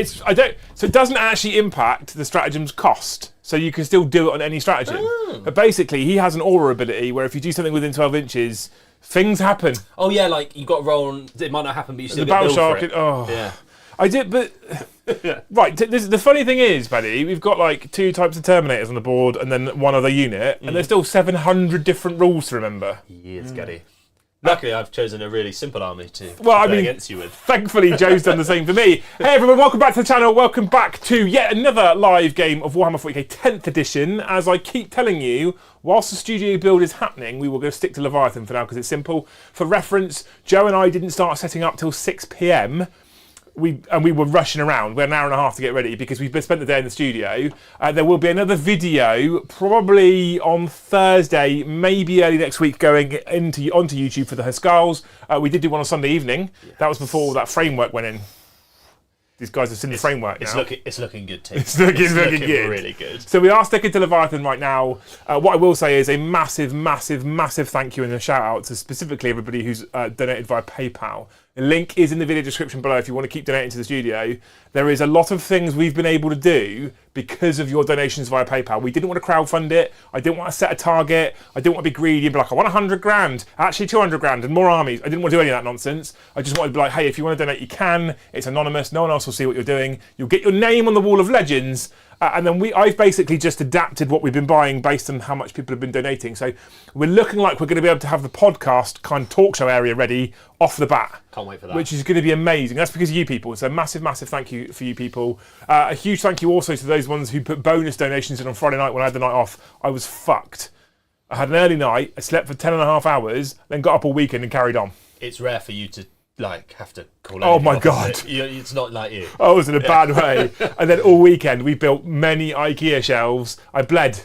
So it doesn't actually impact the stratagem's cost. So you can still do it on any stratagem. But basically, he has an aura ability where if you do something within 12 inches, things happen. Oh yeah, like you got to roll on. It might not happen, but you still The get battle billed shark. for it. Yeah. I did, but right. The funny thing is, Paddy, we've got like 2 types of Terminators on the board, and then one other unit, and there's still 700 different rules to remember. Yes, Gaddy. Luckily, I've chosen a really simple army to play against you with. Thankfully, Joe's done the same for me. Hey everyone, welcome back to the channel. Welcome back to yet another live game of Warhammer 40k 10th edition. As I keep telling you, whilst the studio build is happening, we will go stick to Leviathan for now because it's simple. For reference, Joe and I didn't start setting up till 6 PM. We were rushing around. We had an hour and a half to get ready because we've spent the day in the studio. There will be another video probably on Thursday, maybe early next week, going onto YouTube for the Huskars. We did do one on Sunday evening. Yes. That was before that framework went in. These guys have seen the framework now. It's looking good too. It's looking good. Really good. So we are sticking to Leviathan right now. What I will say is a massive, massive, massive thank you and a shout out to specifically everybody who's donated via PayPal. The link is in the video description below if you want to keep donating to the studio. There is a lot of things we've been able to do because of your donations via PayPal. We didn't want to crowdfund it. I didn't want to set a target. I didn't want to be greedy and be like, I want 100 grand, actually 200 grand and more armies. I didn't want to do any of that nonsense. I just wanted to be like, hey, if you want to donate, you can. It's anonymous. No one else will see what you're doing. You'll get your name on the wall of legends. And then I've basically just adapted what we've been buying based on how much people have been donating. So we're looking like we're going to be able to have the podcast kind of talk show area ready off the bat. Can't wait for that. Which is going to be amazing. That's because of you people. So massive, massive thank you for you people. A huge thank you also to those ones who put bonus donations in on Friday night when I had the night off. I was fucked. I had an early night. I slept for 10.5 hours, then got up all weekend and carried on. It's rare for you to have to call. Oh my god! It's not like you. I was in a bad way. And then all weekend we built many IKEA shelves. I bled.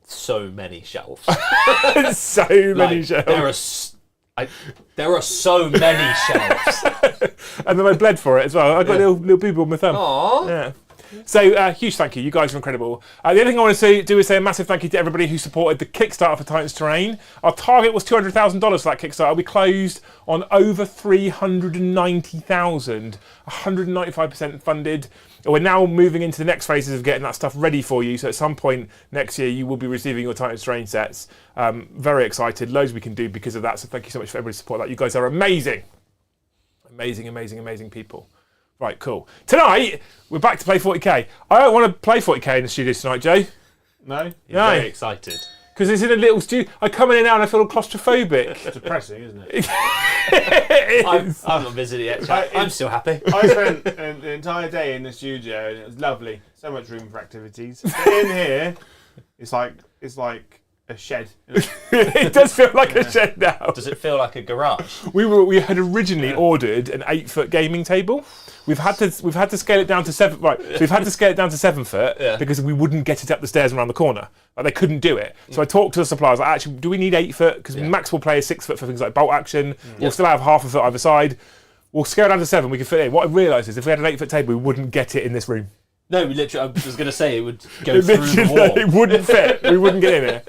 So many shelves. So many shelves. There are so many shelves. And then I bled for it as well. I got a little boob on my thumb. Aww. Yeah. So, huge thank you. You guys are incredible. The other thing I want to do is say a massive thank you to everybody who supported the Kickstarter for Titans Terrain. Our target was $200,000 for that Kickstarter. We closed on over 390,000, 195% funded. We're now moving into the next phases of getting that stuff ready for you. So at some point next year, you will be receiving your Titans Terrain sets. Very excited. Loads we can do because of that. So thank you so much for everybody's support. That you guys are amazing. Amazing, amazing, amazing people. Right, cool. Tonight, we're back to play 40k. I don't want to play 40k in the studio tonight, Joe. No? You're very excited. Because it's in a little studio. I come in now and I feel claustrophobic. It's depressing, isn't it? I'm not visiting yet. I'm still happy. I spent the entire day in the studio and it was lovely. So much room for activities. But in here, it's like a shed. It does feel like a shed now. Does it feel like a garage? We had originally ordered an 8-foot gaming table. We've had to scale it down to 7. Right, so we've had to scale it down to 7 foot because we wouldn't get it up the stairs and around the corner. Like they couldn't do it. So I talked to the suppliers. Like, actually, do we need 8 foot? Because max will play is 6 foot for things like bolt action. We'll still have half a foot either side. We'll scale it down to 7. We can fit it in. What I realised is if we had an 8-foot table, we wouldn't get it in this room. No, literally, I was going to say it would go through the wall. It wouldn't fit. We wouldn't get in here.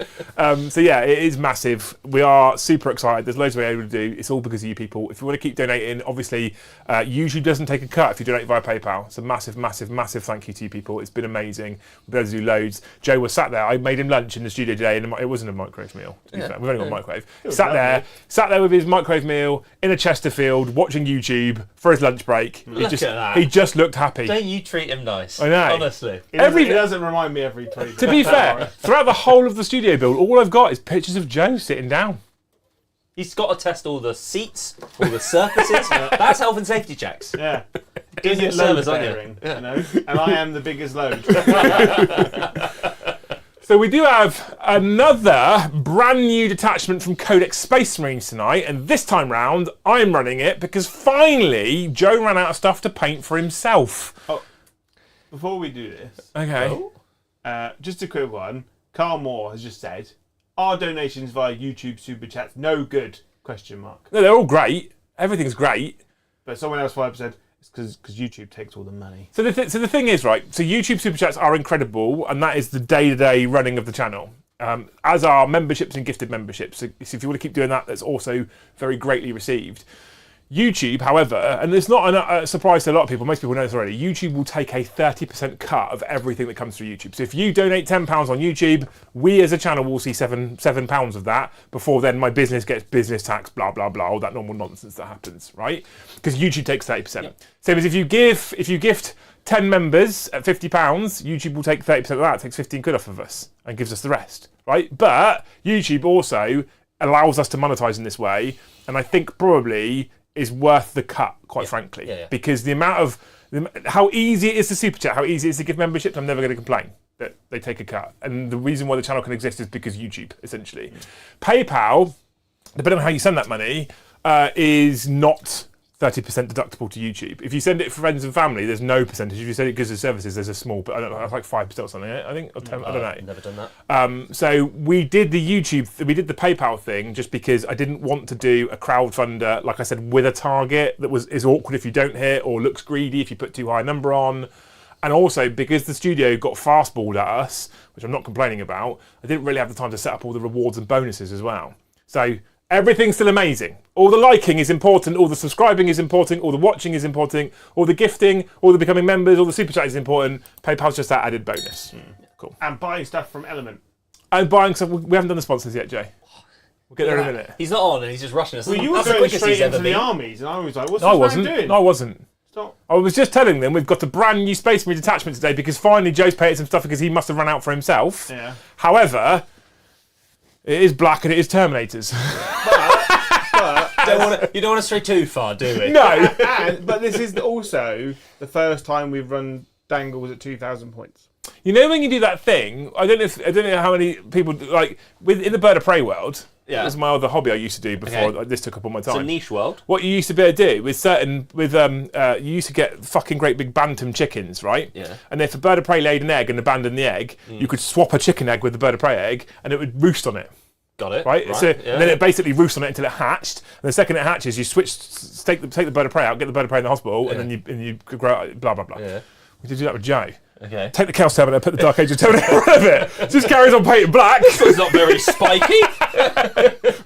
So yeah, it is massive. We are super excited. There's loads we're able to do. It's all because of you people. If you want to keep donating, obviously, YouTube doesn't take a cut if you donate via PayPal. So massive, massive, massive thank you to you people. It's been amazing. We've been able to do loads. Joe was sat there. I made him lunch in the studio today, and it wasn't a microwave meal. To be fair. We've only got a microwave. Sat there with his microwave meal in a Chesterfield, watching YouTube for his lunch break. Look at that. He just looked happy. Don't you treat him nice? I know. Honestly. It doesn't remind me every 20 To be fair, throughout the whole of the studio build, all I've got is pictures of Joe sitting down. He's got to test all the seats, all the surfaces. That's health and safety checks. Yeah. Is it Load service, aren't bearing, you know? And I am the biggest load. So we do have another brand new detachment from CODEX Space Marines tonight, and this time round, I'm running it because finally Joe ran out of stuff to paint for himself. Oh, before we do this, Okay. just a quick one. Carl Moore has just said, "Are donations via YouTube Super Chats no good?" Question mark. No, they're all great. Everything's great. But someone else said it's because YouTube takes all the money. So the thing is, right, so YouTube Super Chats are incredible, and that is the day-to-day running of the channel. As are memberships and gifted memberships. So if you want to keep doing that, that's also very greatly received. YouTube, however, and it's not a surprise to a lot of people, most people know this already, YouTube will take a 30% cut of everything that comes through YouTube. So if you donate £10 on YouTube, we as a channel will see £7 of that before then my business gets business tax, blah, blah, blah, all that normal nonsense that happens, right? Because YouTube takes 30%. Same as if you gift 10 members at £50, YouTube will take 30% of that, takes 15 quid off of us and gives us the rest, right? But YouTube also allows us to monetize in this way, and I think probably is worth the cut, quite frankly, because the amount of how easy it is to super chat, how easy it is to give memberships, I'm never going to complain that they take a cut. And the reason why the channel can exist is because YouTube, essentially. PayPal, depending on how you send that money, is not 30% deductible to YouTube. If you send it for friends and family, there's no percentage. If you send it because of services, there's a small, but I don't know, it's like 5% or something, I think, or 10, I don't know. I've never done that. So we did the PayPal thing just because I didn't want to do a crowdfunder, like I said, with a target that is awkward if you don't hit or looks greedy if you put too high a number on. And also because the studio got fastballed at us, which I'm not complaining about, I didn't really have the time to set up all the rewards and bonuses as well. So everything's still amazing. All the liking is important, all the subscribing is important, all the watching is important, all the gifting, all the becoming members, all the super chat is important. PayPal's just that added bonus. Cool. And buying stuff from Element. And buying stuff, we haven't done the sponsors yet, Jay. We'll get there in a minute. He's not on and he's just rushing us. Well, you were That's the going quickest straight he's into ever the been. armies, and I was like, what's No, I this man wasn't. doing? No, I wasn't. Stop. I was just telling them we've got a brand new Space Marine detachment today because finally Joe's painted some stuff because he must have run out for himself. Yeah. However, it is black and it is Terminators. You don't want to stray too far, do we? No. But this is also the first time we've run Dangles at 2,000 points. You know when you do that thing, I don't know how many people like in the Bird of Prey world. Yeah. That was my other hobby I used to do before Okay. this took up all my It's a time. niche world. What you used to be able to do you used to get fucking great big bantam chickens, right? Yeah. And if a bird of prey laid an egg and abandoned the egg, you could swap a chicken egg with the bird of prey egg, and it would roost on it. Got it. Right? So, and then it basically roosts on it until it hatched. And the second it hatches, you take the bird of prey out, get the bird of prey in the hospital, and then you grow blah blah blah. Yeah. We did do that with Joe. Okay. Take the Chaos Terminator, put the Dark Ages Terminator out of it. Just carries on painting black. It's not very spiky.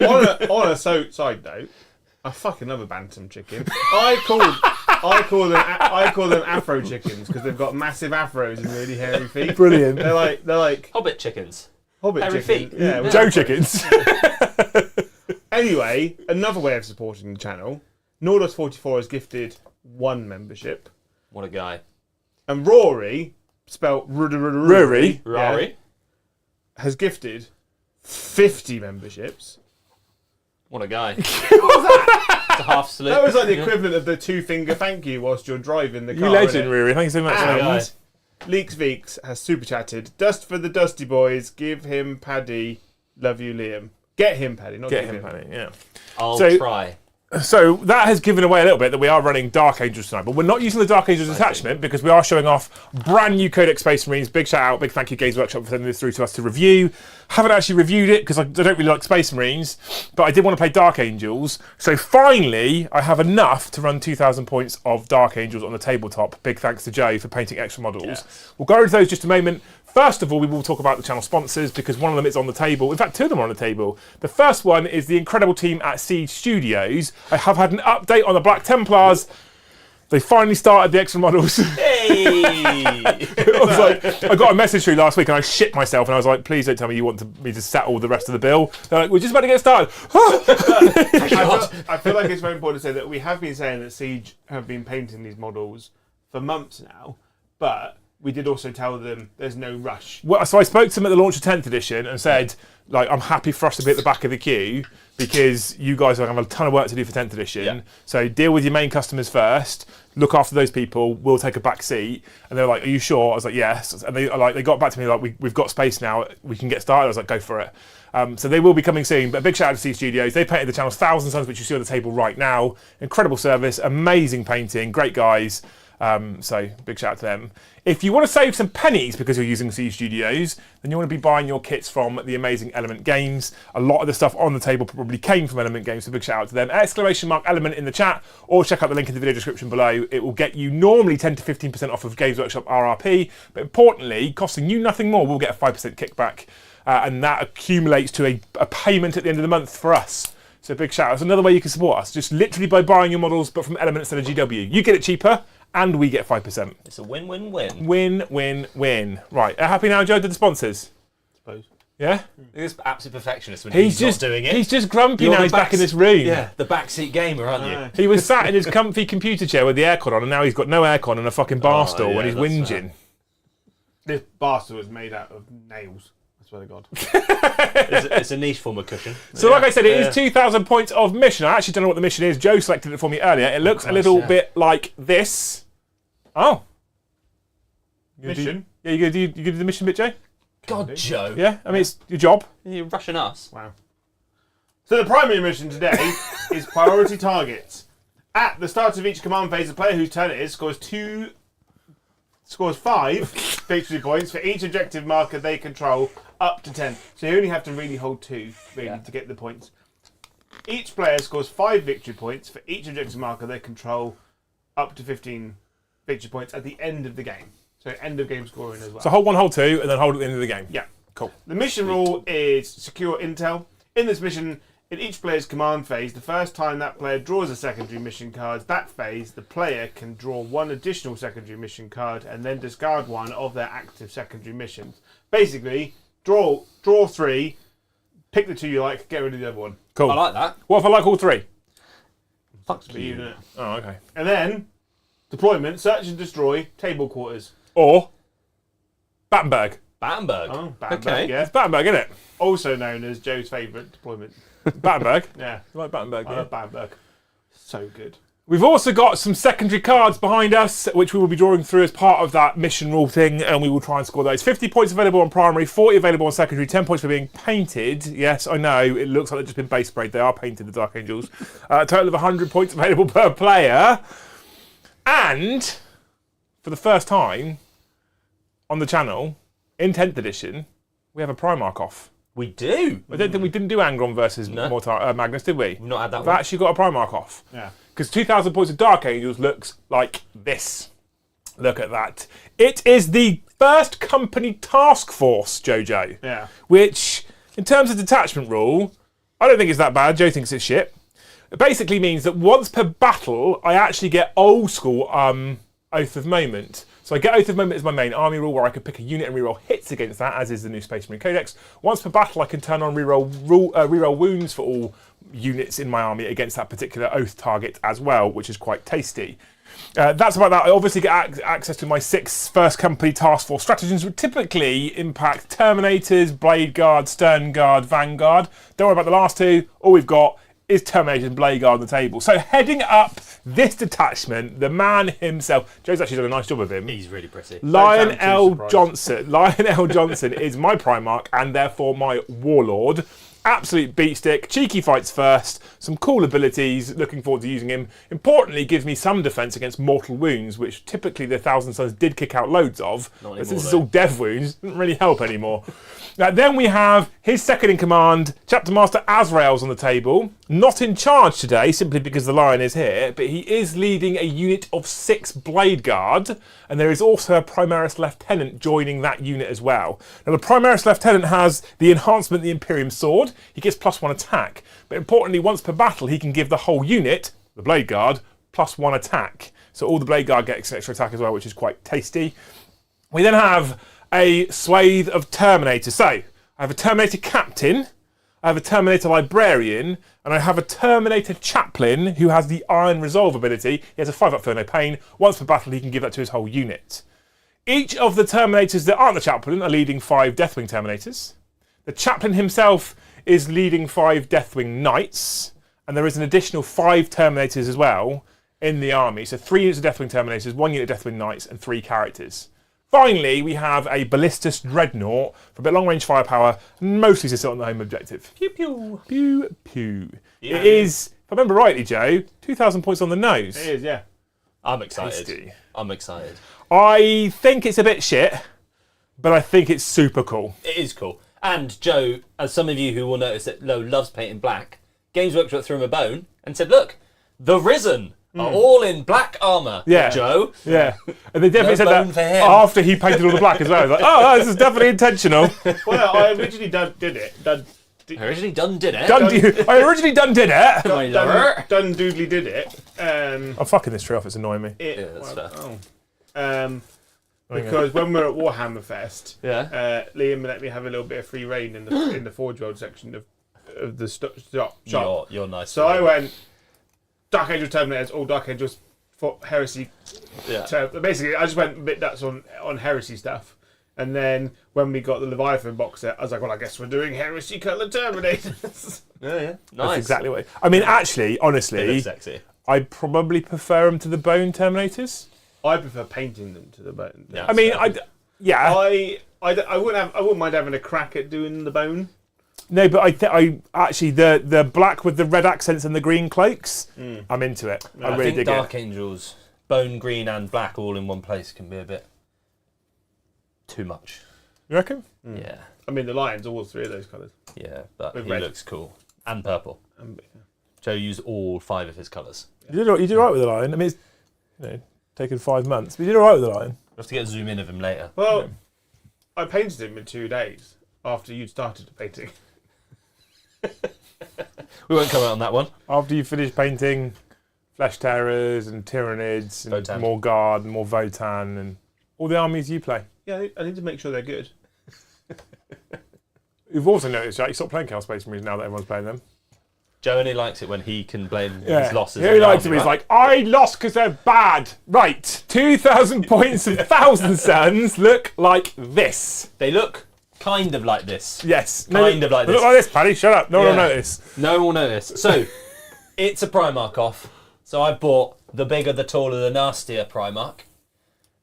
on a side note, I fucking love a bantam chicken. I call them Afro chickens because they've got massive afros and really hairy feet. Brilliant. They're like Hobbit chickens. Hobbit Hairy chickens. feet. Yeah. Joe chickens. Anyway, another way of supporting the channel, Nordos44 has gifted 1 membership, What a guy. and Rory, spelt Rory, Rory. has gifted 50 memberships. What a guy. What was that? It's a half salute. That was like the equivalent of the 2-finger thank you whilst you're driving the car. You legend, innit? Riri. Thank you so much. And Leeks Veeks has super chatted. Dust for the Dusty Boys. Give him Paddy. Love you, Liam. Get him Paddy, not Get give him, Paddy. Yeah. I'll So- try. So that has given away a little bit that we are running Dark Angels tonight, but we're not using the Dark Angels attachment because we are showing off brand new Codex Space Marines. Big shout out, big thank you Games Workshop for sending this through to us to review. Haven't actually reviewed it because I don't really like Space Marines, but I did want to play Dark Angels. So finally, I have enough to run 2,000 points of Dark Angels on the tabletop. Big thanks to Joe for painting extra models. Yes. We'll go into those just a moment. First of all, we will talk about the channel sponsors because one of them is on the table. In fact, 2 of them are on the table. The first one is the incredible team at Siege Studios. I have had an update on the Black Templars. They finally started the extra models. Hey! I was like, I got a message through last week and I shit myself and I was like, please don't tell me you want me to settle the rest of the bill. They're like, we're just about to get started. I feel like it's very important to say that we have been saying that Siege have been painting these models for months now, but we did also tell them there's no rush. Well, so I spoke to them at the launch of 10th edition and said, like, I'm happy for us to be at the back of the queue because you guys are going to have a ton of work to do for 10th edition. Yeah. So deal with your main customers first, look after those people, we'll take a back seat. And they were like, are you sure? I was like, yes. And they got back to me like, we've got space now, we can get started. I was like, go for it. So they will be coming soon, but a big shout out to C Studios. They painted the channels 1,000 times, which you see on the table right now. Incredible service, amazing painting, great guys. So big shout out to them. If you want to save some pennies because you're using C Studios, then you want to be buying your kits from the amazing Element Games. A lot of the stuff on the table probably came from Element Games, so big shout out to them. !Element in the chat, or check out the link in the video description below. It will get you normally 10 to 15% off of Games Workshop RRP, but importantly, costing you nothing more, we'll get a 5% kickback, and that accumulates to a payment at the end of the month for us. So big shout out. It's another way you can support us, just literally by buying your models, but from Element instead of GW. You get it cheaper, and we get 5%. It's a win-win-win. Win, win, win. Right, happy now, Joe, to the sponsors? Suppose. Yeah? He's absolute perfectionist when He's he's just not doing it. He's just grumpy You're now the he's back in this room. Yeah, the backseat gamer, aren't you? He was sat in his comfy computer chair with the aircon on, and now he's got no aircon and a fucking bar stool, yeah, and he's that's whinging. This bastard was made out of nails. I swear to God. It's a niche form of cushion. So like I said, it is 2,000 points of mission. I actually don't know what the mission is. Joe selected it for me earlier. It looks a little bit like this. Oh. Mission? Yeah, you gonna do the mission bit, Joe? God, Joe. Yeah, I mean, it's your job. You're rushing us. Wow. So the primary mission today is priority targets. At the start of each command phase, the player whose turn it is scores 5 victory points for each objective marker they control, up to 10. So you only have to really hold 2 to get the points. Each player scores 5 victory points for each objective marker they control, up to 15 victory points at the end of the game. So end of game scoring as well. So hold 1, hold 2, and then hold at the end of the game. Yeah. Cool. The mission rule is secure intel. In this mission, in each player's command phase, the first time that player draws a secondary mission card, that phase, the player can draw 1 additional secondary mission card and then discard 1 of their active secondary missions. Basically, draw 3, pick the 2 you like, get rid of the other one. Cool. I like that. What if I like all 3? Fuck But you know. Oh, okay. And then, deployment, search and destroy, table quarters. Or Battenberg. Battenberg. Oh, Battenberg, Okay. yeah. It's Battenberg, isn't it? Also known as Joe's favourite deployment. Battenberg. Yeah, You like Battenberg, I yeah? love Battenberg. So good. We've also got some secondary cards behind us, which we will be drawing through as part of that mission rule thing, and we will try and score those. 50 points available on primary, 40 available on secondary, 10 points for being painted. Yes, I know, it looks like they've just been base sprayed. They are painted, the Dark Angels. A total of 100 points available per player. And, for the first time on the channel, in 10th edition, we have a Primarch off. We do. I don't think we didn't do Angron versus No. Magnus, did we? We've not had that We've one. actually got a Primarch off. Yeah. Because 2,000 points of Dark Angels looks like this. Look at that. It is the first company task force, Jojo. Yeah. Which, in terms of detachment rule, I don't think it's that bad. Joe thinks it's shit. It basically means that once per battle, I actually get old school Oath of Moment. So I get Oath of Moment as my main army rule, where I can pick a unit and reroll hits against that, as is the new Space Marine Codex. Once per battle, I can turn on reroll wounds for all units in my army against that particular Oath target as well, which is quite tasty. That's about that. I obviously get access to my 6 first company task force stratagems, which typically impact Terminators, Blade Guard, Stern Guard, Vanguard. Don't worry about the last 2. All we've got is Terminators and Blade Guard on the table. So heading up this detachment, the man himself, Joe's actually done a nice job of him. He's really pretty. Lion Don't sound too L. surprised. Johnson. Lion L. Johnson is my Primarch and therefore my Warlord. Absolute beatstick. Cheeky fights first. Some cool abilities. Looking forward to using him. Importantly, gives me some defense against mortal wounds, which typically the Thousand Suns did kick out loads of. Not But since anymore, it's all dev wounds, doesn't really help anymore. Then we have his second in command, Chapter Master Azrael's on the table. Not in charge today, simply because the Lion is here, but he is leading a unit of 6 Blade Guard, and there is also a Primaris Lieutenant joining that unit as well. Now, the Primaris Lieutenant has the enhancement, the Imperium Sword. He gets +1 attack, but importantly, once per battle, he can give the whole unit, the Blade Guard, +1 attack. So all the Blade Guard gets extra attack as well, which is quite tasty. We then have a swathe of Terminators. So, I have a Terminator Captain, I have a Terminator Librarian, and I have a Terminator Chaplain who has the Iron Resolve ability. He has a 5-up for no pain. Once per battle, he can give that to his whole unit. Each of the Terminators that aren't the Chaplain are leading 5 Deathwing Terminators. The Chaplain himself is leading 5 Deathwing Knights, and there is an additional 5 Terminators as well in the army. So 3 units of Deathwing Terminators, 1 unit of Deathwing Knights, and 3 characters. Finally, we have a Ballistus Dreadnought for a bit long-range firepower, mostly to sit on the home objective. Pew, pew. Pew, pew. Yeah. It is, if I remember rightly, Joe, 2,000 points on the nose. It is, yeah. I'm excited. Tasty. I'm excited. I think it's a bit shit, but I think it's super cool. It is cool. And Joe, as some of you who will notice that Lowe loves painting black, Games Workshop threw him a bone and said, look, the Risen are all in black armour, Yeah. Joe. Yeah. And they definitely No said bone that for him. after he painted all the black as well. I was like, oh, this is definitely intentional. Well, I originally did I originally done did it. I originally done did it. Done doodly did it. I'm fucking this tree off. It's annoying me. Yeah, that's fair. Because when we were at Warhammer Fest, Yeah. Liam let me have a little bit of free reign in the Forge World section of the shop. You're nice. So I went Dark Angel Terminators, all Dark Angels for Heresy. Yeah. Basically, I just went a bit nuts on Heresy stuff. And then when we got the Leviathan box set, I was like, well, I guess we're doing Heresy Colour Terminators. Yeah. Nice. That's exactly what. I mean, actually, They honestly, look sexy. I probably prefer them to the bone Terminators. I prefer painting them to the bone. Yeah. I mean, yeah. I wouldn't mind having a crack at doing the bone. No, but I actually the black with the red accents and the green cloaks. I'm into it. I really think dig Dark it. Angels, bone, green, and black all in one place can be a bit too much. You reckon? Yeah. I mean, the Lion's all three of those colours. Yeah, but With he red. looks cool. And purple. Joe used all 5 of his colours. You did all right with the lion. I mean, it's taken 5 months, but you did all right with the lion. We'll have to get a zoom in of him later. Well, I painted him in 2 days after you'd started painting. We won't comment on that one. After you finished painting Flesh Terrors and Tyranids and Votan. more Guard and more Votan and all the armies you play. Yeah, I need to make sure they're good. You've also noticed, Jack, you stopped playing Chaos Space Marines now that everyone's playing them. Joe only likes it when he can blame his losses. He on the likes it. army, He's right? like, I lost because they're bad. Right, 2,000 points of Thousand Suns look like this. They look kind of like this. Yes. Kind of like they this. look like this, Paddy. Shut up. No one will Yeah. notice. No one will notice. So, it's a Primarch off. So I bought the bigger, the taller, the nastier Primarch.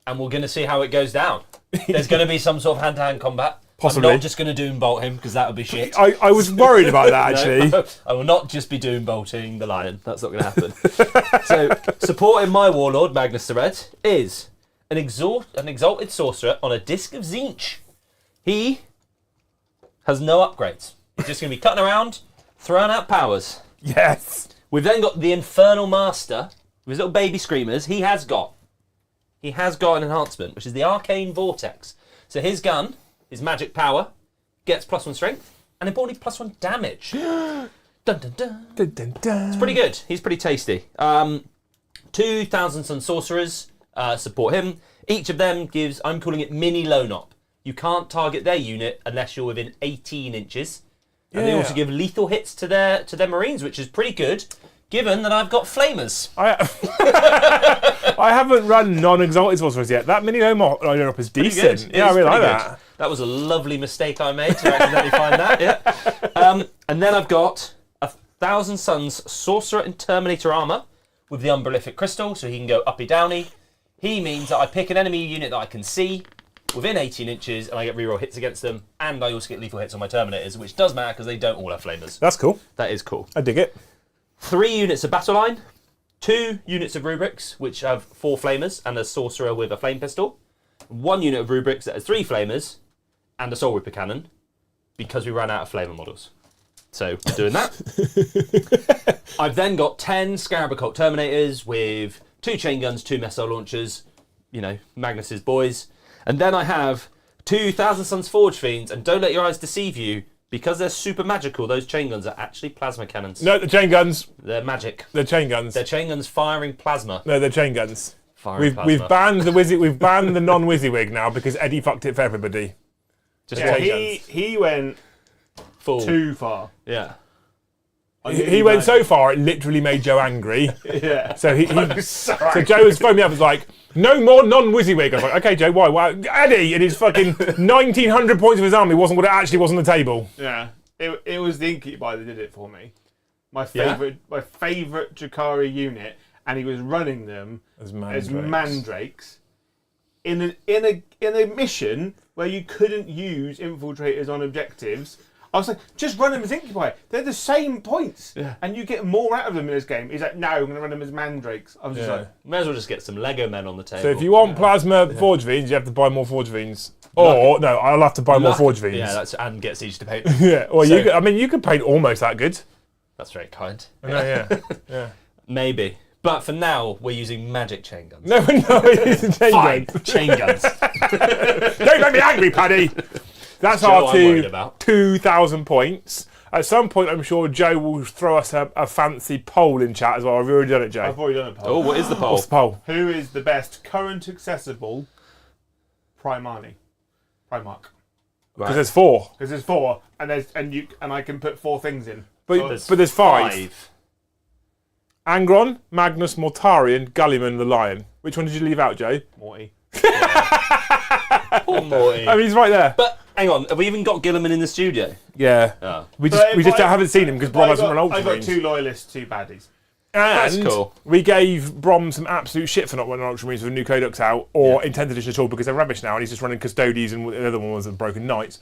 And we're going to see how it goes down. There's going to be some sort of hand-to-hand combat. Possibly. I'm not just going to doom bolt him, because that would be shit. I was worried about that, actually. No, I will not just be doom bolting the Lion. That's not going to happen. So, supporting my Warlord, Magnus the Red, is an exalted sorcerer on a Disc of Tzeentch. He has no upgrades. He's just going to be cutting around, throwing out powers. Yes. We've then got the Infernal Master with his little baby screamers. He has got an enhancement, which is the Arcane Vortex. So his gun, his magic power, gets +1 strength, and importantly +1 damage. Dun, dun, dun. Dun, dun, dun. It's pretty good. He's pretty tasty. 2,000 Sun Sorcerers support him. Each of them gives, I'm calling it mini lone op. You can't target their unit unless you're within 18 inches. And they also give lethal hits to their Marines, which is pretty good, given that I've got Flamers. I haven't run non-exalted sorcerers yet. That mini line up is Pretty decent. good. Yeah, I It's really like pretty good. that. That was a lovely mistake I made to accidentally find that. Yeah. And then I've got 1,000 Suns Sorcerer in Terminator armor with the Umbralific Crystal, so he can go uppy downy. He means that I pick an enemy unit that I can see within 18 inches, and I get reroll hits against them, and I also get lethal hits on my Terminators, which does matter because they don't all have Flamers. That's cool. That is cool. I dig it. 3 units of Battle Line, 2 units of Rubrics, which have 4 Flamers and a Sorcerer with a Flame Pistol, 1 unit of Rubrics that has 3 Flamers, and a Soul Reaper Cannon, because we ran out of Flamer models. So, we're doing that. I've then got 10 Scarab Occult Terminators with 2 chain guns, 2 missile launchers, you know, Magnus's boys. And then I have 2,000 Suns Forge Fiends, and don't let your eyes deceive you, because they're super magical, those chain guns are actually plasma cannons. No, the chain guns. They're magic. They're chain guns. They're chain guns firing plasma. No, they're chain guns. Firing We've banned the we've banned the non-WYSIWYG now because Eddie fucked it for everybody. Just Yeah, chain guns. he went Full. too far. Yeah. He went so far it literally made Joe angry. Yeah. So so Joe was phoning me up. Was like, no more non-WYSIWYG. I was like, okay, Joe, why? Eddie and his fucking 1,900 points of his army wasn't what it actually was on the table. Yeah. It was the Incubi that did it for me. My favourite Drakari unit, and he was running them As mandrakes in a mission where you couldn't use infiltrators on objectives. I was like, just run them as Incubi. They're the same points, and you get more out of them in this game. He's like, no, I'm going to run them as mandrakes. I was just like, May as well just get some Lego men on the table. So if you want plasma Forge Fiends, you have to buy more Forge Fiends. Or no, I'll have to buy more Forge Fiends. Yeah, and get Siege to paint. Yeah. Well, So- you could paint almost that good. That's very kind. Yeah. Maybe. But for now, we're using magic chain guns. No, it's a chain Fine, gun. chain guns. Don't make me angry, Paddy. That's Joe our I'm worried about. 2,000 points. At some point, I'm sure Joe will throw us a fancy poll in chat as well. I've already done it, Joe. I've already done a poll. Oh, what is the poll? What's the poll? Who is the best current accessible Primarch? Because there's 4. Because there's 4, and I can put 4 things in. But there's 5. Angron, Magnus, Mortarion, Gulliman, the Lion. Which one did you leave out, Joe? Morty. Poor Morty. I mean, he's right there. But hang on, have we even got Gilliman in the studio? Yeah. Oh. We just haven't seen him because Brom hasn't run I got Ultramarines. 2 loyalists, 2 baddies. And That's cool. we gave Brom some absolute shit for not running Ultramarines with a new CODEX out, or Intent Edition at all, because they're rubbish now, and he's just running Custodes, and the other one was the Broken Knights.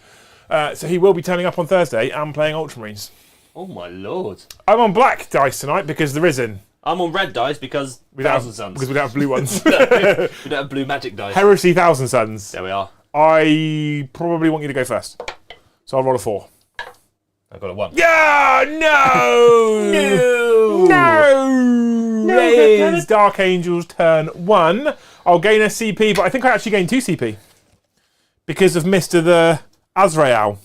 So he will be turning up on Thursday and playing Ultramarines. Oh my lord. I'm on black dice tonight because there isn't. I'm on red dice because Thousand Suns. Because we don't have blue ones. We don't have blue magic dice. Heresy Thousand Suns. There we are. I probably want you to go first. So I'll roll a 4. I've got a 1. Yeah, no! No! It is Dark Angel's turn 1. I'll gain a CP, but I think I actually gained 2 CP. Because of Mr. the Azrael.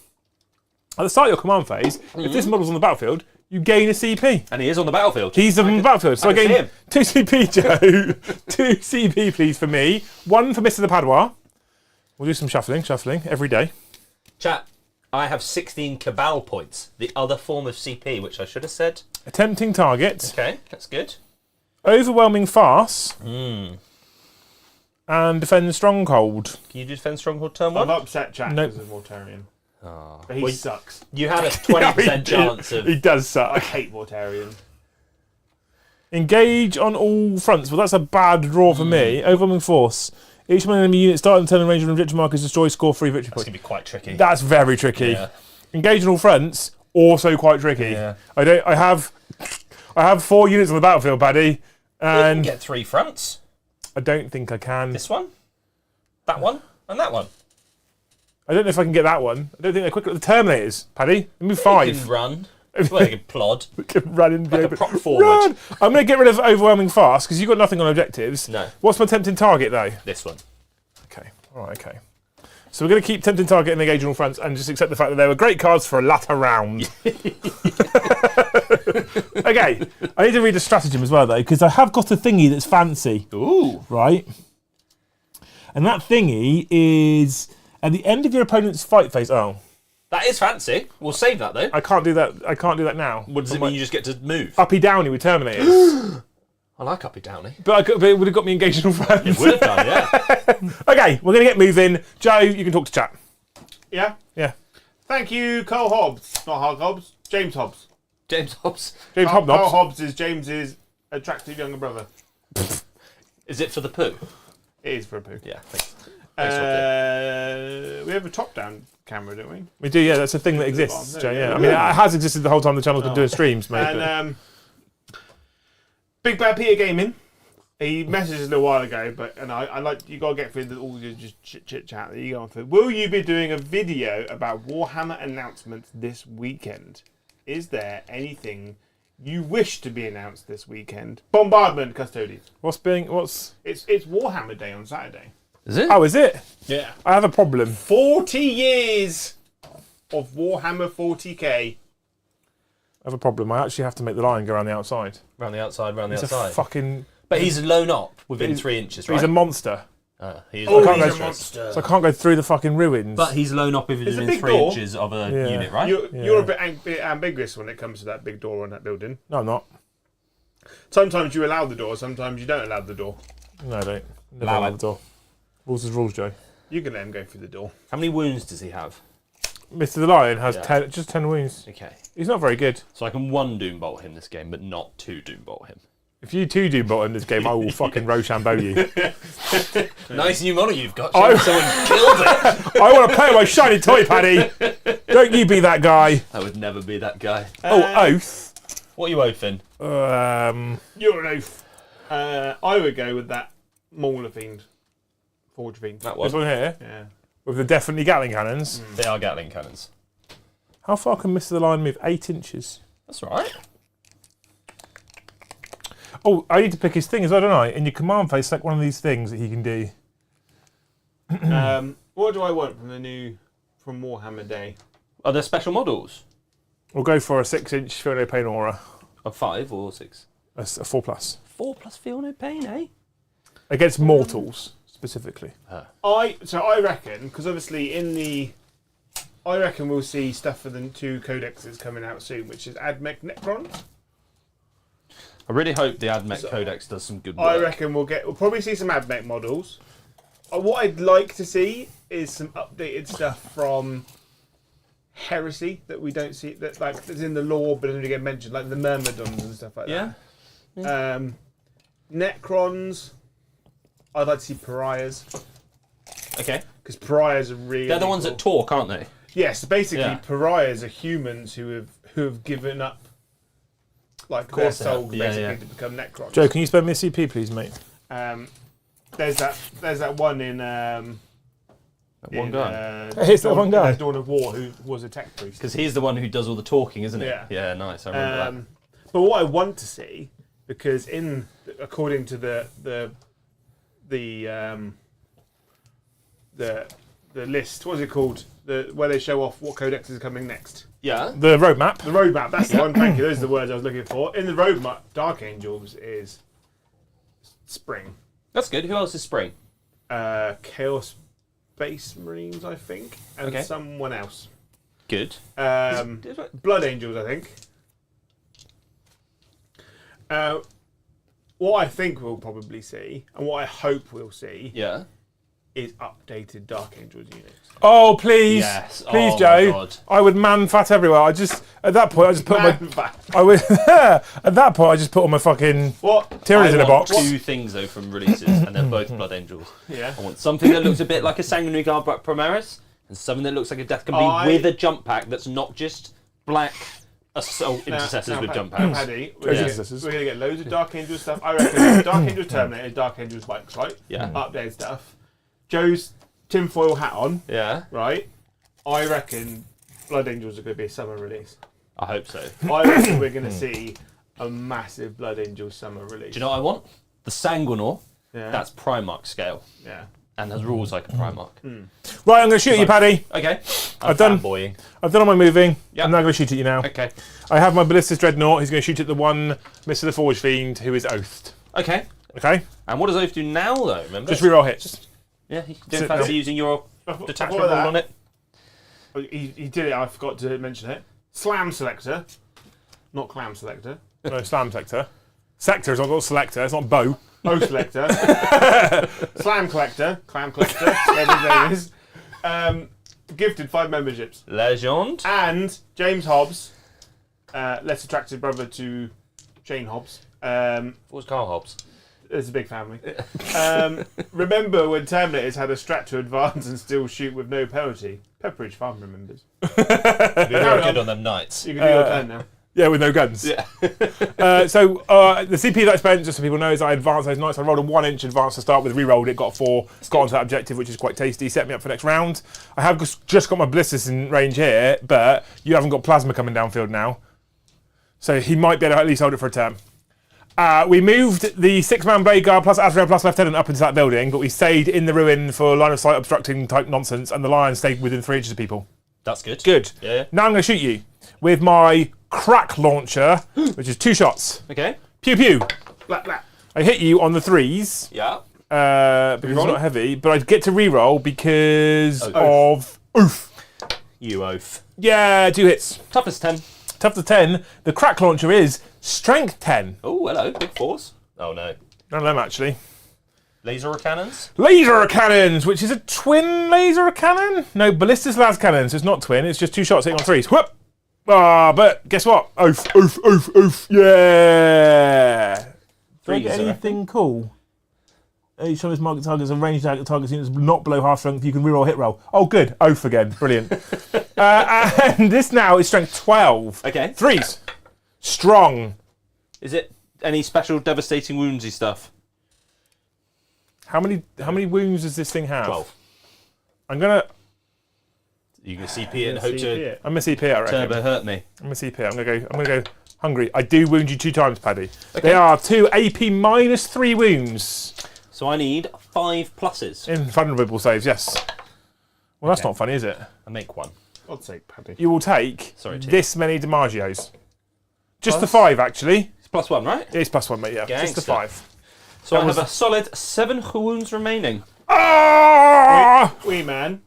At the start of your command phase, if this model's on the battlefield, you gain a CP. And he is on the battlefield. He's on the battlefield. So I can see gain him. 2 CP, Joe. 2 CP, please, for me. 1 for Mr. the Padua. We'll do some shuffling every day. Chat, I have 16 Cabal points. The other form of CP, which I should have said. Attempting target. Okay, that's good. Overwhelming farce. And defend stronghold. Can you do Defend Stronghold turn I've 1? upset Jack Nope. because of Mortarion. Oh. But he sucks. You had a 20% chance of... He does I suck. hate Mortarion. Engage on all fronts. Well, that's a bad draw for me. Overwhelming force. Each of my enemy unit starting turn in range of objective markers destroy, score 3 victory That's points. going to be quite tricky. That's very tricky. Yeah. Engage on all fronts. Also quite tricky. Yeah. I have 4 units on the battlefield, Paddy, You can and get 3 fronts. I don't think I can. This one, that one, and that one. I don't know if I can get that one. I don't think they're quick. The Terminators, Paddy. Move You 5. can run. Well, you can plod. We can run in the Like a open. prop forward. Run! I'm going to get rid of overwhelming fast because you've got nothing on objectives. No. What's my tempting target though? This one. Okay. All right. Okay. So we're going to keep tempting target and engage on all fronts, and just accept the fact that they were great cards for a latter round. Okay. I need to read a stratagem as well though, because I have got a thingy that's fancy. Ooh. Right. And that thingy is at the end of your opponent's fight phase. Oh, That is fancy. We'll save that though. I can't do that. I can't do that now. What does it mean? You just get to move? Uppy downy with Terminators. I like Uppy Downey. but it would have got me engaged in all fronts. Would have done, yeah. Okay, we're going to get moving. Joe, you can talk to chat. Yeah? Yeah. Thank you, Cole Hobbs. Not Hog Hobbs. James Hobbs. James Hobbs. James Cole Hobnobs. Hobbs is James's attractive younger brother. Is it for the poo? It is for a poo. Yeah. Thanks. Thanks, We have a top-down camera, don't we? We do, yeah. That's a thing that exists, There Joe. you Yeah. go. I mean, it has existed the whole time the channel's been doing streams, mate. but- And Big Bad Peter Gaming. He messaged us a little while ago, and I like you gotta get through all your just chit chat that you go on through. Will you be doing a video about Warhammer announcements this weekend? Is there anything you wish to be announced this weekend? Bombardment Custodians. What's It's Warhammer Day on Saturday. Is it? Oh, is it? Yeah. I have a problem. 40 years of Warhammer 40k. I have a problem. I actually have to make the lion go around the outside. Round the outside, round the He's outside. a fucking... But he's lown up within He's- 3 inches, But right? he's a monster. He is Oh, like he's a monstrous. monster. So I can't go through the fucking ruins. But he's lown up It's a within big 3 door. inches of a Yeah. unit, right? You're a bit ambiguous when it comes to that big door on that building. No, I'm not. Sometimes you allow the door, sometimes you don't allow the door. No, I don't. Never Allow allow it. the door. Rules is rules, Joe. You can let him go through the door. How many wounds does he have? Mr. the Lion has Yeah. just 10 wounds. Okay. He's not very good. So I can 1 Doombolt him this game, but not 2 Doombolt him. If you 2 do bot in this game, I will fucking Rochambeau you. Nice new model you've got. I- Someone killed it. I want to play with my shiny toy, Paddy. Don't you be that guy. I would never be that guy. Oh, oath. What are you oathing? You're an oaf. I would go with that Mauler Fiend. Forge Fiend. That This one. one here, Yeah. with the definitely Gatling cannons. They are Gatling cannons. How far can Mr. the Lion move? 8 inches. That's all right. Oh, I need to pick his thing as well, don't I? In your command phase, select one of these things that he can do. What do I want from Warhammer Day? Are there special models? We'll go for a 6-inch Feel No Pain aura. A 5 or 6? A 4+. 4 plus feel no pain, eh? Against mortals, specifically. I reckon, because obviously I reckon we'll see stuff for the 2 codexes coming out soon, which is Admech Necrons. I really hope the Admech Codex does some good work. I reckon we'll probably see some Admech models. What I'd like to see is some updated stuff from Heresy that we don't see, that's in the lore but doesn't really get mentioned, like the Myrmidons and stuff like that. Yeah. Necrons. I'd like to see Pariahs. Okay. Because Pariahs are really. They're the ones cool. that talk, aren't they? Yes, basically, Yeah. Pariahs are humans who have given up, like, their course they soul have. Yeah, basically yeah. to become Necrons. Joe, can you spend me a CP, please, mate? There's that one in One guy. It's that one guy. Dawn of War, who was a tech priest. Because he's the one who does all the talking, isn't he? Yeah. Yeah, nice. I remember But what I want to see, because according to the list, what is it called? Where they show off what codexes are coming next. that. Yeah. The roadmap. The roadmap, that's the one, thank you. Those are the words I was looking for. In the roadmap, Dark Angels is Spring. That's good. Who else is Spring? Chaos Space Marines, I think, and Okay. someone else. Good. Blood Angels, I think. What I think we'll probably see, and what I hope we'll see, Yeah. is updated Dark Angels units. Oh, please. Yes. Please, Oh, my Joe. God. I would man fat everywhere. At that point, I just put Man, I would, at that point, I just put all my fucking what? Tyranids in a I box. want 2 things, though, from releases, and they're both Blood Angels. Yeah. I want something that looks a bit like a Sanguinary Guard Black Primaris, and something that looks like a Death Company with a jump pack that's not just black assault intercessors with jump packs. Paddy, Yeah. we're going to get loads of Dark Angel stuff. I reckon Dark Angels Terminator, Dark Angels bikes, right? Yeah. Updated stuff. Joe's tinfoil hat on, Yeah. right? I reckon Blood Angels are going to be a summer release. I hope so. Do I reckon we're going to see a massive Blood Angels summer release. you know what I want? The Sanguinor. Yeah. That's Primarch scale, Yeah. and has rules like a Primarch. Right, I'm going to shoot you, Paddy. Okay. I've done- fanboying. I've done all my moving. Yep. I'm now going to shoot at you now. Okay. I have my Ballistus Dreadnought. He's going to shoot at the one Mr. the Forge Fiend who is oathed. Okay. Okay? And what does Oath do now, though? Remember? Just reroll hits. Yeah. You Sit don't fancy down. using your Before detachment that- rule on it? He did it, I forgot to mention it. Slam Selector, not Clam Selector. No, Slam Sector. Sector is not called Selector. It's not bow. O Selector. Slam Collector, Clam Collector, whatever his name is. Gifted 5 memberships. Legend. And James Hobbs, less attractive brother to Shane Hobbs. What was Carl Hobbs? It's a big family. Remember when Terminators had a strat to advance and still shoot with no penalty? Pepperidge Farm remembers. You're very good on them nights. You can do your turn now. Yeah, with no guns. Yeah. The CP that I spent, just so people know, is I advanced those knights. I rolled a 1-inch advance to start with, re-rolled it, got a 4, got onto that objective, which is quite tasty, set me up for next round. I have just got my Ballistus in range here, but you haven't got Plasma coming downfield now. So he might be able to at least hold it for a turn. We moved the 6-man Blade Guard plus Azrael plus Lieutenant up into that building, but we stayed in the ruin for line of sight obstructing type nonsense, and the Lion stayed within 3 inches of people. That's good. Good. Yeah. Now I'm going to shoot you with my crack launcher, which is 2 shots. Okay. Pew pew. Blah, blah. I hit you on the 3s Yeah. because it's not heavy, but I get to re-roll because of oof. You oaf. Yeah, 2 hits. Toughest 10. Tough to 10. The crack launcher is strength 10. Oh, hello. Big force. Oh, no. None of them actually. Laser cannons? Laser cannons, which is a twin laser cannon? No, ballistic las cannons. It's not twin. It's just 2 shots hitting on 3s. Whoop! But guess what? Oof, oof, oof, oof. Yeah. Do I get Freezer. anything cool? Each of his market targets and ranged target units not below half strength. You can reroll hit roll. Oh, good. Oath again. Brilliant. And this now is strength 12. Okay. 3s. Strong. Is it any special devastating woundsy stuff? How many wounds does this thing have? 12. I'm gonna You can CP it and hope CP to it. I'm gonna CP it, I reckon. turbo hurt me. I'm gonna CP it. I'm gonna go hungry. I do wound you 2 times, Paddy. They are 2 AP minus 3 wounds. So I need 5 pluses. In vulnerable saves, yes. Well, that's not funny, is it? I make 1. God's sake, Paddy. you will take Sorry, T. this many DiMaggios. Just Plus- the 5, actually. It's +1, right? It's +1, mate, yeah. Just the Gangster. 5. So I have a solid 7 wounds remaining. Ah! Wee man.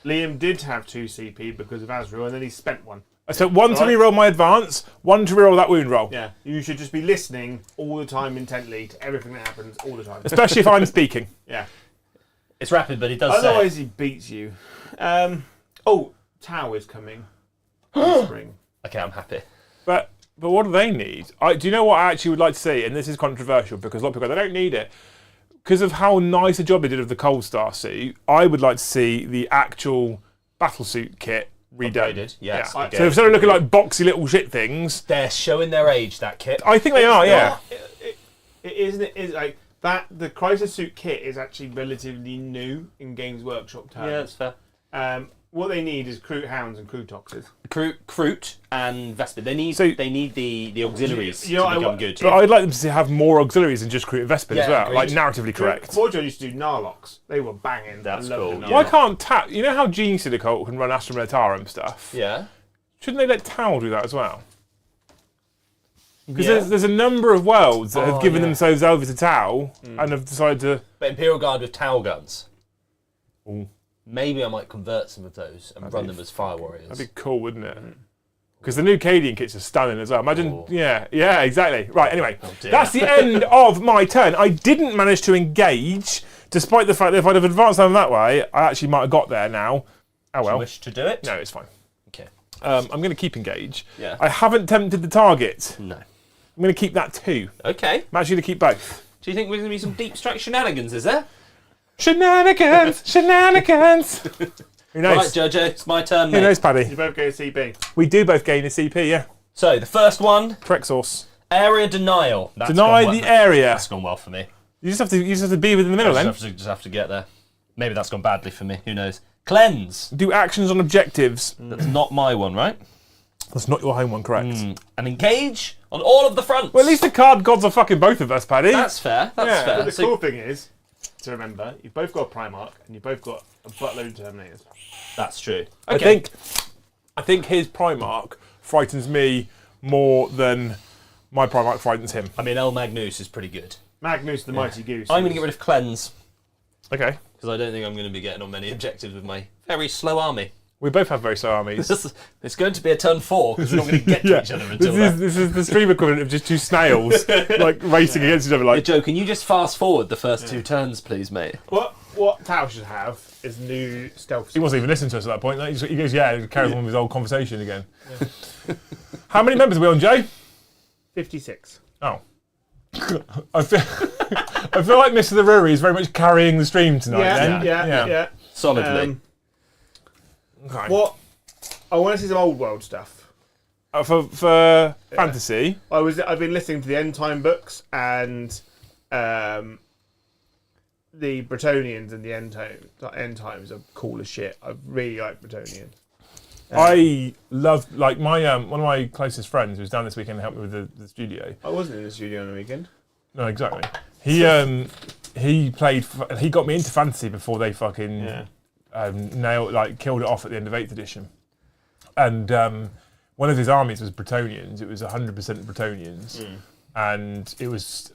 Liam did have 2 CP because of Azrael, and then he spent 1. So 1 to Right. reroll my advance, 1 to reroll that wound roll. Yeah. You should just be listening all the time intently to everything that happens all the time. Especially if I'm speaking. Yeah. It's rapid, but it does say. Otherwise, he beats you. Tau is coming. in spring. Okay, I'm happy. But what do they need? Do you know what I actually would like to see? And this is controversial because a lot of people go, they don't need it. Because of how nice a job they did of the Cold Star suit, I would like to see the actual battle suit kit redone. Upgraded, yes. Yeah. Okay. So instead of looking like boxy little shit things, They're showing their age, that kit. I think they are, yeah. It isn't. It is like that. The Crisis Suit kit is actually relatively new in Games Workshop terms. Yeah, that's fair. What they need is Kroot Hounds and Kroot Toxes. Kroot and Vespid. They need the auxiliaries You know, to become good. But I'd like them to have more auxiliaries than just Kroot and Vespid as well. agreed. Like, narratively correct. Forge used to do Narlocks. They were banging. That's I loved cool, the yeah. Why Narlocks. can't Tau... You know how Gene Sidicult can run Astra Militarum stuff? Yeah. Shouldn't they let Tau do that as well? Because Yeah. there's a number of worlds that have given yeah. themselves over to Tau and have decided to... But Imperial Guard with Tau guns. Ooh. Maybe I might convert some of those and run them as Fire Warriors. That'd be cool, wouldn't it? Because the new Cadian kits are stunning as well. Imagine, Oh. yeah, exactly. Right, anyway, dear. that's the end of my turn. I didn't manage to engage, despite the fact that if I'd have advanced them that way, I actually might have got there now. Oh Do you well. wish to do it? No, it's fine. Okay. I'm going to keep engage. Yeah. I haven't tempted the target. No. I'm going to keep that too. Okay. I'm actually going to keep both. Do you think there's going to be some deep strike shenanigans, is there? Shenanigans! Shenanigans! Who knows? Right, Jojo, it's my turn, Who mate. You knows, Paddy? both go CP. We do both gain a CP, yeah. So, the first one, Correct source. area denial. That's Deny gone the well. area. That's gone well for me. You just have to be within the middle I then. just have to get there. Maybe that's gone badly for me. Who knows? Cleanse. Do actions on objectives. That's not my one, right? That's not your home one, correct? And engage on all of the fronts. Well, at least the card gods are fucking both of us, Paddy. That's fair. That's Yeah. fair. But the So- cool thing is, to remember, you've both got a Primarch and you've both got a buttload of Terminators. that's true. I think his Primarch frightens me more than my Primarch frightens him. I mean, El Magnus is pretty good. Magnus the Mighty Goose. I'm going to get rid of cleanse Okay. because I don't think I'm going to be getting on many objectives with my very slow army. We both have very slow armies. It's going to be a turn 4 because we're not going to get to each other until then. This is the stream equivalent of just two snails like racing against each other. Hey, Like, Joe, can you just fast forward the first 2 turns, please, mate? What Tau should have is new stealth. he wasn't even listening to us at that point. Like, he goes, yeah, he carries on with his old conversation again. How many members are we on, Jay? 56. Oh. I feel like Mr. the Ruri is very much carrying the stream tonight. then. Yeah. Solidly. Okay. What? I want to see some old world stuff. For fantasy, I've been listening to the End Time books and the Bretonians and the End Times are cool as shit. I really like Bretonians. I love like my one of my closest friends who was down this weekend to help me with the studio. I wasn't in the studio on the weekend. No, exactly. He got me into fantasy before they fucking killed it off at the end of 8th edition. And one of his armies was Bretonians. It was 100% Bretonians, and it was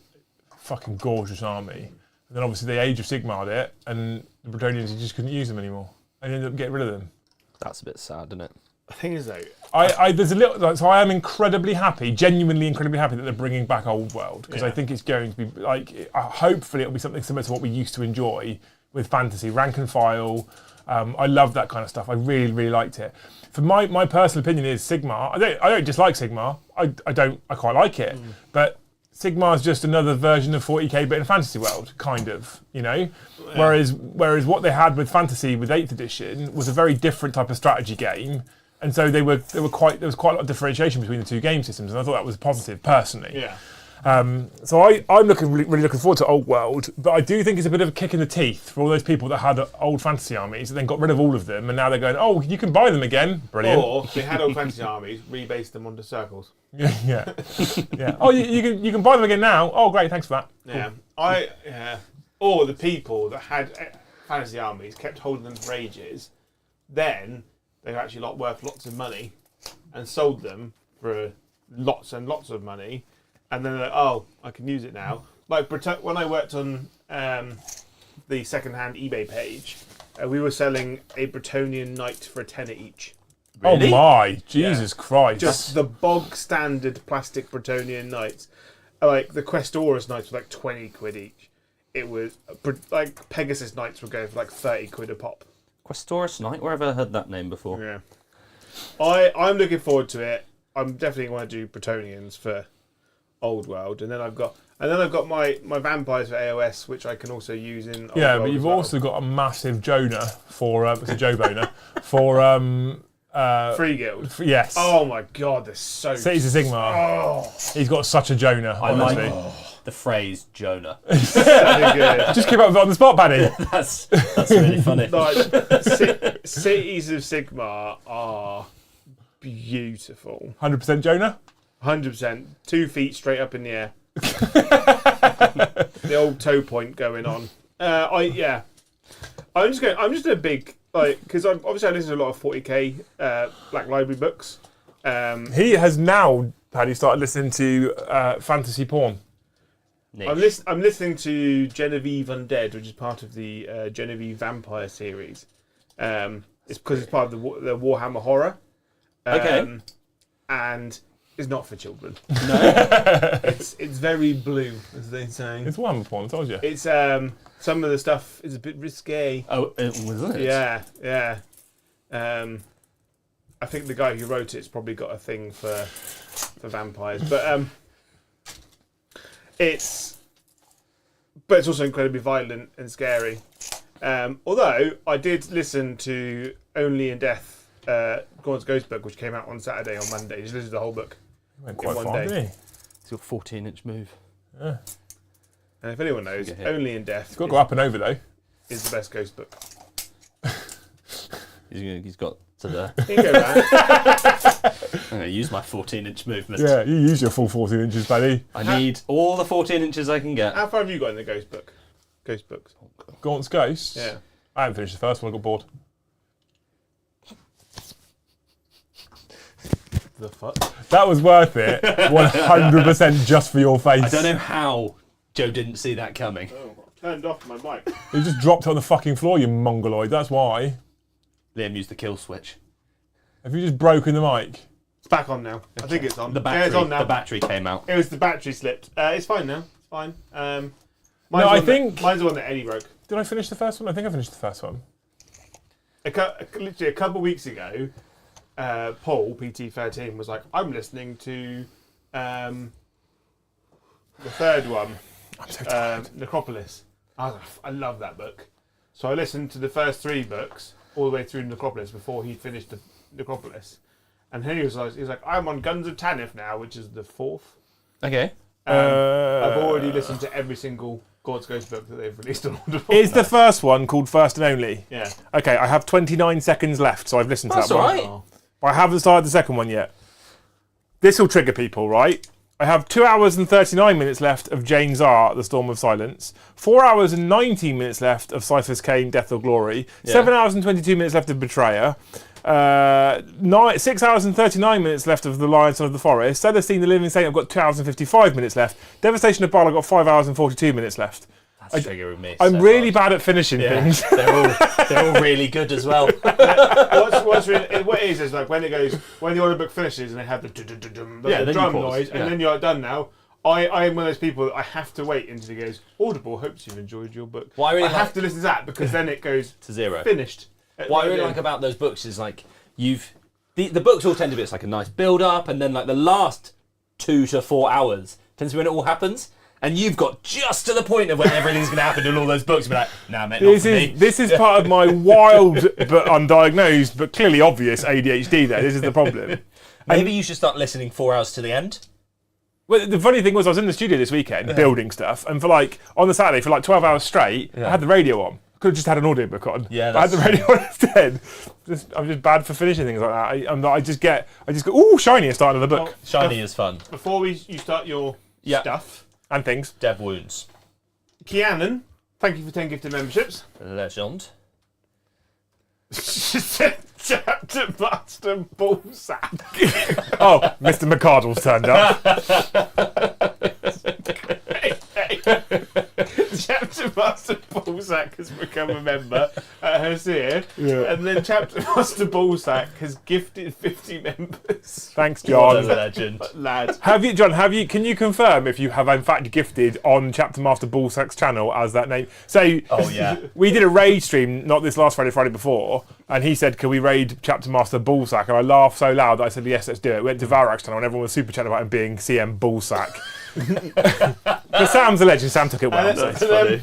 a fucking gorgeous army. And then obviously they Age of Sigmar'd it, and the Bretonians, you just couldn't use them anymore. And you ended up getting rid of them. That's a bit sad, isn't it? The thing is though, There's a little, so I am incredibly happy, genuinely incredibly happy that they're bringing back Old World, because I think it's going to be like, hopefully it'll be something similar to what we used to enjoy with fantasy, rank and file. I love that kind of stuff. I really, really liked it. For my personal opinion is Sigmar. I don't dislike Sigmar. I quite like it, but Sigmar is just another version of 40k, but in a fantasy world, kind of, you know. Whereas what they had with fantasy with 8th edition was a very different type of strategy game, and so there was quite a lot of differentiation between the two game systems, and I thought that was positive personally. yeah. So I'm really looking forward to Old World, but I do think it's a bit of a kick in the teeth for all those people that had old fantasy armies and then got rid of all of them, and now they're going, oh, you can buy them again. Brilliant. Or they had old fantasy armies, rebased them onto circles. Yeah. Oh, you can buy them again now. Oh, great, thanks for that. Yeah. Or the people that had fantasy armies kept holding them for ages. Then they're actually worth lots of money, and sold them for lots and lots of money, and then they're like, oh, I can use it now. Like when I worked on the second-hand eBay page, we were selling a Bretonian Knight for £10 each. Really? Oh my, Jesus Christ. Just the bog standard plastic Bretonian Knights. Like the Questoris Knights were like 20 quid each. It was like Pegasus Knights were going for like 30 quid a pop. Questoris Knight? Where have I heard that name before? Yeah. I'm looking forward to it. I'm definitely going to do Bretonians for Old World, and then I've got my vampires for AOS, which I can also use in Old World but you've as well. also got a massive Jonah for it's a Joe Boner for Free Guild. yes. Oh my god, they're so Cities of Sigmar. Oh, He's got such a Jonah, I honestly. like the phrase Jonah. so good. Just came up with it on the spot, Paddy. That's really funny. Like, Cities of Sigmar are beautiful. 100% Jonah? 100%. 2 feet straight up in the air. The old toe point going on. I'm just a big, like, because obviously I listen to a lot of 40k Black Library books. He has now, Paddy, started listening to fantasy porn. Niche. I'm listening to Genevieve Undead, which is part of the Genevieve Vampire series. It's because it's part of the Warhammer horror. Okay. And it's not for children. No. It's very blue, as they say. It's Warhammer porn, I told you. It's some of the stuff is a bit risque. Oh, was it? Yeah. I think the guy who wrote it's probably got a thing for vampires, but it's also incredibly violent and scary. Although I did listen to Only in Death, Gaunt's Ghost book, which came out on Saturday on Monday. Just listened to the whole book. Went quite one far, day. didn't he? It's got 14-inch move. Yeah. And if anyone knows, Get hit. Only in Death It's got to go up and over, though. is the best ghost book. He's got to the... You can go around. I'm going to use my 14-inch movement. Yeah, you use your full 14 inches, Paddy. I need all the 14 inches I can get. How far have you got in the ghost book? Ghost books. Gaunt's Ghosts? Yeah. I haven't finished the first one, I got bored. The fuck? That was worth it, 100% just for your face. I don't know how Joe didn't see that coming. Oh, I turned off my mic. You just dropped it on the fucking floor, you mongoloid, that's why. Liam used the kill switch. Have you just broken the mic? It's back on now. I think it's on. The battery, Yeah, it's on now. the battery came out. It was the battery slipped. It's fine now. It's fine. Mine's I think- mine's the one that Eddie broke. Did I finish the first one? I think I finished the first one. Literally a couple of weeks ago, Paul PT13 was like, "I'm listening to the third one, I'm so tired. Necropolis." I was like, "I love that book." So I listened to the first 3 books all the way through Necropolis before he finished the Necropolis, and then he was like, "I'm on Guns of Tanith now, which is the 4th." Okay. I've already listened to every single Gaunt's Ghost book that they've released on Audible. Is the first one called First and Only? Yeah. Okay, I have 29 seconds left, so I've listened to That's that all one. right. Oh. But I haven't started the second one yet. This will trigger people, right? I have 2 hours and 39 minutes left of Jane's Art, The Storm of Silence. 4 hours and 19 minutes left of Cypher's Kane, Death or Glory. Yeah. 7 hours and 22 minutes left of Betrayer. 6 hours and 39 minutes left of The Lion, Son of the Forest. Celestine, The Living Saint, I've got 2 hours and 55 minutes left. Devastation of Baal, I've got 5 hours and 42 minutes left. That's triggering me. I'm so really hard. bad at finishing Yeah, things. they're all really good as well. What it is like when the audiobook finishes and they have the Yeah, then you drum pause, noise, yeah. and then you're like, done now. I am one of those people that I have to wait until he goes, Audible hopes you've enjoyed your book. What I really have like- to listen to that because then it goes To 0. finished. What I really like about those books is like the books all tend to be it's like a nice build up, and then like the last 2 to 4 hours tends to be when it all happens, and you've got just to the point of when everything's going to happen in all those books. And be like, nah, mate, not for me. This is part of my wild but undiagnosed but clearly obvious ADHD. There, this is the problem. Maybe you should start listening 4 hours to the end. Well, the funny thing was, I was in the studio this weekend building stuff, and for like on the Saturday for like 12 hours straight, I had the radio on. Could have just had an audiobook on. Yeah, but I had the radio on instead. I'm just bad for finishing things like that. I just go, ooh, shiny, and start another book. Shiny is fun. Before you start your stuff, And things. Dev Wounds. Kianan, thank you for 10 gifted memberships. Legend. Chapter Master Ballsack. Oh, Mr. McCardle's turned up. Chapter Master Ballsack has become a member at Hosea, and then Chapter Master Ballsack has gifted 50 members. Thanks, What a John. legend. Lad. John, can you confirm if you have in fact gifted on Chapter Master Ballsack's channel as that name? So, Oh, yeah. we did a raid stream, not this last Friday before, and he said, can we raid Chapter Master Ballsack? And I laughed so loud that I said, yes, let's do it. We went to Varroc's channel and everyone was super chatting about him being CM Ballsack. But Sam's a legend. Sam took it well. And So. That's funny.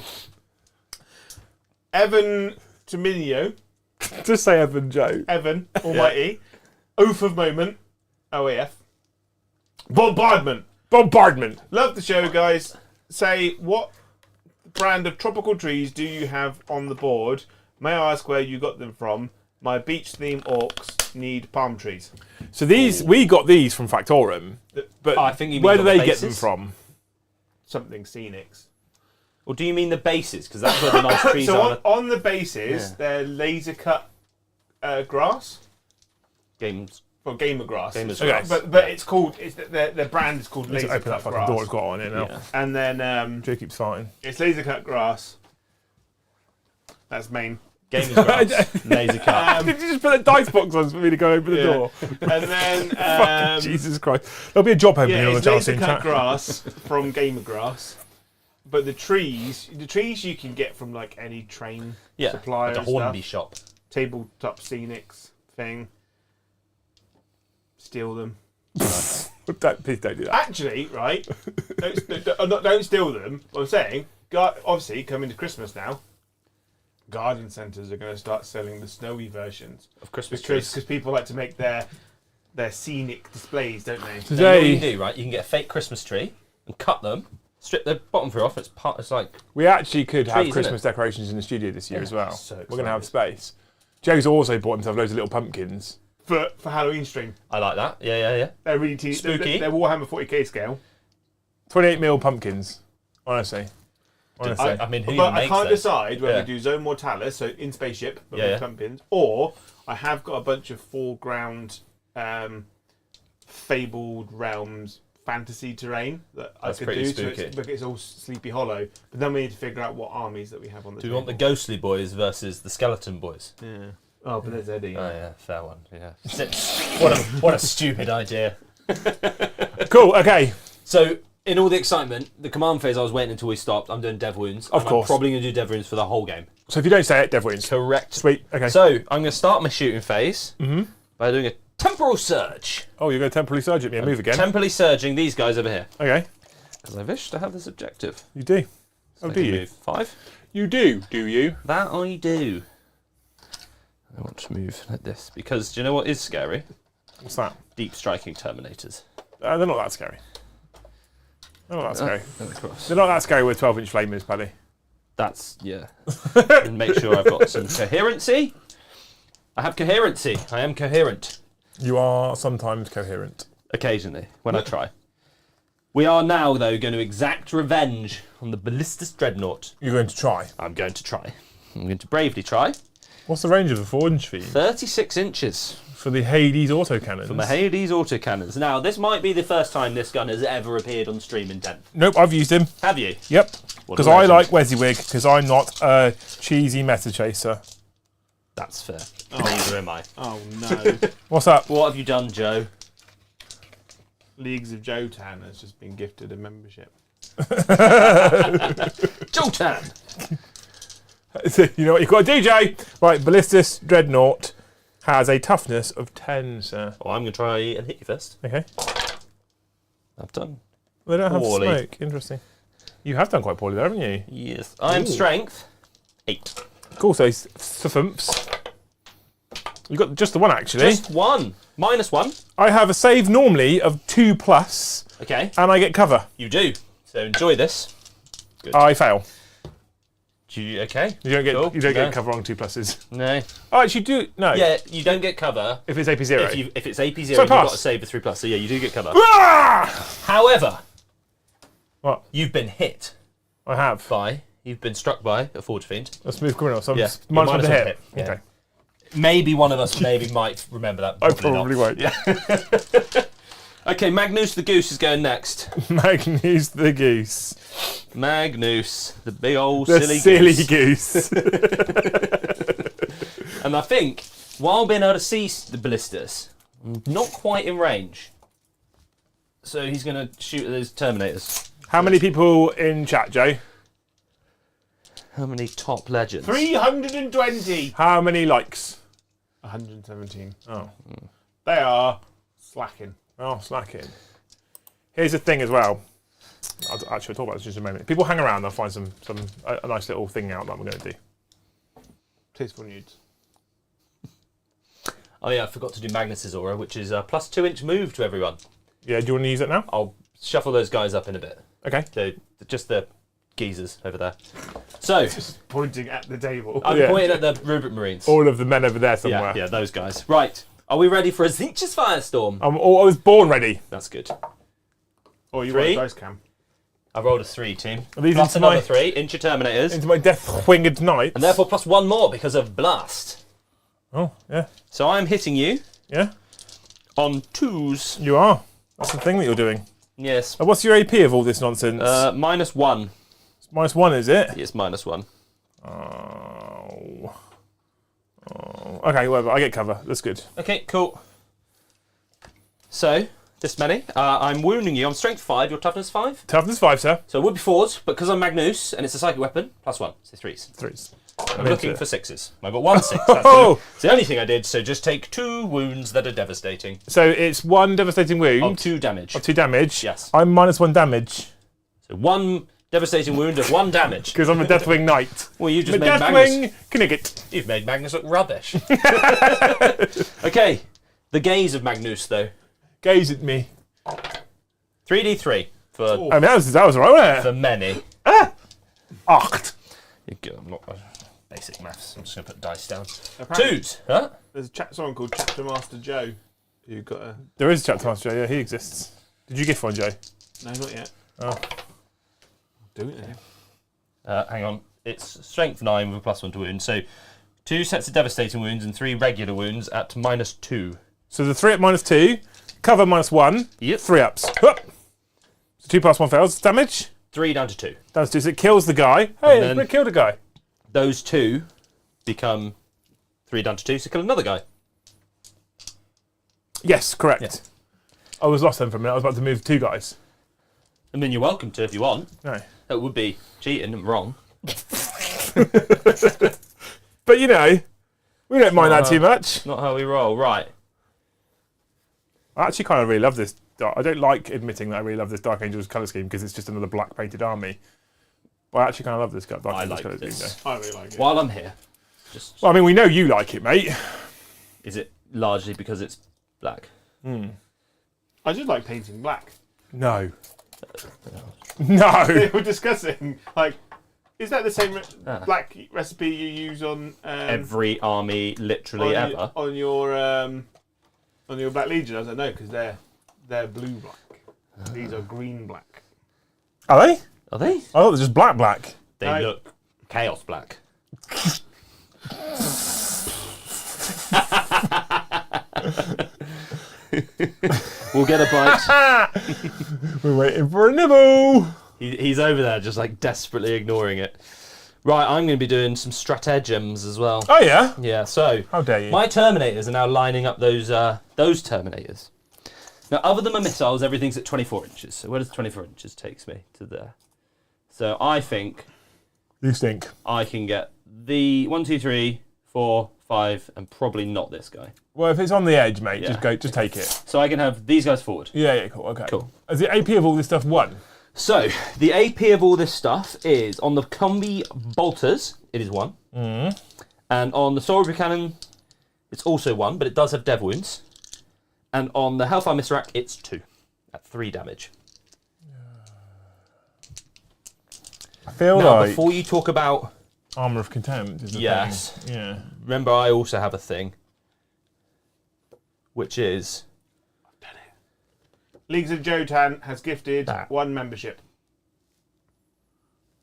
Evan Dominio, Just say Evan Joe. Evan Almighty, Oath of Moment, OAF, Bombardment. Love the show, guys. Say, what brand of tropical trees do you have on the board? May I ask where you got them from? My beach-themed orcs need palm trees. So we got these from Factorum, but I think you mean where do on the they get them bases? from? Something scenics. Or do you mean the bases? Because that's where the nice trees So are. on the bases, Yeah. they're laser-cut grass. Games. Well, gamer grass. Gamer's Okay. grass. But it's called, their brand is called Let's laser open that cut fucking grass. door it's got on it now. Yeah. And then Joe keeps farting. it's laser cut grass. That's main. Games grass. Laser cut. Did you just put a dice box on for me to go open the Yeah. door? And then Fucking Jesus Christ. There'll be a job opening yeah, on the it's channel laser soon. cut chat. grass from gamer grass. But the trees you can get from like any train Yeah. supplier Like a and Hornby stuff. shop. Tabletop scenics thing. Steal them. Please don't do that. Actually, right? don't steal them. What I'm saying, obviously, coming to Christmas now, garden centres are going to start selling the snowy versions Of Christmas trees. because people like to make their scenic displays, don't they? So you know what you Today, can do, right? You can get a fake Christmas tree and cut them, strip the bottom through off. It's like we actually could have Trees, Christmas decorations in the studio this year Yeah. as well. So We're going to have space. Joe's also bought himself loads of little pumpkins. For Halloween stream. I like that. Yeah. They're really teeny. Spooky. They're Warhammer 40k scale. 28mm pumpkins. Honestly. I mean, who But even I makes can't those? decide whether Yeah. we do Zone Mortalis, so in spaceship, but Yeah, with yeah. pumpkins, or I have got a bunch of foreground Fabled Realms fantasy terrain that That's I could pretty do. spooky. But it's all Sleepy Hollow. But then we need to figure out what armies that we have on the Do we table. want the ghostly boys versus the skeleton boys? Yeah. Oh, but there's Eddie. Oh yeah, fair one. Yeah. what a stupid idea. Cool, okay. So in all the excitement, the command phase, I was waiting until we stopped. I'm doing Dev Wounds. Of and course. I'm probably going to do Dev Wounds for the whole game. So if you don't say it, Dev wins. Correct. Sweet, okay. So I'm going to start my shooting phase by doing a temporal surge. Oh, you're going to temporally surge at me and move again? Temporally surging these guys over here. Okay, Because I wish to have this objective. you do. So Oh, I do can you? move 5. You do you? That I do. I want to move like this. Because do you know what is scary? What's that? Deep striking Terminators. They're not that scary. They're not that scary. Across. They're not that scary with 12-inch flamers, Paddy. That's, yeah. And make sure I've got some coherency. I have coherency. I am coherent. You are sometimes coherent. Occasionally, when I try. We are now, though, going to exact revenge on the Ballistus Dreadnought. You're going to try. I'm going to try. I'm going to bravely try. What's the range of the 4-inch feed 36 inches for the Hades autocannons? for my Hades autocannons. Now, this might be the first time this gun has ever appeared on stream in 10th. Nope, I've used him. Have you? Yep. What a Because I legend. like WYSIWYG, because I'm not a cheesy meta chaser. That's fair. Neither am I. Oh no. What's up? What have you done, Joe? Leagues of Jotan has just been gifted a membership. Jotan! You know what you've got to do, Jay? Right, Ballistus Dreadnought has a toughness of 10, sir. Well, I'm going to try and hit you first. Okay. I've done. They don't have Poorly. smoke. Interesting. You have done quite poorly there, haven't you? Yes. I'm strength 8. Cool, so thumps. You got just the one, actually. Just 1. -1. I have a save normally of 2+, Okay. and I get cover. You do. So enjoy this. I fail. Do you, okay. You don't get Cool. you don't No. get cover on 2+. No. Oh, actually, do no. Yeah, you don't get cover If it's AP0. if it's AP0. So You've got pass. to save a 3+. So yeah, you do get cover. Ah! However, What? you've been hit I have. by. You've been struck by a Forge Fiend. A smooth criminal. So I'm Yeah, minus one to you're hit. minus one to hit, Okay. Maybe one of us might remember that. I probably won't. Yeah. Okay, Magnus the Goose is going next. Magnus the Goose. Magnus, the big old The silly goose. And I think, while being able to see the ballistas, not quite in range. So he's going to shoot at those Terminators. How many people in chat, Joe? How many top legends? 320. How many likes? 117. Oh. They are slacking. Oh, slacking. Here's the thing as well. I'll talk about this in just a moment. People hang around, they'll find a nice little thing out that we're going to do. Tasteful nudes. Oh yeah, I forgot to do Magnus's aura, which is a plus 2-inch move to everyone. Yeah, do you want to use it now? I'll shuffle those guys up in a bit. Okay. Just the geezers over there. So, Just pointing at the table. I'm Yeah. pointing at the Rubric Marines. All of the men over there somewhere. Yeah, those guys. Right, are we ready for a Zinch's Firestorm? I was born ready. That's good. Or you 3. want a dice cam. I rolled a 3, team. Are these Plus into another my- 3 into Terminators. Into my death-winged knights. And therefore plus 1 more because of Blast. Oh, yeah. So I'm hitting you Yeah, on 2s. you are. That's the thing that you're doing. Yes. What's your AP of all this nonsense? -1. -1, is it? Yes, -1. Oh. Okay, whatever. I get cover. That's good. Okay, cool. So, this many. I'm wounding you. I'm strength 5, your toughness 5. Toughness 5, sir. So it would be 4s, but because I'm Magnus and it's a psychic weapon, +1. So 3s. 3s. I'm looking for 6s. I got 1 6. Oh! That's the only thing I did, so just take 2 wounds that are devastating. So it's 1 devastating wound. Of 2 damage. Of 2 damage. Yes. I'm -1 damage. So 1 devastating wound of 1 damage. Because I'm a Deathwing Knight. Well, you just I'm a made Magnus. Deathwing Knigget. You've made Magnus look rubbish. Okay, the gaze of Magnus, though. Gaze at me. 3d3 for I mean, that was alright, wasn't for it? many. 8. I'm not basic maths. I'm just gonna put dice down. Apparently, 2s, huh? There's someone called Chapter Master Joe who got a... There is a chapter master, Joe. Yeah, he exists. Did you gift one, Joe? No, not yet. Oh. I'll do it now. Hang on. It's strength 9 with a +1 to wound. So 2 sets of devastating wounds and 3 regular wounds at -2. So the 3 at -2, cover -1, Yep. 3 ups. Hup. So 2 + 1 fails. Damage? 3 down to 2. That's 2. So it kills the guy. Hey, then- it killed a guy. Those 2 become 3 down to 2, so kill another guy. Yes, correct. Yeah. I was lost then for a minute. I was about to move 2 guys. I mean, you're welcome to if you want. No. That would be cheating and wrong. But you know, we don't mind that too much. Not how we roll. Right. I actually kind of really love this. I don't like admitting that I really love this Dark Angels colour scheme because it's just another black painted army. But I actually kind of love this Dark Angels like colour this. scheme. I really like it. While I'm here, just Well, I mean, we know you like it, mate. is it largely because it's black? I just like painting black. No. No. We were discussing, like, is that the same Ah. black recipe you use on Every army, literally on, ever. on your Black Legion? I was like, no, because they're blue black. These are green black. Are they? Are they? I thought it was just black. They No. look chaos black. We'll get a bite. We're waiting for a nibble. He's over there just like desperately ignoring it. Right, I'm going to be doing some stratagems as well. Oh, yeah? Yeah, so How dare you? my Terminators are now lining up those Terminators. Now, other than my missiles, everything's at 24 inches. So where does 24 inches takes me? To there. So I think You stink. I can get the 1, 2, 3, 4, 5, and probably not this guy. Well, if it's on the edge, mate, Yeah. just take it. So I can have these guys forward. Yeah, cool, okay. Cool. Is the AP of all this stuff 1? So, the AP of all this stuff is on the Combi Bolters, it is 1. And on the Sword Cannon, it's also 1, but it does have Dev Wounds. And on the Hellfire Misrak, it's 2 at 3 damage. I feel Now, like before you talk about, Armour of Contempt is the Yes. thing. Yeah. remember I also have a thing, which is Leagues of Jotan has gifted That. 1 membership.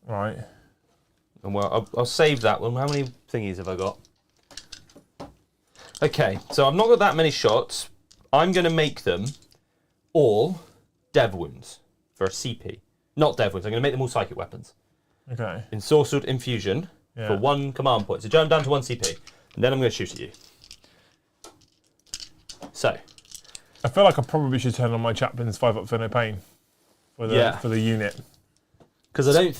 Right. and well, I'll save that one. How many thingies have I got? Okay, so I've not got that many shots. I'm going to make them all dev wounds for a CP. Not dev wounds, I'm going to make them all psychic weapons. Okay. Ensorcelled infusion for 1 command point. So jump down to 1 CP. And then I'm going to shoot at you. So. I feel like I probably should turn on my chaplain's 5 up for no pain for the unit. Because I don't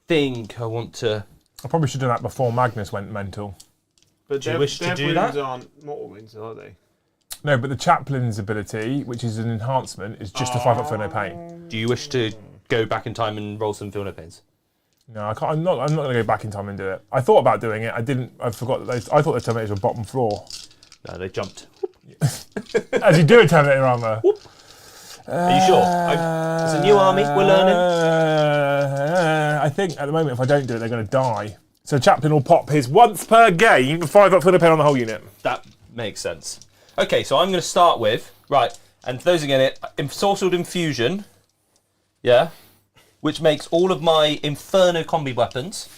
think I want to. I probably should do that before Magnus went mental. But do you wish to do wounds that? aren't mortal wounds, are they? No, but the chaplain's ability, which is an enhancement, is just a 5 up for no pain. Do you wish to go back in time and roll some feel no pains? No, I can't. I'm not going to go back in time and do it. I thought about doing it. I didn't. I forgot that I thought the Terminators were bottom floor. No, they jumped. As you do a Terminator armor. Are you sure? It's a new army. We're learning. I think at the moment, if I don't do it, they're going to die. So Chaplain will pop his once per game 5 up for the pen on the whole unit. That makes sense. Okay, so I'm going to start with and for those who get it, Ensorcelled Infusion. Yeah. Which makes all of my Inferno combi weapons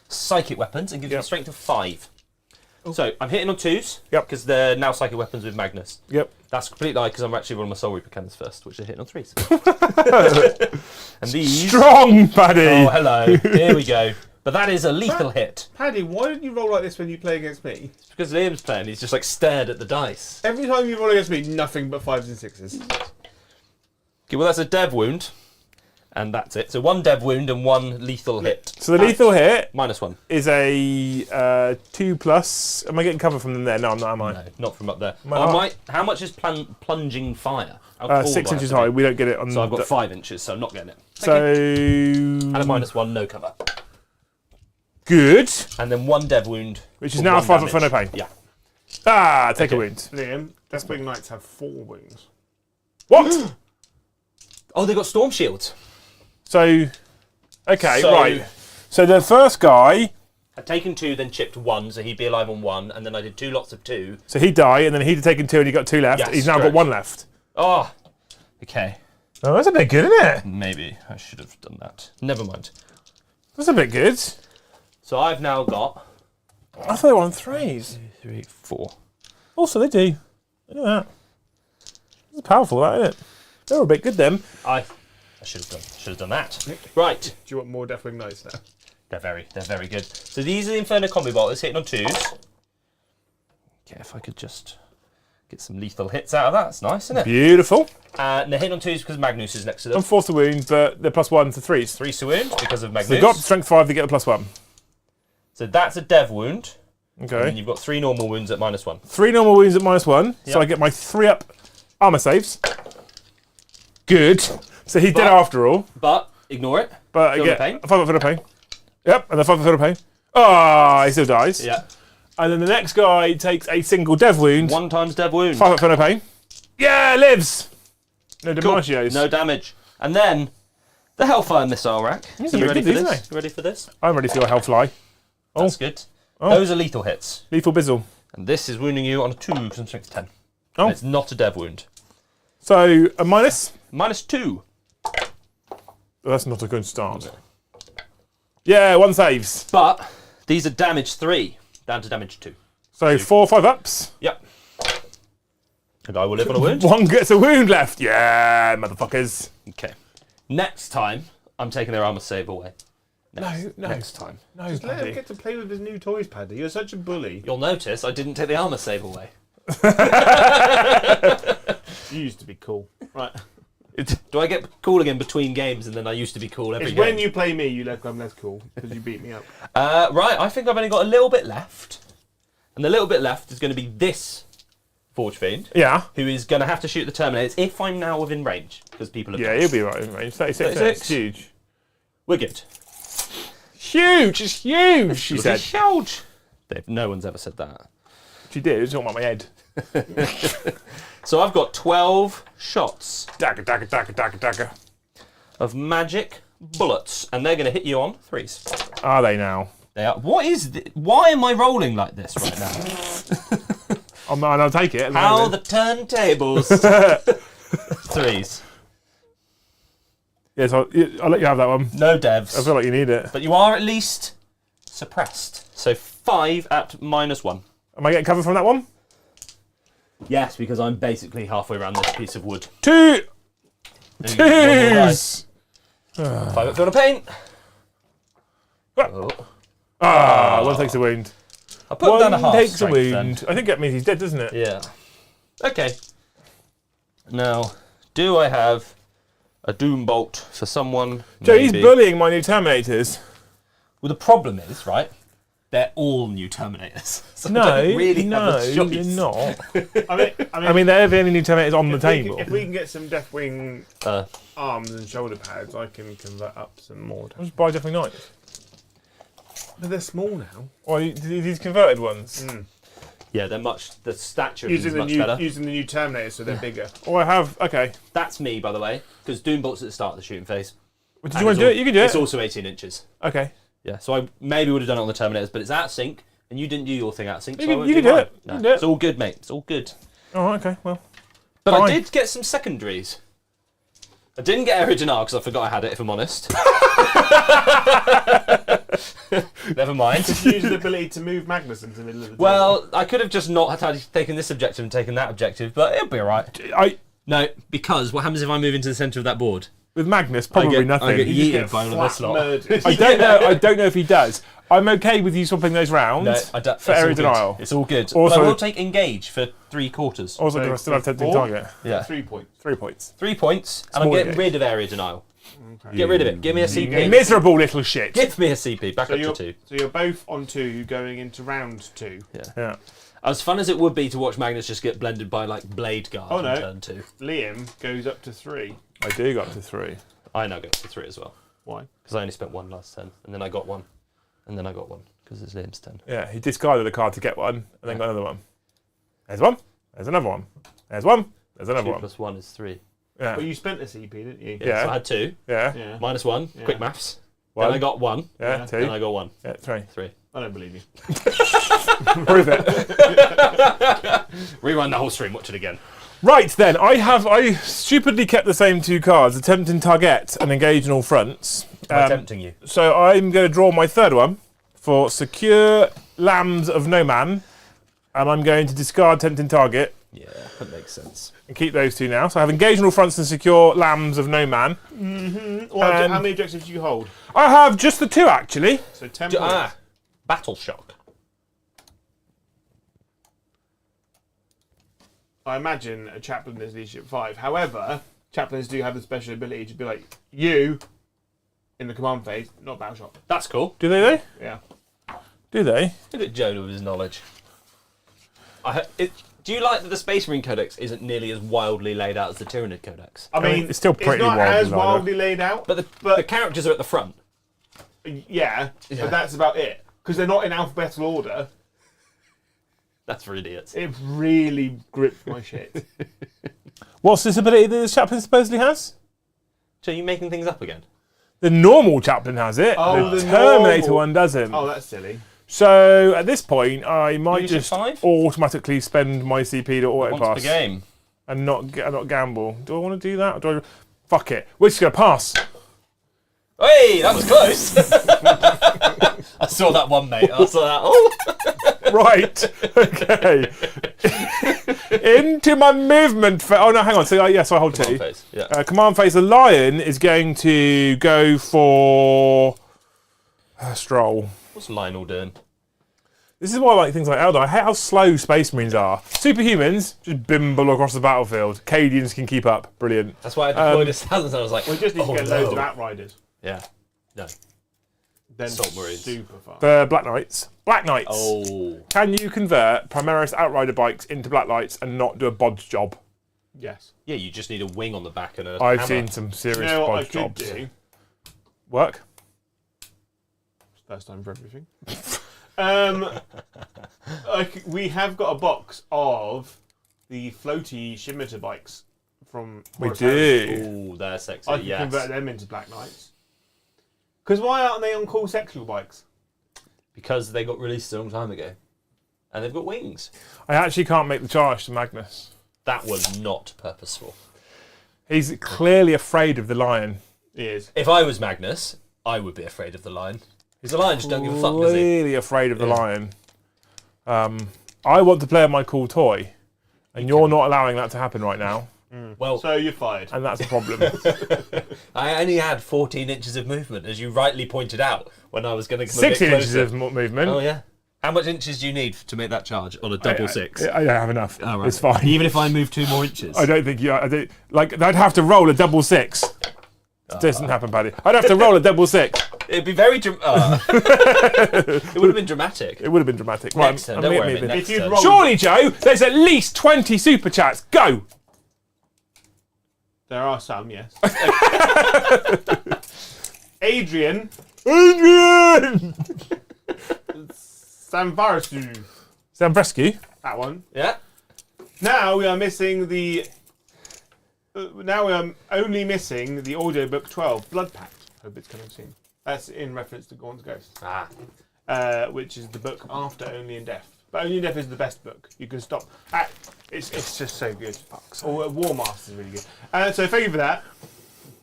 psychic weapons and gives them a strength of 5. So I'm hitting on 2s because they're now psychic weapons with Magnus. Yep. That's completely lie because I'm actually rolling my Soul Reaper cannons first, which are hitting on 3s. And these strong, buddy. Oh, hello. Here we go. But that is a lethal hit. Paddy, why don't you roll like this when you play against me? It's because Liam's playing. He's just like stared at the dice. Every time you roll against me, nothing but 5s and 6s. Okay, well that's a dev wound. And that's it. So 1 dev wound and 1 lethal hit. So the lethal hit -1 is a 2+. Am I getting cover from them there? No, I'm not. Am I? No, not from up there. How much is plunging fire? 6 inches high. We don't get it on. So I've got 5 inches, so I'm not getting it. So and a -1, no cover. Good. And then 1 dev wound, which is now 5 up for no pain. Yeah. Take a wound. Liam, Deathwing Knights have 4 wounds. What? Oh, they got storm shields. So, okay, right. So the first guy I'd taken 2, then chipped 1, so he'd be alive on 1, and then I did 2 lots of 2. So he'd die, and then he'd have taken 2, and he got 2 left. Yes, He's now got correct. 1 left. Oh, okay. Oh, that's a bit good, isn't it? Maybe I should have done that. Never mind. That's a bit good. So I've now got I thought they were on 3s. 2, 3, 4. Also, they do. Look at that. It's powerful, that, isn't it? They're a bit good, them. I should have done that. Right. Do you want more Deathwing Knights now? They're very good. So these are the Inferno combi bolters hitting on 2s. Okay, if I could just get some lethal hits out of that, that's nice, isn't it? Beautiful. And they're hitting on 2s because Magnus is next to them. And 4th to wound, but they're +1 to 3s. 3 to wound because of Magnus. So they've got strength 5, they get a +1. So that's a dev wound. Okay. And then you've got 3 normal wounds at -1. 3 normal wounds at -1, so Yep. I get my 3 up armor saves. Good. So he's dead after all. But ignore it. But I Feel get the pain. 5 up for the pain. Yep, and then 5 up for the pain. Oh, he still dies. Yeah. And then the next guy takes a single dev wound. 1 times dev wound. 5 up for no pain. Yeah, lives. No demagios. No damage. And then the Hellfire missile rack. These Are are you very ready good, for isn't this? You ready for this? I'm ready for your hellfly. That's good. Oh. Those are lethal hits. Lethal bizzle. And this is wounding you on a 2 because I'm strength 10. Oh. And it's not a dev wound. So a minus. -2. Well, that's not a good start. Yeah, 1 saves. But these are damage 3 down to damage 2. So 4 5 ups. Yep. And I will live on a wound. 1 gets a wound left. Yeah, motherfuckers. Okay. Next time, I'm taking their armor save away. No. Next time. No, Let him Paddy. get to play with his new toys, Paddy. You're such a bully. You'll notice I didn't take the armor save away. You used to be cool. Right. Do I get cool again between games and then I used to be cool every It's game? when you play me, you I'm less cool because you beat me up. Right, I think I've only got a little bit left. And the little bit left is going to be this Forge Fiend, Yeah. who is going to have to shoot the Terminators if I'm now within range, because people have Yeah, he'll be right in range. 36. 36. It's huge. We're good. Huge! It's huge! She said. Huge. No one's ever said that. She did. It was talking about my head. So I've got 12 shots Dagger, dagger, dagger, dagger, dagger. of magic bullets, and they're going to hit you on 3s. Are they now? They are. What is why am I rolling like this right now? I'll take it. How the turntables. 3s. Yes, I'll let you have that one. No devs. I feel like you need it. But you are at least suppressed. So 5 at -1. Am I getting cover from that one? Yes, because I'm basically halfway around this piece of wood. Two. And one more die. Twos. 5 fill of paint. One takes a wound. I put him down a One half takes a strength wound. then. I think that means he's dead, doesn't it? Yeah. Okay. Now, do I have a doom bolt for someone? Joe, he's Maybe. bullying my new Terminators. Well, the problem is, right? They're all new Terminators. So I No, don't really have a you're choice. not. I mean, they're the only new Terminators on the table. If we can get some Deathwing arms and shoulder pads, I can convert up some more. I'll just buy Deathwing Knights. But they're small now. Or these converted ones. Yeah, they're much. The stature Using is the much new better. using the new Terminators, so they're bigger. Oh, I have. Okay. That's me, by the way, because doom bolt's at the start of the shooting phase. Well, did you want to do it? You can do It's it. also 18 inches. Okay. Yeah, so I maybe would have done it on the Terminators, but it's out of sync, and you didn't do your thing out of sync. You so I can- won't you can do mine. it. You No, can do it. It's all good, mate. It's all good. Oh, okay. Well. But Fine. I did get some secondaries. I didn't get Original because I forgot I had it, if I'm honest. Never mind. Use the ability to move Magnus into the middle of the table. Well, I could have just not had taken this objective and taken that objective, but it'll be alright. No, because what happens if I move into the centre of that board? With Magnus, probably nothing. I get You just yeeted get by one of flat this lot. murdered. I don't know. I don't know if he does. I'm okay with you swapping those rounds No, I don't, for it's all area good. denial. It's all good. Also- but I will take engage for 3/4. Also, So do I still have tempting 4? target? Yeah. 3 points. 3 points. 3 points, and I'm Small getting engage. rid of area denial. Get rid of it. Give me a CP. Miserable little shit. Give me a CP. Back So up you're, to 2. so you're both on 2 going into round 2. Yeah. As fun as it would be to watch Magnus just get blended by like Blade Guard Oh, no. in turn 2. Liam goes up to 3. I do go up to 3. I now go to 3 as well. Why? Because I only spent 1 last turn, and then I got 1. And then I got 1, because it's Liam's turn. Yeah, he discarded a card to get one, and then got another one. There's one. There's another one. There's one. There's another 2 one. plus 1 is 3. Yeah. Well, you spent a CP, didn't you? Yeah. So I had 2, Yeah. Yeah. minus 1, Yeah. quick maths. One. Then I got 1, Yeah. Yeah. 2. then I got 1. Yeah. 3. 3. I don't believe you. Prove it. Rerun the whole stream, watch it again. Right then, I stupidly kept the same 2 cards, attempting target and engage in all fronts. Am I tempting you? So I'm going to draw my third one for secure Lambs of No Man, and I'm going to discard tempting target Yeah, that makes sense. and keep those 2 now. So I have engage in all fronts and secure Lambs of No Man. Well, how many objectives do you hold? I have just the 2 actually. So 10 points. Battle Shock. I imagine a chaplain is leadership 5. However, chaplains do have the special ability to be like, you, in the command phase, not battle shot. That's cool. Do they though? Yeah. Do they? Look at Joe with his knowledge. Do you like that the Space Marine Codex isn't nearly as wildly laid out as the Tyranid Codex? I mean, it's still pretty not wildly as laid out. wildly laid out, But the characters are at the front. yeah, but that's about it. Because they're not in alphabetical order. That's for idiots. It really gripped my shit. What's this ability that this chaplain supposedly has? So are you making things up again? The normal chaplain has it. Oh, the the Terminator normal. one doesn't. Oh, that's silly. So at this point, I might Leadership just 5? automatically spend my CP to auto Once per pass game. and not gamble. Do I want to do that? Or do I? Fuck it. We're just gonna pass. Hey, that was close. I saw that one, mate. I saw that. Oh, Right. Okay. Into my movement. Oh no, hang on. So so I hold 2. phase. Yeah. Command phase. The lion is going to go for stroll. What's Lionel doing? This is why I like things like Eldar. I hate how slow Space Marines are. Superhumans just bimble across the battlefield. Cadians can keep up. Brilliant. That's why I deployed his thousands. I was like, We just need to get loads of Outriders. Yeah. No. Then Salt Marines. super fast. The Black Knights. Black Knights. Oh. Can you convert Primarchs Outrider bikes into Black Knights and not do a bodge job? Yes. Yeah, you just need a wing on the back and a I've hammer. seen some serious You know what I bodge could jobs. do? Work? First time for everything. We have got a box of the floaty Shimmeter bikes from. We Horus do. Ooh, they're sexy. I can yes. convert them into Black Knights. Because why aren't they on cool sexual bikes? Because they got released a long time ago. And they've got wings. I actually can't make the charge to Magnus. That was not purposeful. He's clearly afraid of the lion. He is. If I was Magnus, I would be afraid of the lion. Because the lion just don't give a fuck, does he? Clearly afraid of the lion. I want to play with my cool toy. And you're not allowing that to happen right now. Well, So you're fired. And that's a problem. I only had 14 inches of movement, as you rightly pointed out, when I was going to come 16 a bit inches closer. of movement. Oh, yeah. How much inches do you need to make that charge on a double six? I don't have enough. Oh, right. It's fine. Even if I move 2 more inches? I don't think you. I'd have to roll a double six. It doesn't happen, Paddy. I'd have to roll a double six. It'd be very it would have been dramatic. It would have been dramatic. Next turn, don't worry. moving. Next If you'd turn. roll- Surely, Joe, there's at least 20 super chats. Go. There are some, yes. Adrian Samvarasu. Zambrescu. That one. Yeah. Now we are missing the. Now we are only missing the audiobook 12, Blood Pact. Hope it's coming soon. That's in reference to Gaunt's Ghost, which is the book after Only in Death. But Only in Death is the best book. You can stop. It's just so good. Or War Master is really good. So thank you for that.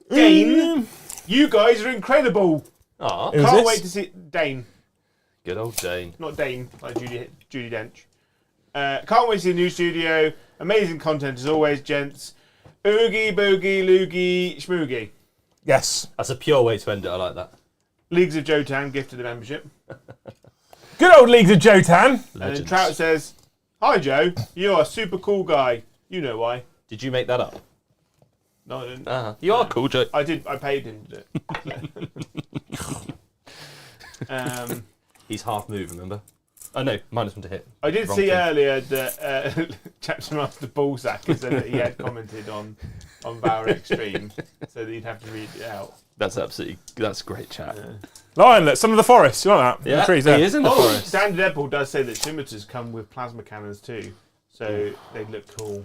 Dane, you guys are incredible. Aw, Who's Can't this? wait to see Dane, good old Dane. not Dane like Judy Dench. Can't wait to see the new studio. Amazing content as always, gents. Oogie boogie loogie schmoogie. Yes. That's a pure way to end it. I like that. Leagues of Jotan gifted the membership. Good old Leagues of Jotan. And then Legends. Trout says, "Hi Joe, you are a super cool guy. You know why?" Did you make that up? No, I didn't. You are cool, Joe. I did. I paid him to do it. He's half move, remember? Oh no, -1 to hit. I did Wrong see thing. earlier that Chapter Master Ballsack has said that he had commented on Valor Extreme, so that he'd have to read it out. That's that's great chat. Lionlet, Son of the Forest. You like that? Yeah, The trees he there. is in the forest. Standard Deadpool does say that scimitars come with plasma cannons too, so they look cool.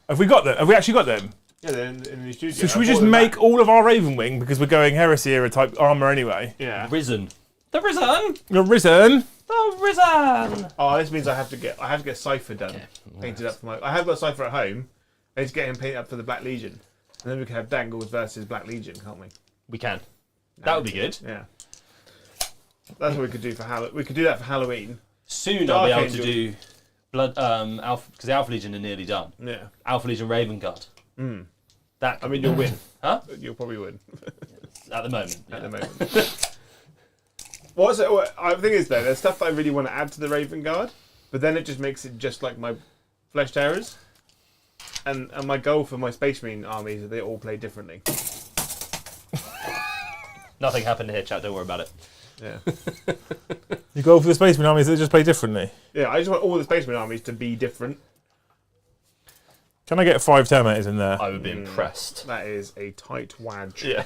Have we got them? Have we actually got them? Yeah, they're in the studio. So should we I just bought them make back. all of our Ravenwing because we're going Heresy era type armour anyway? Yeah. Risen. The Risen! You're risen. The Risen! Oh, this means I have to get Cypher done, painted up for my. I have got Cypher at home. I need to get him painted up for the Black Legion, and then we can have Dangles versus Black Legion, can't we? We can. That would be good. Yeah. That's what we could do for Halloween. We could do that for Halloween. Soon Dark I'll be able Angel. to do Blood Alpha, because the Alpha Legion are nearly done. Yeah. Alpha Legion Raven Guard. That I mean, you'll win. Huh? You'll probably win At the moment. at yeah. the moment. I think is though, there's stuff that I really want to add to the Raven Guard, but then it just makes it just like my Flesh Terrors. And my goal for my Space Marine armies is that they all play differently. Nothing happened here, chat. Don't worry about it. Yeah. You go for the Spaceman armies that just play differently. Yeah, I just want all the Space Marine armies to be different. Can I get 5 Terminators in there? I would be impressed. That is a tight wadge. Yeah.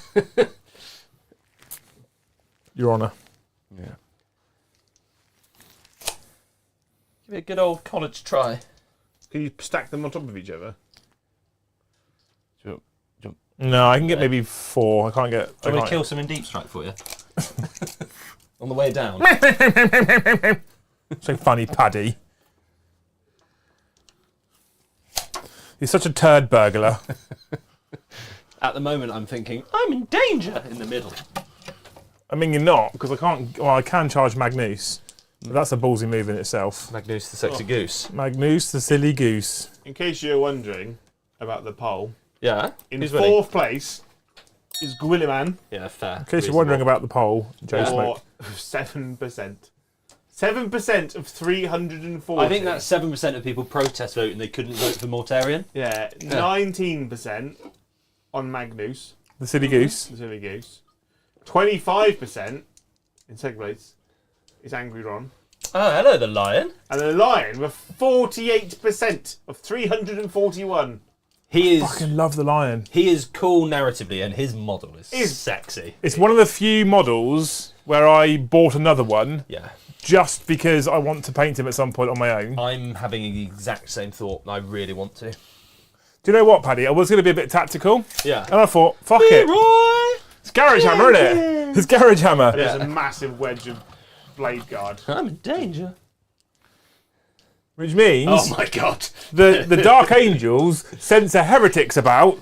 Your Honour. Yeah. Give it a good old college try. Can you stack them on top of each other? No, I can get maybe 4. I can't get. Do you want me to kill some in Deep Strike for you? On the way down. So funny, Paddy. You're such a turd burglar. At the moment, I'm thinking, I'm in danger in the middle. I mean, you're not, because I can't. Well, I can charge Magnus. But that's a ballsy move in itself. Magnus the sexy goose. Magnus, the silly goose. In case you're wondering about the poll, Yeah? in Who's winning? 4th place is Gwilliman Yeah, fair. In case you're wondering about the poll, Joe Smoke. for 7%. 7% of 340. I think that's 7% of people protest voting they couldn't vote for Mortarion. Yeah, 19% on Magnus, The silly goose. the silly goose. 25% in second place is Angry Ron. Oh, hello, the lion. And the Lion with 48% of 341. He is Fucking love the lion. he is cool narratively, and his model is sexy. It's one of the few models where I bought another one Yeah. just because I want to paint him at some point on my own. I'm having the exact same thought. I really want to. Do you know what, Paddy? I was going to be a bit tactical, Yeah. and I thought, fuck it. Roy! It's Garage Hammer, isn't it? It's Garage Hammer. There's a massive wedge of Blade Guard. I'm in danger. Which means Oh my god. the Dark Angels censor heretics about,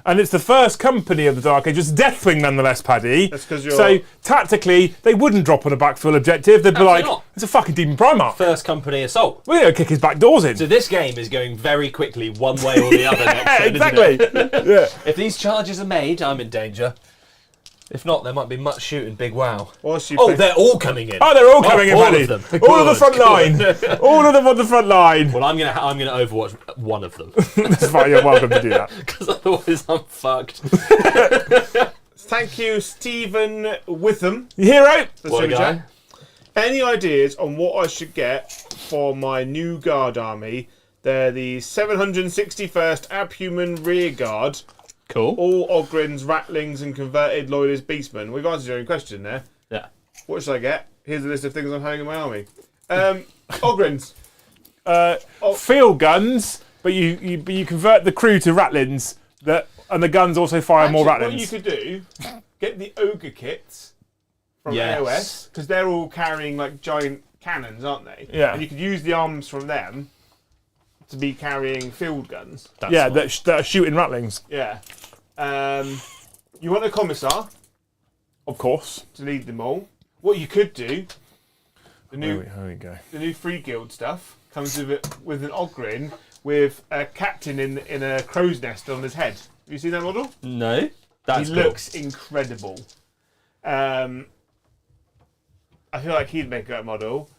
And it's the first company of the Dark Ages, Deathwing nonetheless, Paddy. That's 'cause you're- So, tactically, they wouldn't drop on a backfill objective. They'd be like, not. it's a fucking demon Primarch. First company assault. We're going to kick his back doors in. So this game is going very quickly one way or the other next Yeah, turn, exactly. isn't it? Yeah. If these charges are made, I'm in danger. If not, there might be much shooting. Big wow. Whilst you Oh, pick- they're all coming in. Oh, they're all coming in, all Paddy. of them. All of the Good, front line. good. All of them on the front line. Well, I'm gonna Overwatch one of them That's fine, you're welcome to do that. because otherwise I'm fucked. Thank you, Stephen Witham. Hero? The What a super guy. chat. Any ideas on what I should get for my new guard army? They're the 761st Abhuman Rear Guard. Cool. All Ogrins, Rattlings, and converted Loyalist Beastmen. We've answered your own question there. Yeah. What should I get? Here's a list of things I'm having in my army. Ogrins. Field guns, but you convert the crew to Ratlins, and the guns also fire more Actually, Ratlins. what you could do, get the Ogre kits from Yes. AOS, because they're all carrying like giant cannons, aren't they? Yeah. And you could use the arms from them to be carrying field guns. That's Yeah, smart. that are shooting Ratlings, Yeah. You want a commissar of course. to lead them all. What you could do, Here we go. the new free guild stuff comes with an Ogrin with a captain in a crow's nest on his head. Have you seen that model? No. That's He cool. looks incredible. I feel like he'd make a great model.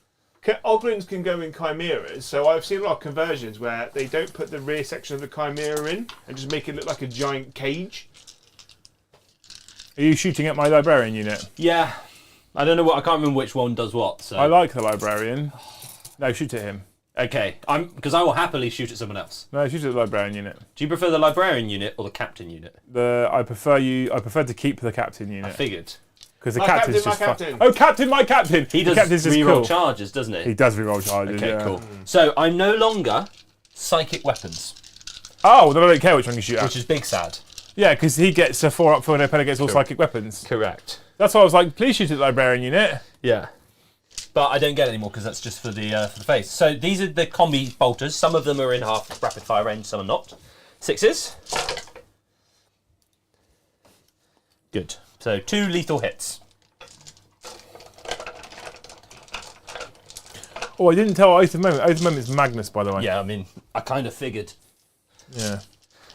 Ogrins can go in chimeras, so I've seen a lot of conversions where they don't put the rear section of the chimera in and just make it look like a giant cage. Are you shooting at my librarian unit? Yeah. I don't know what. I can't remember which one does what. So I like the librarian. No, shoot at him. okay. Because I will happily shoot at someone else. No, shoot at the librarian unit. Do you prefer the librarian unit or the captain unit? I prefer to keep the captain I unit figured. because the My captain's captain, just my fun. captain. Oh, captain, my captain. He The does captain's just reroll cool. charges, doesn't he? He does reroll charges. Okay, yeah. cool. So I'm no longer psychic weapons, Oh, then I don't care which one you shoot at. which is big sad. Yeah, because he gets a 4-up for when opponent gets all psychic weapons. Correct. That's why I was like, please shoot at the librarian unit. Yeah. But I don't get it anymore because that's just for the face. So these are the combi bolters. Some of them are in half rapid fire range, some are not. 6s. Good. So 2 lethal hits. Oh, I didn't tell Oath of Moment. Oath of Moment is Magnus, by the way. Yeah, I mean, I kind of figured. Yeah.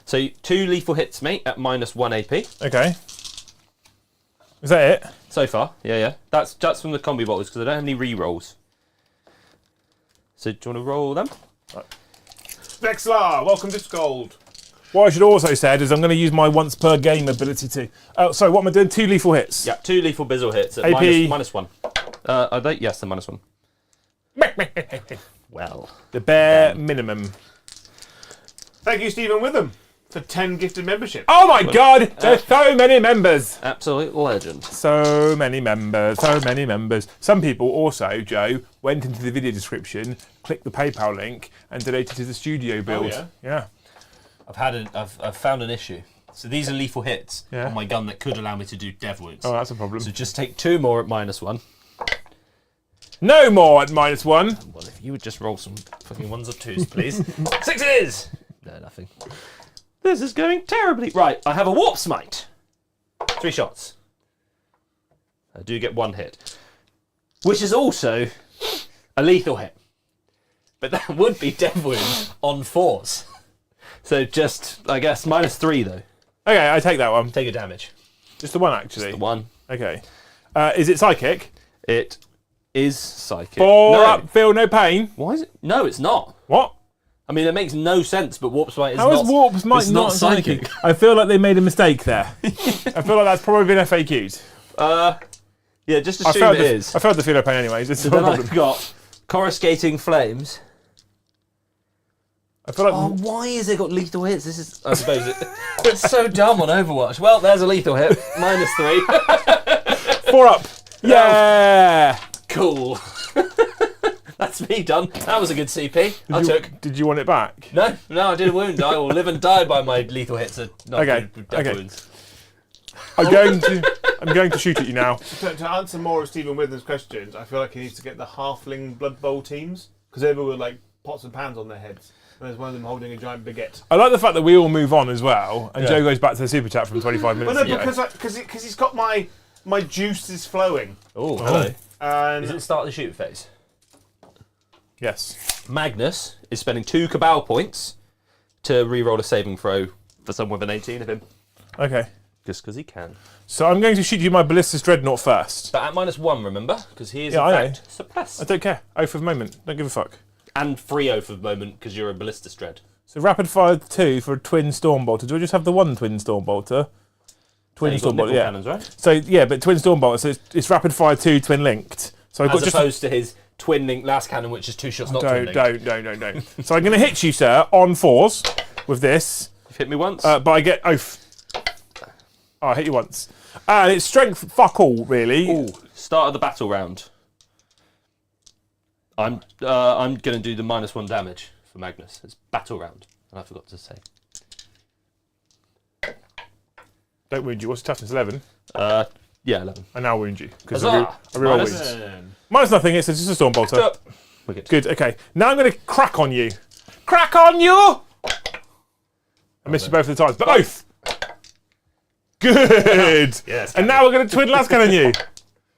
So 2 lethal hits, mate, at -1 AP. Okay. Is that it? So far, yeah. That's from the combi bolters because I don't have any re-rolls. So do you want to roll them? Vexlar, welcome to Scold. What I should also said is I'm going to use my once per game ability to. Oh, sorry, what am I doing? 2 lethal hits. Yeah, 2 lethal bizzle hits at AP. -1. Are they? Yes, they're -1. Well, The bare minimum. Thank you, Stephen Witham, for 10 gifted membership. Oh my god! There's so many members! absolute legend. So many members, so many members. Some people also, Joe, went into the video description, clicked the PayPal link, and donated to the studio build. yeah? I've found an issue. So these are lethal hits Yeah. on my gun that could allow me to do dev wounds. Oh, that's a problem. So just take 2 more at -1. No more at -1. Well, if you would just roll some fucking 1s or 2s, please. 6s! No, nothing. This is going terribly. Right, I have a warp smite. 3 shots. I do get 1 hit. Which is also a lethal hit. But that would be dev wound on 4s. So just, I guess, -3 though. Okay, I take that one. Take a damage. Just the one, actually. The 1. Okay. Is it psychic? It is psychic. 4 No. up, feel no pain. Why is it? No, it's not. What? I mean, it makes no sense, but warp smite is How not. is warp smite it's not psychic? I feel like they made a mistake there. I feel like that's probably been FAQ'd. Yeah, just I assume felt it is. I felt the feel no pain anyways. It's So not a then problem. I've got coruscating flames. I feel like Oh, why has it got lethal hits? This is, I suppose, it's so dumb on Overwatch. Well, there's a lethal hit. -3. 4 up. Yeah. Cool. That's me done. That was a good CP. Did you want it back? No, I did a wound. I will live and die by my lethal hits. Not Okay, with death okay. wounds. I'm going to shoot at you now. To answer more of Stephen Witham's questions, I feel like he needs to get the Halfling Blood Bowl teams, because they were like pots and pans on their heads. There's one of them holding a giant baguette. I like the fact that we all move on as well, and Yeah. Joe goes back to the super chat from 25 minutes Well, no, ago. because he's got my juice is flowing. Oh, hello. And Is it the start of the shoot phase? Yes. Magnus is spending 2 Cabal points to re-roll a saving throw for someone with an 18 of him. Okay. Just because he can. So I'm going to shoot you my Ballistus Dreadnought first. But at -1, remember? Because he is, Yeah, in I know. fact, suppressed. I don't care. Oath of moment. Don't give a fuck. And 3-0 for the moment, because you're a Ballistus Dread. So rapid fire 2 for a twin Stormbolter. Do I just have the one twin Stormbolter? Twin You've got Stormbolter, nipple yeah. cannons, right? So yeah, but twin Stormbolter. So it's rapid fire 2 twin linked. So I've got As just opposed to his twin link last cannon, which is 2 shots, not twin link. don't. So I'm going to hit you, sir, on 4s with this. You've hit me once. But I get oath. Oh, I hit you once. And it's strength fuck all, really. Ooh, start of the battle round. I'm going to do the -1 damage for Magnus. It's battle round, and I forgot to say. Don't wound you. What's your toughness? 11. Yeah, 11. I now wound you because Huzzah! I reroll Minus- wounds. Minus nothing. It's just a Stormbolter. Wicked. Good. Okay. Now I'm going to crack on you. Crack on you. I missed you both of the times, but oath. Good. Yes. And now we're going to twin last cannon you.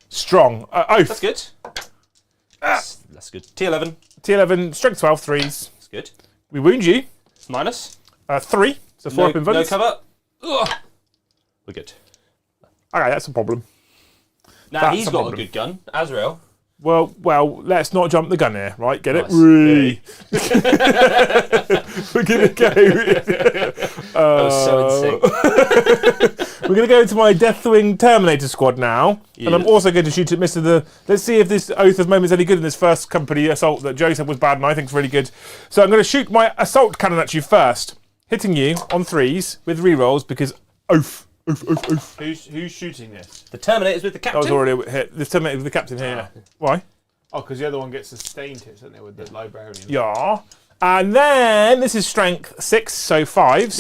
Strong. Oath. That's good. That's good. T11. T11. Strength 12. 3s. That's good. We wound you. Minus. 3. So 4 up in No votes. cover. Ugh. We're good. Okay, that's a problem. Now That's he's a got problem. a good gun. Azrael. Well, let's not jump the gun here, right? Get Nice. it? Really? We're going to go. That was so in sync. We're going to go into my Deathwing Terminator squad now. And I'm Yes. also going to shoot at Mr. The... Let's see if this Oath of Moment is any good in this first company assault that Joe said was bad and I think is really good. So I'm going to shoot my assault cannon at you first. Hitting you on 3s with rerolls because Oath. who's shooting this? The Terminator's with the That was captain. already a hit. This Terminator with the captain here. Why? Oh, because the other one gets sustained hits, don't they, with the librarian? Yeah. And then this is strength 6, so 5s.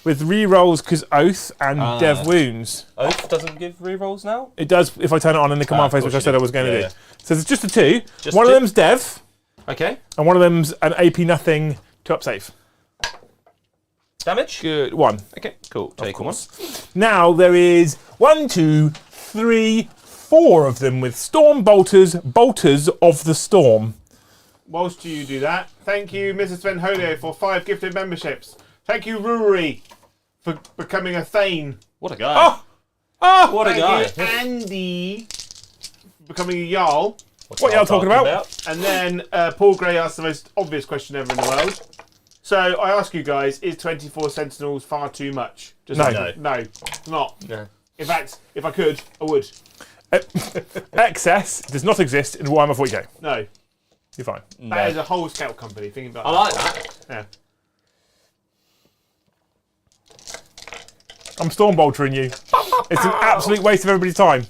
With rerolls because Oath and Dev Wounds. Oath doesn't give rerolls now? It does if I turn it on in the command of phase, course which I you said do. I was going to Yeah, do. So there's just a 2. Just One of 2? them's Dev, Okay. and one of them's an AP nothing to up save. Damage? Good. 1. Okay, cool. Take one. Now there is 1, 2, 3, 4 of them with Storm Bolters of the Storm. Whilst you do that, thank you, Mrs. Sven Holio, for 5 gifted memberships. Thank you, Ruri, for becoming a Thane. What a guy. What a guy. Thank you, Andy, for becoming a Jarl. What y'all talking about? And then Paul Gray asked the most obvious question ever in the world. So I ask you guys, is 24 Sentinels far too much? Just No. No, it's not. No. In fact, if I could, I would. Excess does not exist in Warhammer 40k. No. You're fine. That is a whole scout company. Thinking about I like that. Yeah. I'm Stormboltering you. It's an absolute waste of everybody's time.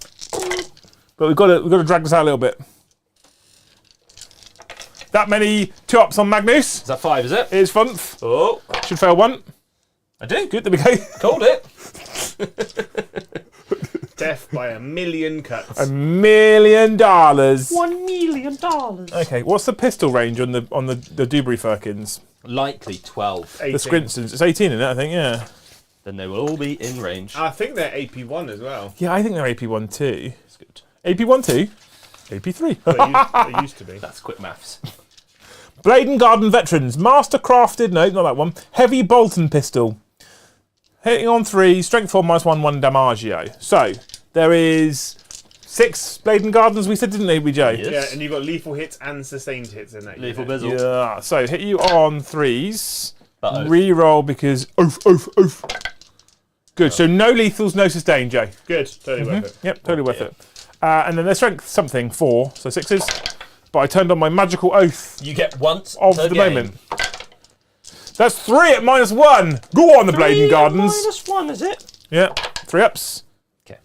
But we've got to drag this out a little bit. That many 2-ups on Magnus. Is that 5, is it? Here's fun. Oh, Should fail 1. I do. Good, there we go. Called it. Death by a million cuts. $1 million. $1 million. Okay, what's the pistol range on the Dewberry Firkins? Likely 12. 18. The Scrinsons. It's 18 in it, I think, yeah. Then they will all be in range. I think they're AP1 as well. Yeah, I think they're AP1 too. That's good. AP1 too? AP3. They used to be. That's quick maths. Blade and Garden Veterans. Mastercrafted, no, not that one. Heavy Bolton Pistol. Hitting on 3, strength 4, -1 Damaggio. So, there is 6 Blade and Gardens, we said, didn't we, BJ? Yes. Yeah, and you've got lethal hits and sustained hits in that. Lethal unit. Bizzle. Yeah, so hit you on 3s. Uh-oh. Reroll because oof. Good, so no lethals, no sustain, Jay. Good, totally worth it. Yep, totally worth it. And then their strength something, 4, so 6s. But I turned on my magical oath You get once of per the game. moment. That's 3 at -1. Go on, the Blade and Gardens. -1, is it? Yeah, 3 ups. Okay.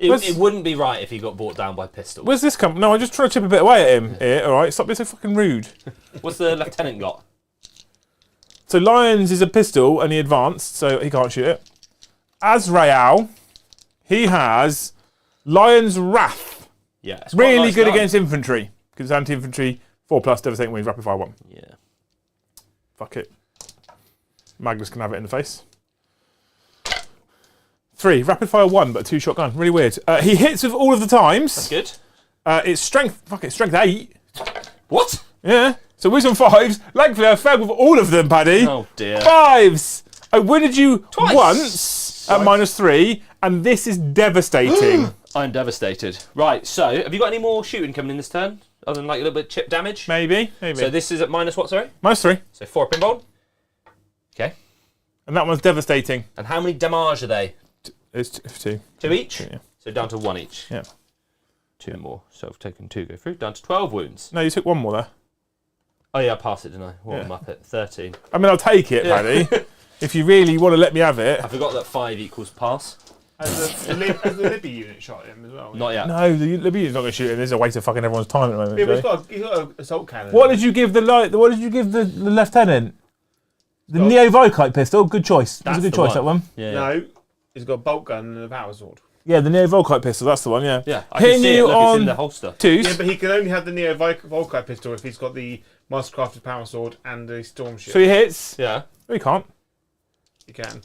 Where's- It wouldn't be right if he got brought down by pistol. Where's this come? No, I'm just trying to chip a bit away at him here, alright? Stop being so fucking rude. What's the lieutenant got? So Lions is a pistol and he advanced, so he can't shoot it. Azrael, he has Lion's Wrath. Yeah, it's quite a Really nice good gun. against infantry. Because anti-infantry, 4+, devastating wounds, rapid fire 1. Yeah. Fuck it. Magnus can have it in the face. 3. Rapid fire 1, but 2 shotgun. Really weird. He hits with all of the times. That's good. It's strength. Fuck it. Strength 8. What? Yeah. So wisdom 5s. Thankfully, I failed with all of them, Paddy. Oh dear. 5s. I wounded you Twice. once at -3, and this is devastating. I'm devastated. Right, so have you got any more shooting coming in this turn? Other than like a little bit of chip damage? Maybe. So this is at minus what, sorry? -3. So 4 pinball. Okay. And that one's devastating. And how many damage are they? It's 2. 2 each? Yeah. So down to 1 each. Yeah. 2 more. So I've taken 2 go through. Down to 12 wounds. No, you took 1 more there. Oh yeah, I passed it, didn't I? What Yeah. am I up at? 13. I mean, I'll take it, Paddy. If you really want to let me have it. I forgot that 5 equals pass. Has the Libby unit shot him as well? Not yet. No, the Libyan's not going to shoot him. This is a waste of fucking everyone's time at the moment. Yeah, but Joe. he's got an assault cannon. What did you give the What did you give the lieutenant? The Well- Neo-Volkite pistol. Good choice. That was a That's good the choice. That one. Yeah. No, he's got a bolt gun and a power sword. Yeah, the Neo-Volkite pistol. That's the one. Yeah. Yeah. I Hitting can see you it. Look, it's on in the holster. 2s. Yeah, but he can only have the Neo Volkite pistol if he's got the Mastercrafted power sword and the storm shield. So he hits. Yeah. No, he can't. He can.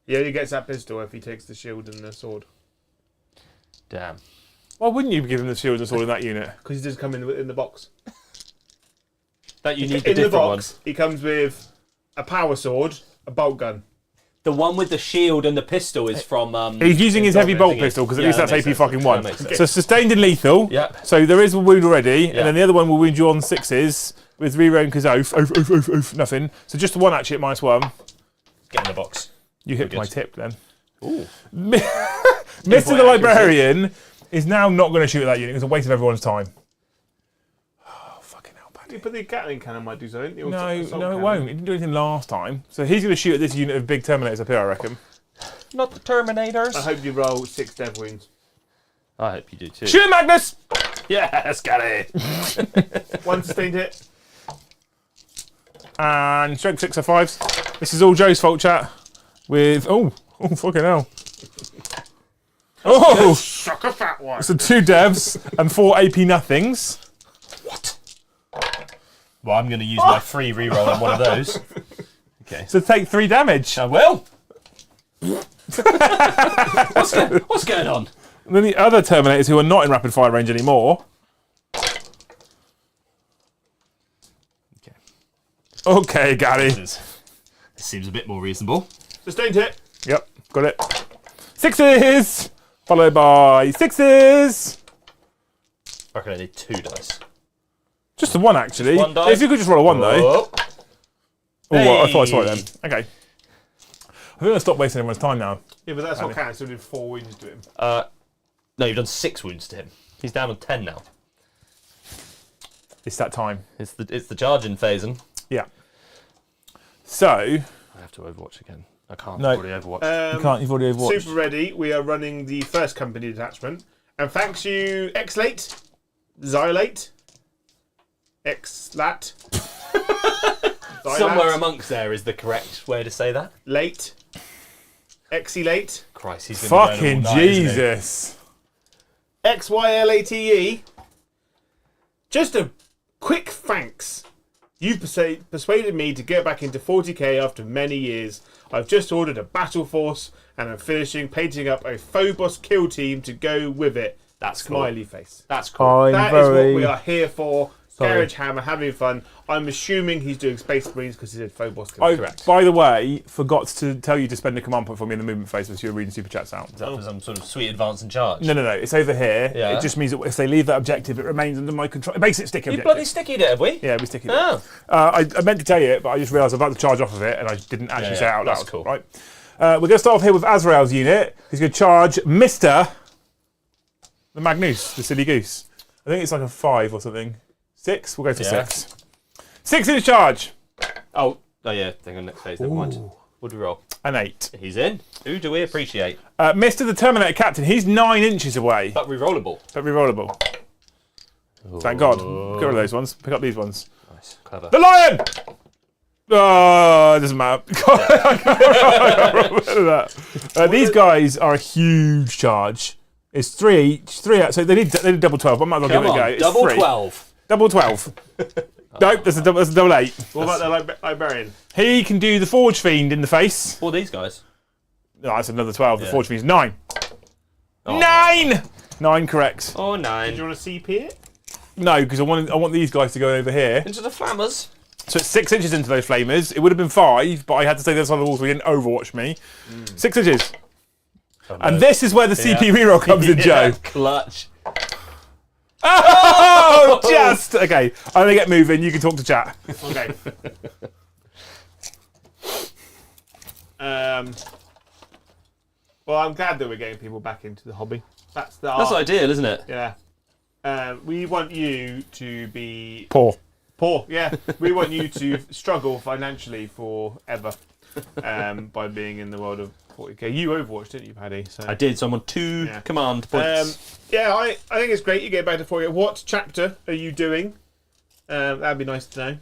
He only gets that pistol if he takes the shield and the sword. Damn. Why wouldn't you give him the shield and sword in that unit? Because he does come in the box. That you need the In the different box, one. he comes with a power sword, a bolt gun. The one with the shield and the pistol is from. He's using his heavy bolt thingy. pistol because at Yeah, least that that's makes AP sense. fucking That 1. makes sense. So sustained and lethal. Yep. So there is a wound already, Yeah. and then the other one will wound you on 6s with reroll because oof, nothing. So just the one actually at -1. Get in the box. You hit Good. my tip then. Ooh. Mr. the Librarian is now not going to shoot at that unit. It's a waste of everyone's time. Oh, fucking hell, Paddy. But the Gatling cannon might do something. The No, assault it cannon. won't. It didn't do anything last time. So he's going to shoot at this unit of big Terminators up here, I reckon. Not the Terminators. I hope you roll 6 dev wounds. I hope you do too. Shoot, Magnus! Yes, got it. 1 sustained hit. And strength 6 or 5s. This is all Joe's fault, chat. With oh fucking hell. Oh, Suck a fat one. so 2 devs and 4 AP nothings. What? Well, I'm going to use my free reroll on one of those. Okay. So take 3 damage. I will. What's going on? And then the other Terminators who are not in rapid fire range anymore. Okay. Okay, Gary. This seems a bit more reasonable. Sustained hit. Yep, got it. 6s! Followed by 6s! I reckon I need 2 dice. Just the 1 actually. Just 1 die? If you could just roll a 1 though. Oh. Oh, I thought I saw it then. Hey. Okay. I think I'll stop wasting everyone's time now. Yeah, but that's not counting. So we did 4 wounds to him. No, you've done 6 wounds to him. He's down on 10 now. It's that time. It's the charging phasing. Yeah. So, I have to Overwatch again. I can't. No. I've already Overwatch. you can't, you've already overwatched. Super ready. We are running the first company detachment. And thanks you, Xlate, Xylate, Xlat. Somewhere amongst there is the correct way to say that. Late. Xylate. Christ, he's going to be Fucking going all night, isn't he? Jesus. XYLATE. Just a quick thanks. You've persuaded me to get back into 40k after many years. I've just ordered a battle force and I'm finishing painting up a Phobos kill team to go with it. That's cool. Smiley face. That's cool. I'm That is very... what we are here for. Sorry. Garage Hammer having fun. I'm assuming he's doing Space Marines because he said Phobos kill. I, Correct. by the way, forgot to tell you to spend a command point for me in the movement phase as you were reading super chats out. Is that for some sort of sweet advance and charge? No, it's over here. Yeah. It just means that if they leave that objective, it remains under my control. It makes it sticky You objective. bloody sticky it, have we? Yeah, we sticky. Oh. I meant to tell you it, but I just realised I'm about to charge off of it, and I didn't actually Yeah, say it out loud. that's cool. Right. We're going to start off here with Azrael's unit. He's going to charge Mr. the Magnus, the silly goose. I think it's like a 5 or something. 6? We'll go for Yeah. 6. 6 in his charge. Oh yeah. Think on next phase. Never mind. What do we roll? An 8. He's in. Who do we appreciate? Mr. the Terminator Captain, he's 9 inches away, But rerollable. but rerollable. Thank God. Get rid of those ones. Pick up these ones. Nice, clever. The Lion! Oh, it doesn't matter. These guys are a huge charge. It's 3 each. 3 out. So they need double 12. I might as well give it a go. It's double 3. 12. Double 12. Nope, that's a double 8. What about the librarian? He can do the Forge Fiend in the face. Or these guys. No, that's another 12. The Yeah. Forge Fiend's 9. Oh. 9! 9 correct. Oh, Did 9. you want to CP it? No, because I want these guys to go over here. Into the flammers. So it's 6 inches into those flamers. It would have been 5, but I had to stay the other side of the wall so he didn't overwatch me. 6 inches. Oh, no. And this is where the CP reroll comes in, Joe. Clutch. Oh, just okay. I'm gonna get moving. You can talk to chat. Okay. Well, I'm glad that we're getting people back into the hobby. That's the That's ideal, isn't it? Yeah. We want you to be Poor. poor. Yeah. We want you to struggle financially forever by being in the world of 40k. You overwatched, didn't you, Paddy? So. I did, so I'm on 2 Yeah. command points. Yeah, I think it's great you get back to 40k. What chapter are you doing? That'd be nice to know.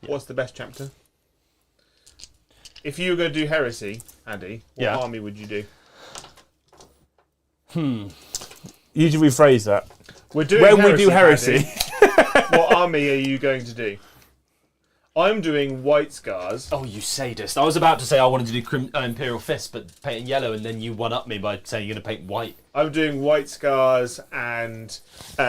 Yeah. What's the best chapter? If you were going to do heresy, Addy, what Yeah. army would you do? You should rephrase that. We're doing When we do heresy. Paddy. What army are you going to do? I'm doing White Scars. Oh, you sadist. I was about to say I wanted to do Imperial Fist, but painting yellow, and then you one-up me by saying you're going to paint white. I'm doing White Scars and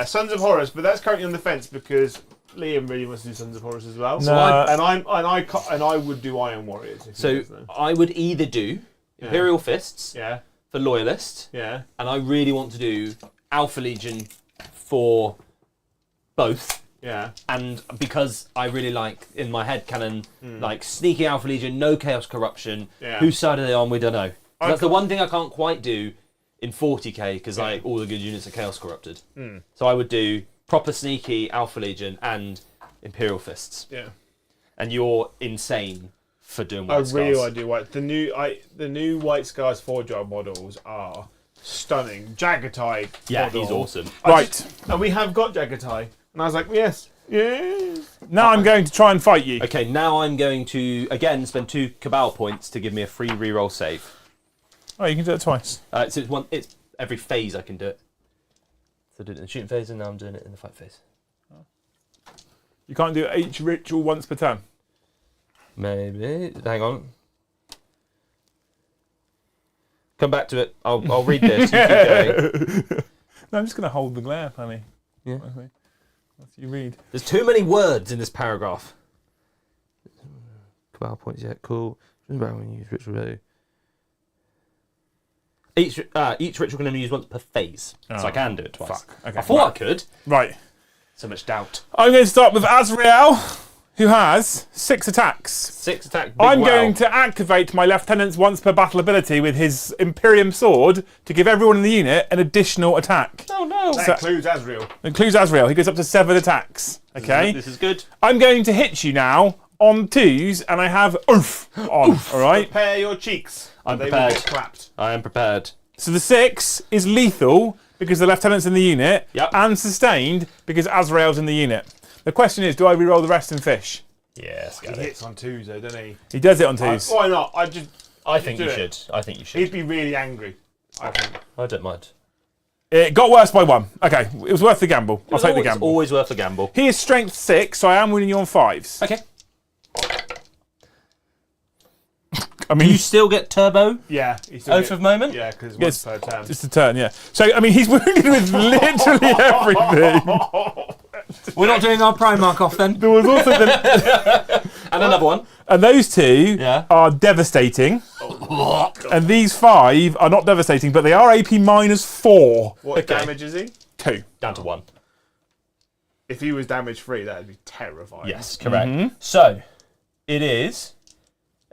Sons of Horus, but that's currently on the fence because Liam really wants to do Sons of Horus as well. No. So I would do Iron Warriors. If So you guys know. I would either do Imperial Fists Yeah, for Loyalist, yeah. and I really want to do Alpha Legion for both. Yeah. And because I really like, in my head canon, like sneaky Alpha Legion, no Chaos Corruption. Yeah. Whose side are they on? We don't know. I That's the one thing I can't quite do in 40k because like all the good units are Chaos Corrupted. So I would do proper sneaky Alpha Legion and Imperial Fists. Yeah. And you're insane for doing I White really Scars. want to do White. The new White Scars 4-job models are stunning. Jagatai. Yeah, model. he's awesome. Right. And we have got Jagatai. And I was like, yes. Now I'm going to try and fight you. Okay, now I'm going to again spend 2 Cabal points to give me a free reroll save. Oh, you can do it twice. So it's every phase I can do it. So I did it in the shooting phase, and now I'm doing it in the fight phase. You can't do each ritual once per turn. Maybe. Hang on. Come back to it. I'll read this. You keep going. No, I'm just going to hold the glare, honey. Yeah. Okay. That's you read. There's too many words in this paragraph. Cabal points, yeah, cool. When you use ritual value. Each ritual can only use once per phase, so I can do it twice. Fuck. Okay. I thought I could. Right. So much doubt. I'm going to start with Azrael, who has 6 attacks. 6 attack. Big I'm wow. going to activate my lieutenant's once per battle ability with his Imperium sword to give everyone in the unit an additional attack. Oh no! That includes Azrael. Includes Azrael. He goes up to 7 attacks. Okay. This is good. I'm going to hit you now on 2s, and I have oof on. All right. Prepare your cheeks. I'm They will prepared. get clapped. I am prepared. So the 6 is lethal because the lieutenant's in the unit, Yep. and sustained because Azrael's in the unit. The question is, do I reroll the rest in fish? Yes, He hits on 2s though, doesn't he? He does it on 2s. Why not? I think do you it. should. I think you should. He'd be really angry. I think. I don't mind. It got worse by 1. Okay, it was worth the gamble. I'll take the It's gamble. always worth a gamble. He is strength 6, so I am winning you on 5s. Okay. I Do mean, you still get turbo? Yeah. He still Oath gets- of moment? Yeah, because Yes. once per turn. just a turn, yeah. So, I mean, he's wounded with literally everything. We're not doing our Primarch off then. There was also the, And another one. and those 2 Yeah. are devastating. And these 5 are not devastating, but they are AP minus 4. What Okay. damage is he? 2. Down to 1. If he was damage free, that'd be terrifying. Yes, correct. So, it is.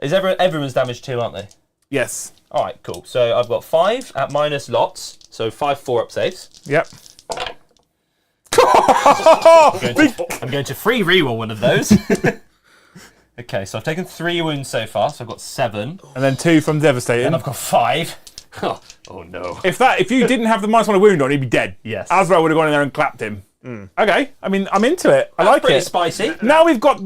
Everyone's damaged 2, aren't they? Yes. Alright, cool. So I've got 5 at minus lots. So 5 4-up saves. Yep. I'm going to free reroll one of those. Okay, so I've taken 3 wounds so far, so I've got 7. And then 2 from devastating. And I've got 5. Oh no. If you didn't have the minus 1 wound on, he'd be dead. Yes. Azrael would have gone in there and clapped him. Okay, I mean, I'm into it. I like Pretty it. spicy. Now we've got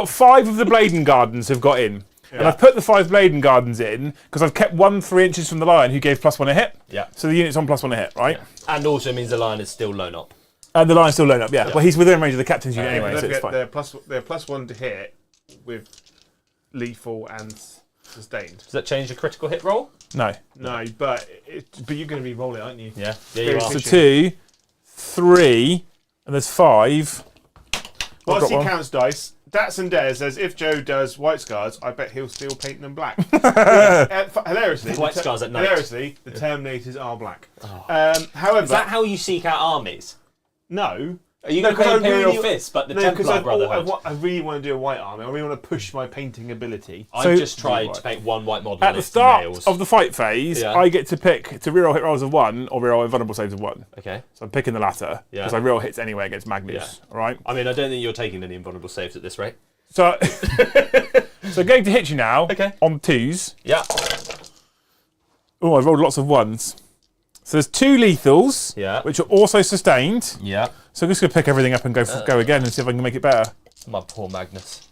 5 of the Bladen Gardens have got in. And I've put the 5 Bladen Gardens in because I've kept 1 3 inches from the lion who gave +1 a hit. Yeah. So the unit's on +1 a hit, right? And also means the lion is still lone up. The line's still loading up, yeah. Yeah. Well, he's within range of the captain's unit anyway, Don't so it's forget fine. they're +1 to hit with lethal and sustained. Does that change your critical hit roll? No. No, but you're going to be rolling, aren't you? Yeah. Yeah, you are. So 2, 3, and there's 5. Whilst he one. counts dice, Datsun Dare says if Joe does white scars, I bet he'll still paint them black. Hilariously, White scars at night. Hilariously, the Terminators are black. Oh. However, Is that how you seek out armies? no. Are you going to 'cause play I Imperial really- Fist, but the No, because Templar Brotherhood? I really want to do a white army. I really want to push my painting ability. I've So- just tried to paint one white model At and the it's start nails. of the fight phase, Yeah. I get to pick to reroll hit rolls of 1 or reroll invulnerable saves of 1. Okay. So I'm picking the latter Yeah. because I reroll hits anyway against Magnus. All right. I mean, I don't think you're taking any invulnerable saves at this rate. So, so going to hit you now Okay. on 2s. Yeah. Oh, I've rolled lots of 1s. So there's 2 lethals, Yeah. which are also sustained. Yeah. So I'm just going to pick everything up and go again and see if I can make it better. My poor Magnus.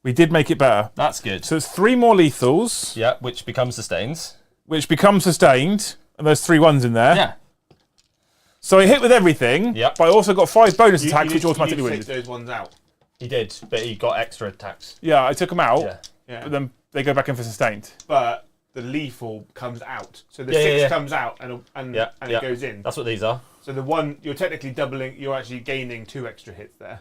We did make it better. That's good. So it's 3 more lethals, Yeah, which becomes sustains. which become sustained, and there's 3 1s in there. Yeah. So I hit with everything, Yep. but I also got 5 bonus You- attacks, you which need- automatically you need to wounded. take those ones out. He did, but he got extra attacks. Yeah, I took them out, Yeah. Yeah. but then they go back in for sustained. But the lethal comes out. So the Yeah, 6 yeah. comes out and Yeah, yeah. it goes in. That's what these are. So the one, you're technically doubling, you're actually gaining 2 extra hits there.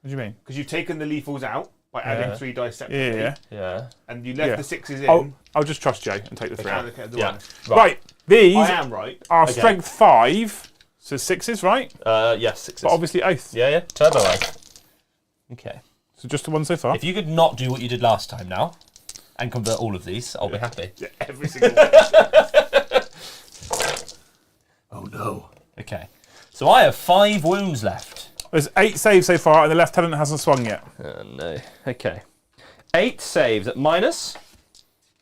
What do you mean? Because you've taken the lethals out by adding Yeah. 3 dice separately. Yeah. Yeah. And you left Yeah. the 6s in. I'll just trust Joe and take the 3 out. and the Yeah. one. Right, these I am right. are Okay. strength 5, so 6s, right? Yes, 6s. But obviously oath. Yeah, yeah. Turbo Ice. Okay. So just the one so far. If you could not do what you did last time now, and convert all of these, I'll be happy. Yeah, every single one. Oh no. Okay. So I have 5 wounds left. There's 8 saves so far, and the lieutenant hasn't swung yet. Oh no. Okay. 8 saves at minus.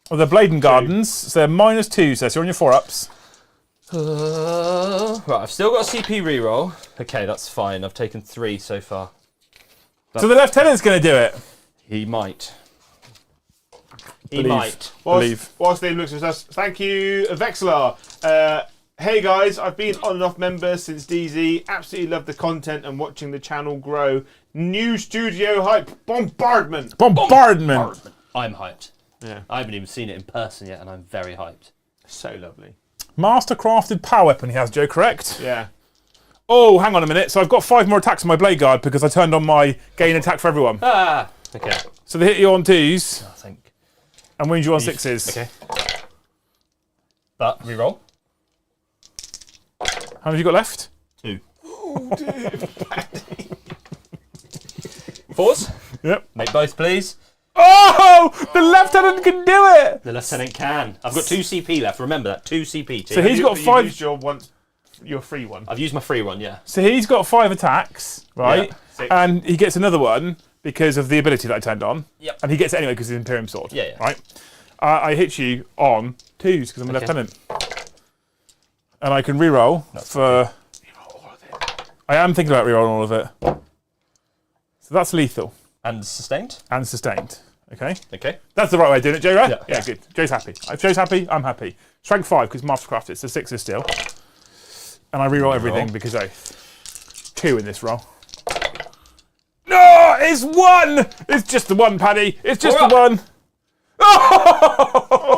Well, they're Bladen Gardens, so they're -2, so you're on your 4-ups. Right, I've still got a CP reroll. Okay, that's fine. I've taken 3 so far. So the lieutenant's going to do it. He might. He Believe. might. Believe. Whilst Dave looks at us, thank you, Vexlar. Hey guys, I've been on and off member since DZ. Absolutely love the content and watching the channel grow. New studio hype bombardment. Bombardment. I'm hyped. Yeah, I haven't even seen it in person yet, and I'm very hyped. so lovely. Mastercrafted power weapon he has, Joe, correct? Yeah, Oh, hang on a minute. So I've got 5 more attacks on my Blade Guard because I turned on my gain attack for everyone. Ah! Okay. So they hit you on 2s I think. and wound you on 6s. Okay. But, reroll. How many have you got left? 2. oh dear. 4s. Yep. Make both, please. Oh! The lieutenant can do it! The lieutenant can. I've got 2 CP left. Remember that. 2 CP. So he's got You've 5. used your free one. I've used my free one, yeah. So he's got 5 attacks, right? Yeah. 6. And he gets another one because of the ability that I turned on. Yep. And he gets it anyway because he's Imperium Sword. Yeah, yeah. Right? I hit you on 2s because I'm a Okay. lieutenant. And I can reroll for. I am thinking about rerolling all of it. So that's lethal And sustained. and sustained. Okay? Okay. That's the right way of doing it, Joe, right? Yeah. Yeah, good. Joe's happy. If Joe's happy, I'm happy. Strength 5 because Mastercrafted, so 6 is still. And I reroll everything because oath. 2 in this roll. No, it's 1! It's just the 1, Paddy. It's just All the 1.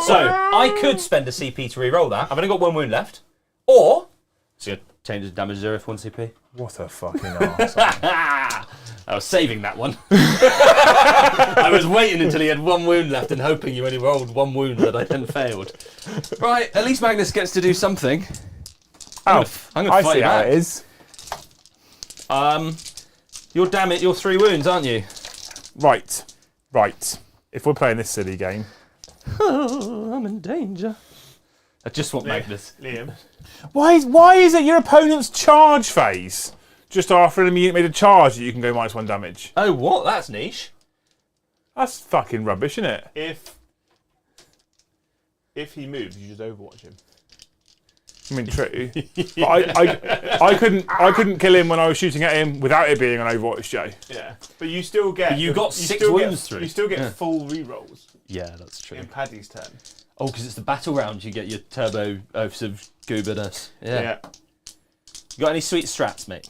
So, I could spend a CP to reroll that. I've only got 1 wound left. Or, so you change the damage 0 for 1 CP. What a fucking arse. I was saving that one. I was waiting until he had 1 wound left and hoping you only rolled 1 wound that I then failed. Right, at least Magnus gets to do something. I'm gonna I fight see you how back. it is. You're damn it, you're 3 wounds, aren't you? Right. If we're playing this silly game. Oh, I'm in danger. I just want Magnus. Liam. Why is it your opponent's charge phase? Just after an enemy unit made a charge that you can go -1 damage. Oh, what? That's niche. That's fucking rubbish, isn't it? If he moves, you just overwatch him. I mean, true. But I couldn't kill him when I was shooting at him without it being an Overwatch, Joe. Yeah, but you still get. You got you 6 still wounds get, through. You still get full rerolls Yeah, that's true. in Paddy's turn. Oh, because it's the battle round, you get your turbo oaths of gooberness. Yeah. You got any sweet strats, mate?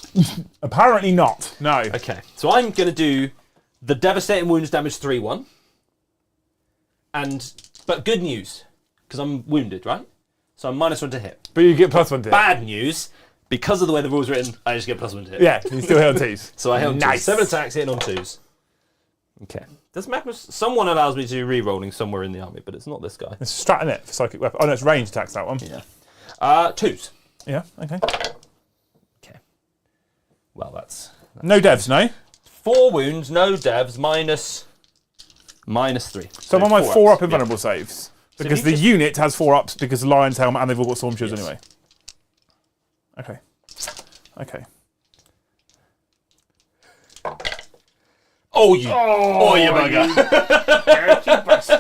Apparently not. No. Okay, so I'm going to do the devastating wounds damage 3-1. But good news, because I'm wounded, right? So I'm -1 to hit. But you get +1 to hit. Bad news, because of the way the rules are written, I just get +1 to hit. Yeah, you still hit on 2s. So I hit on Nice. 2s. 7 attacks hitting on 2s. Okay. Does Magnus... Someone allows me to do re-rolling somewhere in the army, but it's not this guy. It's strat in it for psychic weapon. Oh, no, it's range attacks, that one. Yeah. 2s. Yeah, okay. Okay. Well, that's... No devs, no? 4 wounds, no devs, -3. So I'm on my 4 up ups. invulnerable saves. So Because if the you just- unit has 4 ups because the Lion's Helmet and they've all got Storm Shields Yes. anyway. Okay. Okay. Oh, you bugger.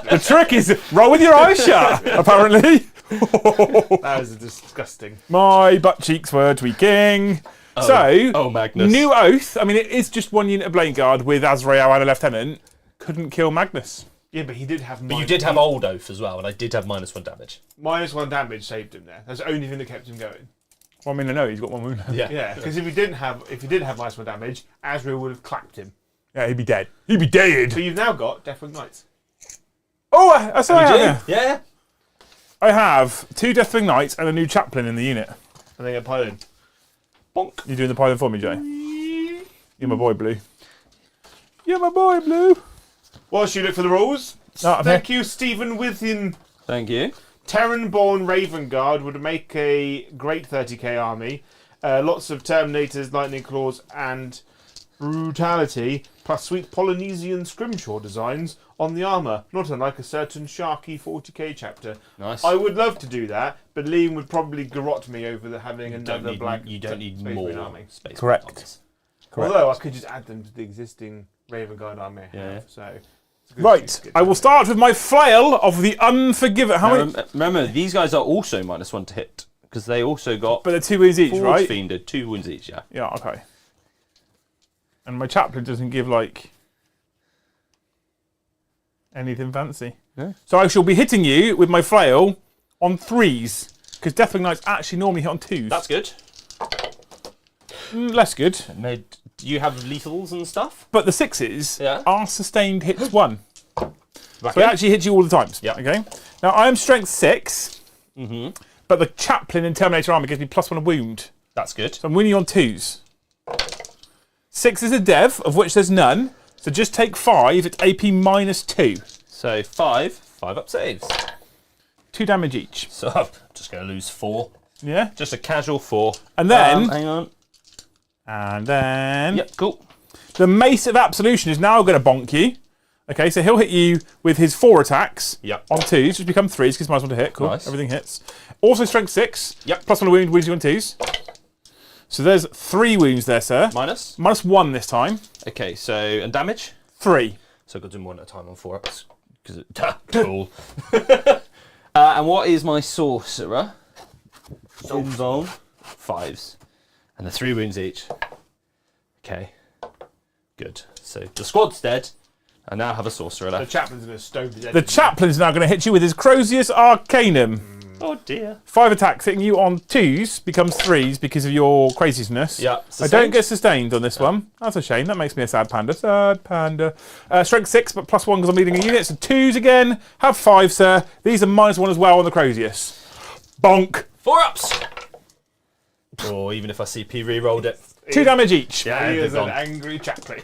The trick is roll with your eyes shut, apparently. That was disgusting. My butt cheeks were tweaking. So, Magnus. new oath. I mean, it is just 1 unit of Blade Guard with Azrael and a Lieutenant. Couldn't kill Magnus. Yeah, but he did have. But you did have Old Oath as well, and I did have -1 damage. -1 damage saved him there. That's the only thing that kept him going. Well, I mean, I know he's got 1 wound. Yeah, because if he did have -1 damage, Azrael would have clapped him. Yeah, he'd be dead. He'd be dead. But you've now got Deathwing Knights. Oh, I saw You it. do? Yeah. I have 2 Deathwing Knights and a new chaplain in the unit. And they get piled. Bonk. You doing the pilot for me, Jay? You're my boy, Blue. You're my boy, Blue. Whilst you look for the rules, No, I'm thank you, Stephen Within. Thank you. Terran-born Raven Guard would make a great 30k army. Lots of Terminators, Lightning Claws, and Brutality, plus sweet Polynesian scrimshaw designs on the armour, not unlike a certain Sharky 40k chapter. Nice. I would love to do that, but Liam would probably garrot me over having another Don't need- black. you don't need Space more Marine army. space. Correct. Marines. Although I could just add them to the existing Raven Guard army I have. Yeah. So it's a good- Right, it's good I will start with my flail of the Unforgiven. How many? Remember, these guys are also -1 to hit, because they also got But they're 2 wounds each, Forge right? Fiended, 2 wounds each, yeah. Yeah, okay. And my chaplain doesn't give, like, anything fancy. No. So I shall be hitting you with my flail on 3s, because Deathwing Knights actually normally hit on 2s. That's good. Less good. Do you have lethals and stuff? But the 6s Yeah. are sustained hits 1. Back So it in? actually hits you all the times. Yeah. Okay. Now I am strength 6, Mm-hmm. but the chaplain in Terminator armor gives me +1 a wound. That's good. So I'm winning on 2s. 6 is a dev, of which there's none. So just take 5, it's AP -2. So 5 up saves. 2 damage each. So I'm just going to lose 4. Yeah. Just a casual 4. And then, hang on. and then, Yep, cool. the Mace of Absolution is now going to bonk you. Okay, so he'll hit you with his 4 attacks Yep. on 2s, which become 3s because -1 to hit. Cool, Nice. everything hits. Also strength 6. Yep. +1 a wound, wounds you on 2s. So there's 3 wounds there, sir. Minus. -1 this time. Okay, so, and damage? 3. So I've got to do 1 at a time on 4 ups. Because cool. And what is my sorcerer? Involve 5s. And the 3 wounds each. Okay. Good. So the squad's dead. I now have a sorcerer The left. chaplain's going to stove his head. The chaplain's now going to hit you with his Crozius Arcanum. Oh dear. 5 attacks hitting you on 2s becomes 3s because of your craziness. Yeah. I don't sustained. get sustained on this one. That's a shame. That makes me a sad panda. Sad panda. Strength 6, but +1 because I'm leading a unit. So 2s again. Have 5, sir. These are -1 as well on the Crozius. Bonk. 4 ups. Or even if I CP re-rolled it. 2 damage each. Yeah, He they're is an gone. angry chaplain.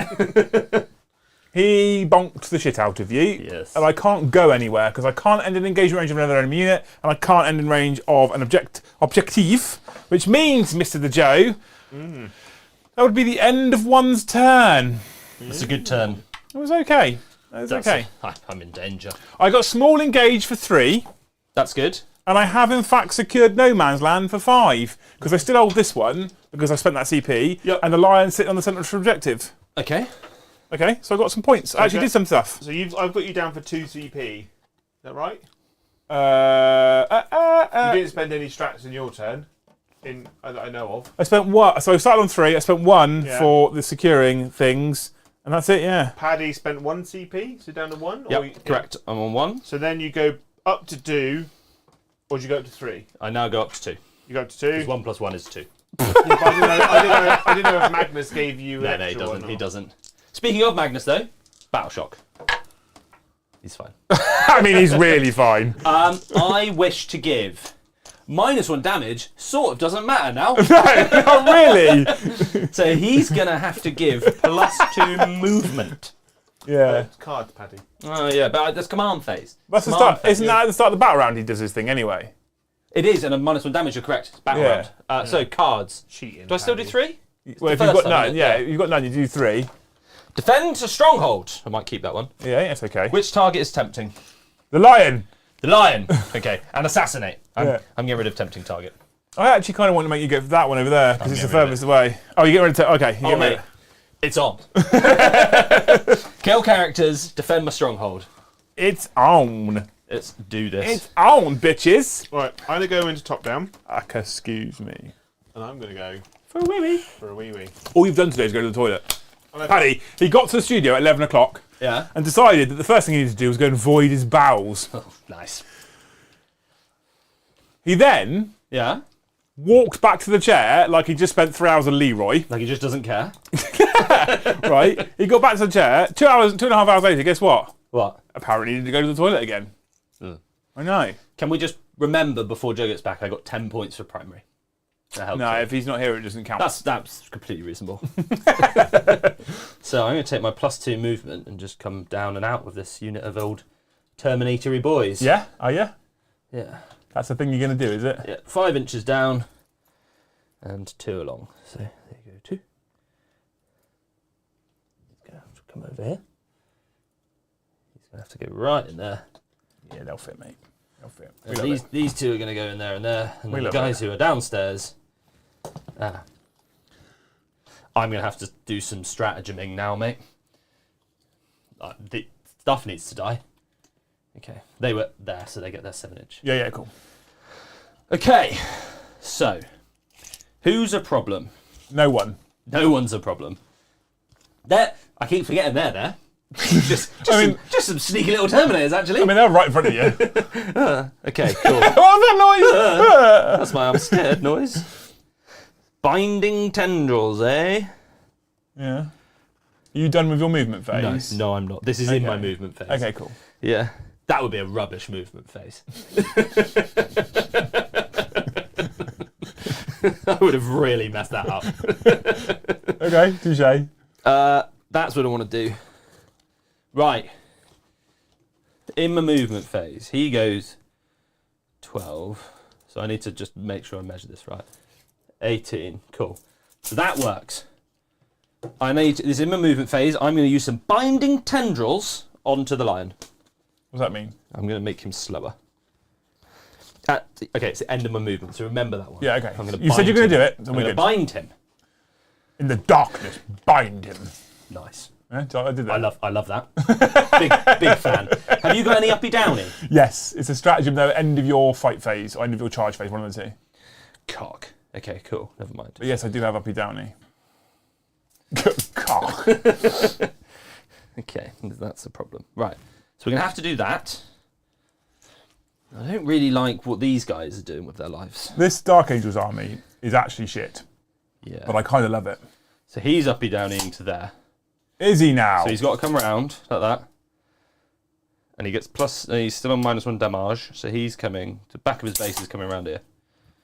He bonked the shit out of you. Yes. And I can't go anywhere because I can't end in engagement range of another enemy unit, and I can't end in range of an objective, which means, Mr. the Joe, that would be the end of one's turn. It's a good turn. It was okay. It was okay. I'm in danger. I got small engage for 3, That's good. and I have in fact secured no man's land for 5 because I still hold this one because I spent that CP, Yep. and the lion sitting on the central objective. Okay. Okay, so I got some points. I actually Okay. did some stuff. So I've got you down for 2 CP. Is that right? You didn't spend any strats in your turn, that I know of. I spent one. So I started on 3. I spent 1 Yeah. for the securing things, and that's it. Yeah. Paddy spent 1 CP, so down to 1. Yep, correct. I'm on 1. So then you go up to 2, or do you go up to 3? I now go up to 2. You go up to 2. 'Cause 1 + 1 is 2. Yeah, but I didn't know if Magnus gave you No, extra he or doesn't. not. He doesn't. Speaking of Magnus, though, Battle Shock. He's fine. I mean, he's really fine. I wish to give -1 damage. Sort of doesn't matter now. Not really. So he's gonna have to give +2 movement. Yeah. It's cards, Paddy. Oh yeah, but that's command phase. That's the Command start. phase. Isn't that at the start of the battle round? He does his thing anyway. It is, and a -1 damage. You're correct. It's battle Yeah. round. So cards. Cheating. Do I still do Paddy. 3? Well, if the you've first got time, none, isn't it? yeah, Yeah. if you've got none, you do 3. Defend a stronghold. I might keep that one. Yeah, that's okay. Which target is tempting? The lion. The lion. Okay, and assassinate. Yeah. I'm getting rid of tempting target. I actually kind of want to make you go for that one over there because it's the getting rid of furthest away. Oh, you get ready to. Okay. You Oh get mate, ready. it's on. Kill characters. Defend my stronghold. It's on. Let's do this. It's on, bitches. Right, I'm going to go into top down, Excuse me. and I'm going to go For a wee wee. for a wee wee. All you've done today is go to the toilet. And Paddy, he got to the studio at 11 o'clock Yeah. and decided that the first thing he needed to do was go and void his bowels. Oh, nice. He then Yeah. walked back to the chair like he just spent 3 hours with Leroy, Like he just doesn't care. right? He got back to the chair, 2.5 hours later, guess what? What? Apparently he needed to go to the toilet again. I know. Can we just remember before Joe gets back? I got 10 points for primary. That helps. No, you. if he's not here, it doesn't count. That's completely reasonable. So I'm going to take my +2 movement and just come down and out with this unit of old Terminatory boys. Yeah? Are you? Yeah. That's the thing you're going to do, is it? Yeah. 5 inches down and 2 along. So there you go, 2. He's going to have to come over here. He's going to have to go right in there. Yeah, they'll fit, mate. They'll fit. We And love these 2 are going to go in there and there. And We then the love guys it. who are downstairs. I'm going to have to do some stratageming now, mate. The stuff needs to die. Okay. They were there, so they get their 7 inch. Yeah, yeah, cool. Okay. So, who's a problem? No one. No one's a problem. There. I keep forgetting they're there. just some sneaky little Terminators, actually. I mean, they're right in front of you. Okay, cool. What was that noise? That's my I'm scared noise. Binding tendrils, eh? Yeah. Are you done with your movement phase? No, I'm not. This is in my Okay. movement phase. Okay, cool. Yeah. That would be a rubbish movement phase. I would have really messed that up. Okay, touche. That's what I want to do. Right. In my movement phase, he goes 12. So I need to just make sure I measure this right. 18. Cool. So that works. I need to, this is in my movement phase. I'm going to use some binding tendrils onto the lion. What does that mean? I'm going to make him slower. Okay, it's the end of my movement, so remember that one. Yeah, okay. I'm gonna You said you're bind going to him. do it, then I'm we're going to good. bind him. In the darkness, bind him. Nice. Yeah, so I did that. I love that. big fan. Have you got any uppy downy? Yes, it's a stratagem though, end of your fight phase, or end of your charge phase, one of the two. Cock. Okay, cool. Never mind. But yes, I do have uppy downy. Cock. Okay, that's the problem. Right. So we're going to have to do that. I don't really like what these guys are doing with their lives. This Dark Angels army is actually shit, Yeah. but I kind of love it. So he's uppy downy into there. Is he now? So he's got to come around like that. And he gets plus, he's still on -1 damage. So he's coming, the back of his base is coming around here.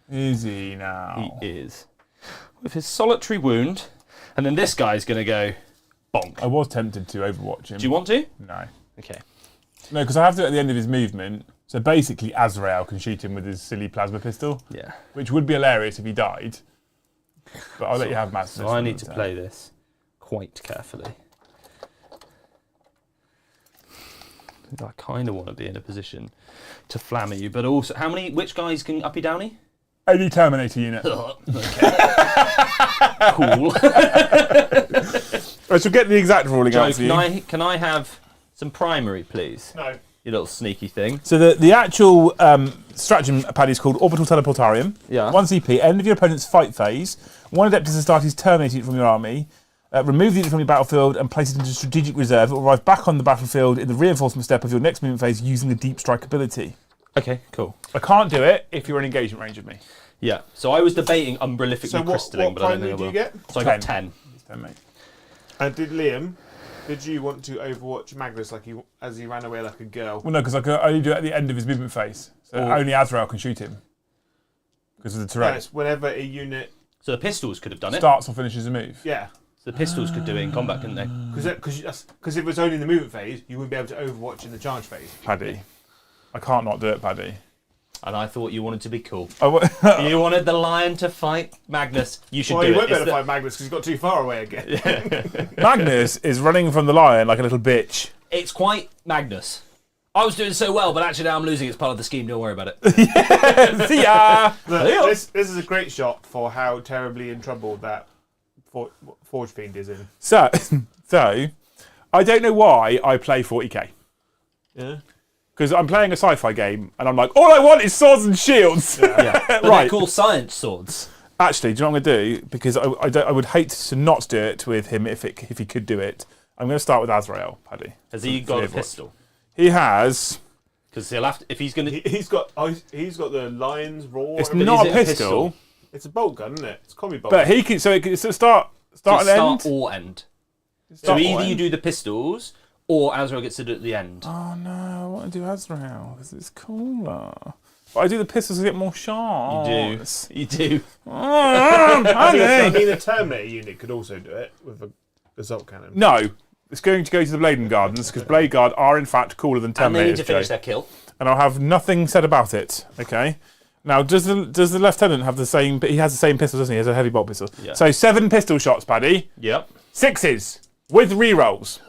Is he now? He is. With his solitary wound. And then this guy's going to go bonk. I was tempted to overwatch him. Do you want to? No. Okay. No, because I have to at the end of his movement. So basically, Azrael can shoot him with his silly plasma pistol, Yeah. which would be hilarious if he died. But I'll let you have Master. So I need to play this quite carefully. I kind of want to be in a position to flammer you, but also, which guys can uppy downy? Any Terminator unit. Okay. Cool. I shall get the exact ruling Joe, out for you. can I have some primary, please? No. Your little sneaky thing. So the actual stratagem pad is called Orbital Teleportarium. Yeah. 1 CP. End of your opponent's fight phase. 1 Adeptus Astartes terminated from your army. Remove the unit from your battlefield and place it into strategic reserve. It will arrive back on the battlefield in the reinforcement step of your next movement phase using the deep strike ability. Okay, cool. I can't do it if you're in engagement range of me. Yeah. So I was debating Umbralifically So Crystalling, what but I don't primary think I do will. you get? So I got 10. Then, mate. And did Liam? Did you want to Overwatch Magnus as he ran away like a girl? Well, no, because I can only do it at the end of his movement phase. So only Azrael can shoot him. Because of the terrain. Yes, whenever a unit So the pistols could have done it. Starts or finishes a move. yeah. So the pistols could do it in combat, couldn't they? Because if it was only in the movement phase, you wouldn't be able to Overwatch in the charge phase. Paddy. I can't not do it, Paddy. And I thought you wanted to be cool. I You wanted the lion to fight Magnus. You should Well, do you it. won't be It's able to the- fight Magnus because he's got too far away again. Magnus is running from the lion like a little bitch. It's quite Magnus. I was doing so well, but actually now I'm losing. It's part of the scheme. Don't worry about it. See ya! Look, this is a great shot for how terribly in trouble that Forge Fiend is in. So, I don't know why I play 40k. Yeah. Because I'm playing a sci-fi game, and I'm like, all I want is swords and shields. Yeah. But Right. they're called science swords. Actually, do you know what I'm going to do? Because I would hate to not do it with him if he could do it. I'm going to start with Azrael, Paddy. Has he got a pistol? He has. Because he'll have to, if he's going to. He's got the lion's roar. It's whatever it not is. a it a pistol, It's a bolt gun, isn't it? It's a combi bolt. but he can. So it can start and end. Start or end. So Start or either you end. do the pistols, or Azrael gets to do it at the end. Oh no, I want to do Azrael because it's cooler. But I do the pistols to get more shots. You do. Oh, I Paddy. mean, a Terminator unit could also do it with a assault cannon. No, it's going to go to the Bladen Gardens because Blade Guard are in fact cooler than And Terminators. they need to finish Joe. their kill. And I'll have nothing said about it. Okay. Now, does the lieutenant have the same? He has the same pistol, doesn't he? He has a heavy bolt pistol. Yeah. So 7 pistol shots, Paddy. Yep. 6s with rerolls.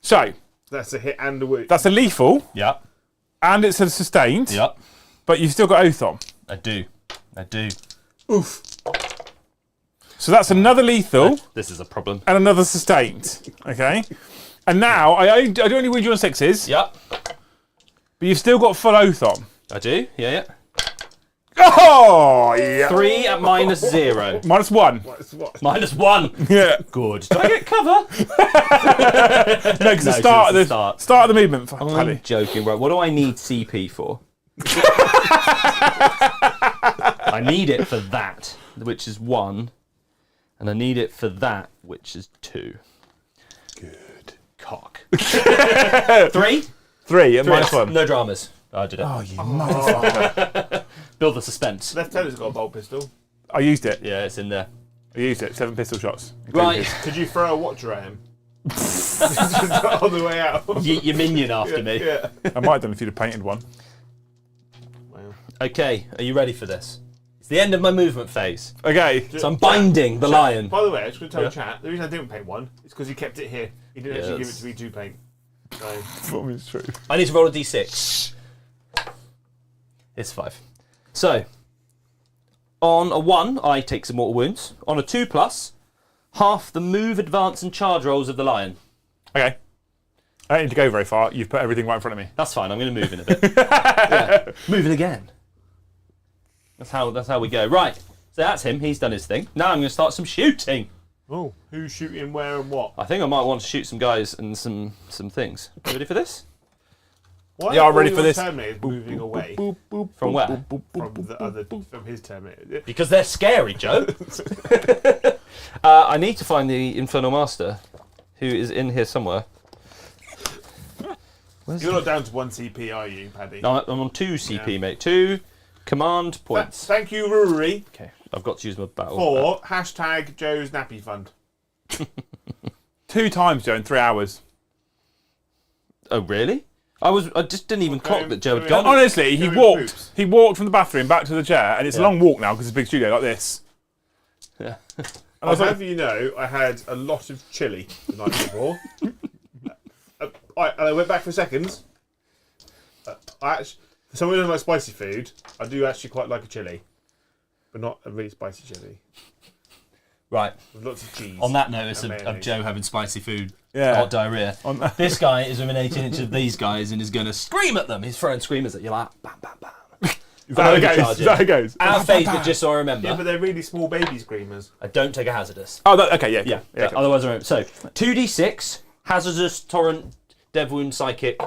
So That's a hit and a wound. that's a lethal, Yep. and it's a sustained. Yep. But you've still got oath on. I do. Oof. So that's another lethal This is a problem. and another sustained. Okay. And now I do only wound you on 6s, Yep. but you've still got full oath on. I do. Yeah. Oh yeah. 3 at -0. -1. What? -1. Yeah. Good. Did I get cover? No, because No, the start it's of the the start. of the movement, I'm Paddy. joking, right? What do I need CP for? I need it for that, which is 1, and I need it for that, which is 2. Good. Cock. 3? 3 at -1. No dramas. I did it. Oh, you motherfucker. Build the suspense. Lieutenant's got a bolt pistol. I used it. Yeah, it's in there. I used it. 7 pistol shots. Right. Could you throw a watcher at him? On the way out. Yeet your minion after me. Yeah. I might have done if you'd have painted one. Wow. Okay, are you ready for this? It's the end of my movement phase. Okay. So I'm binding the lion. By the way, I just want to tell Yeah. chat, the reason I didn't paint one is because he kept it here. He didn't actually give it Yes. to me to paint. So, What was true? I need to roll a d6. It's 5. So, on a 1, I take some mortal wounds. On a 2+, half the move, advance, and charge rolls of the lion. Okay. I don't need to go very far. You've put everything right in front of me. That's fine. I'm going to move in a bit. Yeah. Moving again. That's how we go. Right. So that's him. He's done his thing. Now I'm going to start some shooting. oh, who's shooting where and what? I think I might want to shoot some guys and some things. You ready for this? Why Yeah, are I'm ready all for your this. Terminators moving away From where? from his Terminator? Because they're scary, Joe. I need to find the Infernal Master, who is in here somewhere. Where's You're not down to 1 CP, are you, Paddy? No, I'm on 2 CP, Yeah. mate. 2 command points. Thank you, Rory, Okay, I've got to use my battle. for hashtag Joe's Nappy Fund. 2 times, Joe, in 3 hours. Oh, really? I just didn't even clock that Joe had going- gone. Honestly, he Doing walked. poops. He walked from the bathroom back to the chair, and it's a Yeah. long walk now because it's a big studio like this. Yeah. And I I'll was like, have you know, I had a lot of chili the night before. And I went back for seconds. I actually, for someone who doesn't like spicy food, I do actually quite like a chili, but not a really spicy chili. Right. with lots of cheese. On that notice And of mayonnaise. Joe having spicy food, Yeah. hot diarrhea, this guy is within 18 inches of these guys and is going to scream at them. He's throwing screamers at you like, bam, bam, bam. Is that how it goes? Is that how it goes? Our favourite, just so I remember. Yeah, but they're really small baby screamers. I don't take a hazardous. Oh, okay, yeah. Yeah, cool. Cool. otherwise I remember. So, 2d6, hazardous, torrent, dev wound, psychic,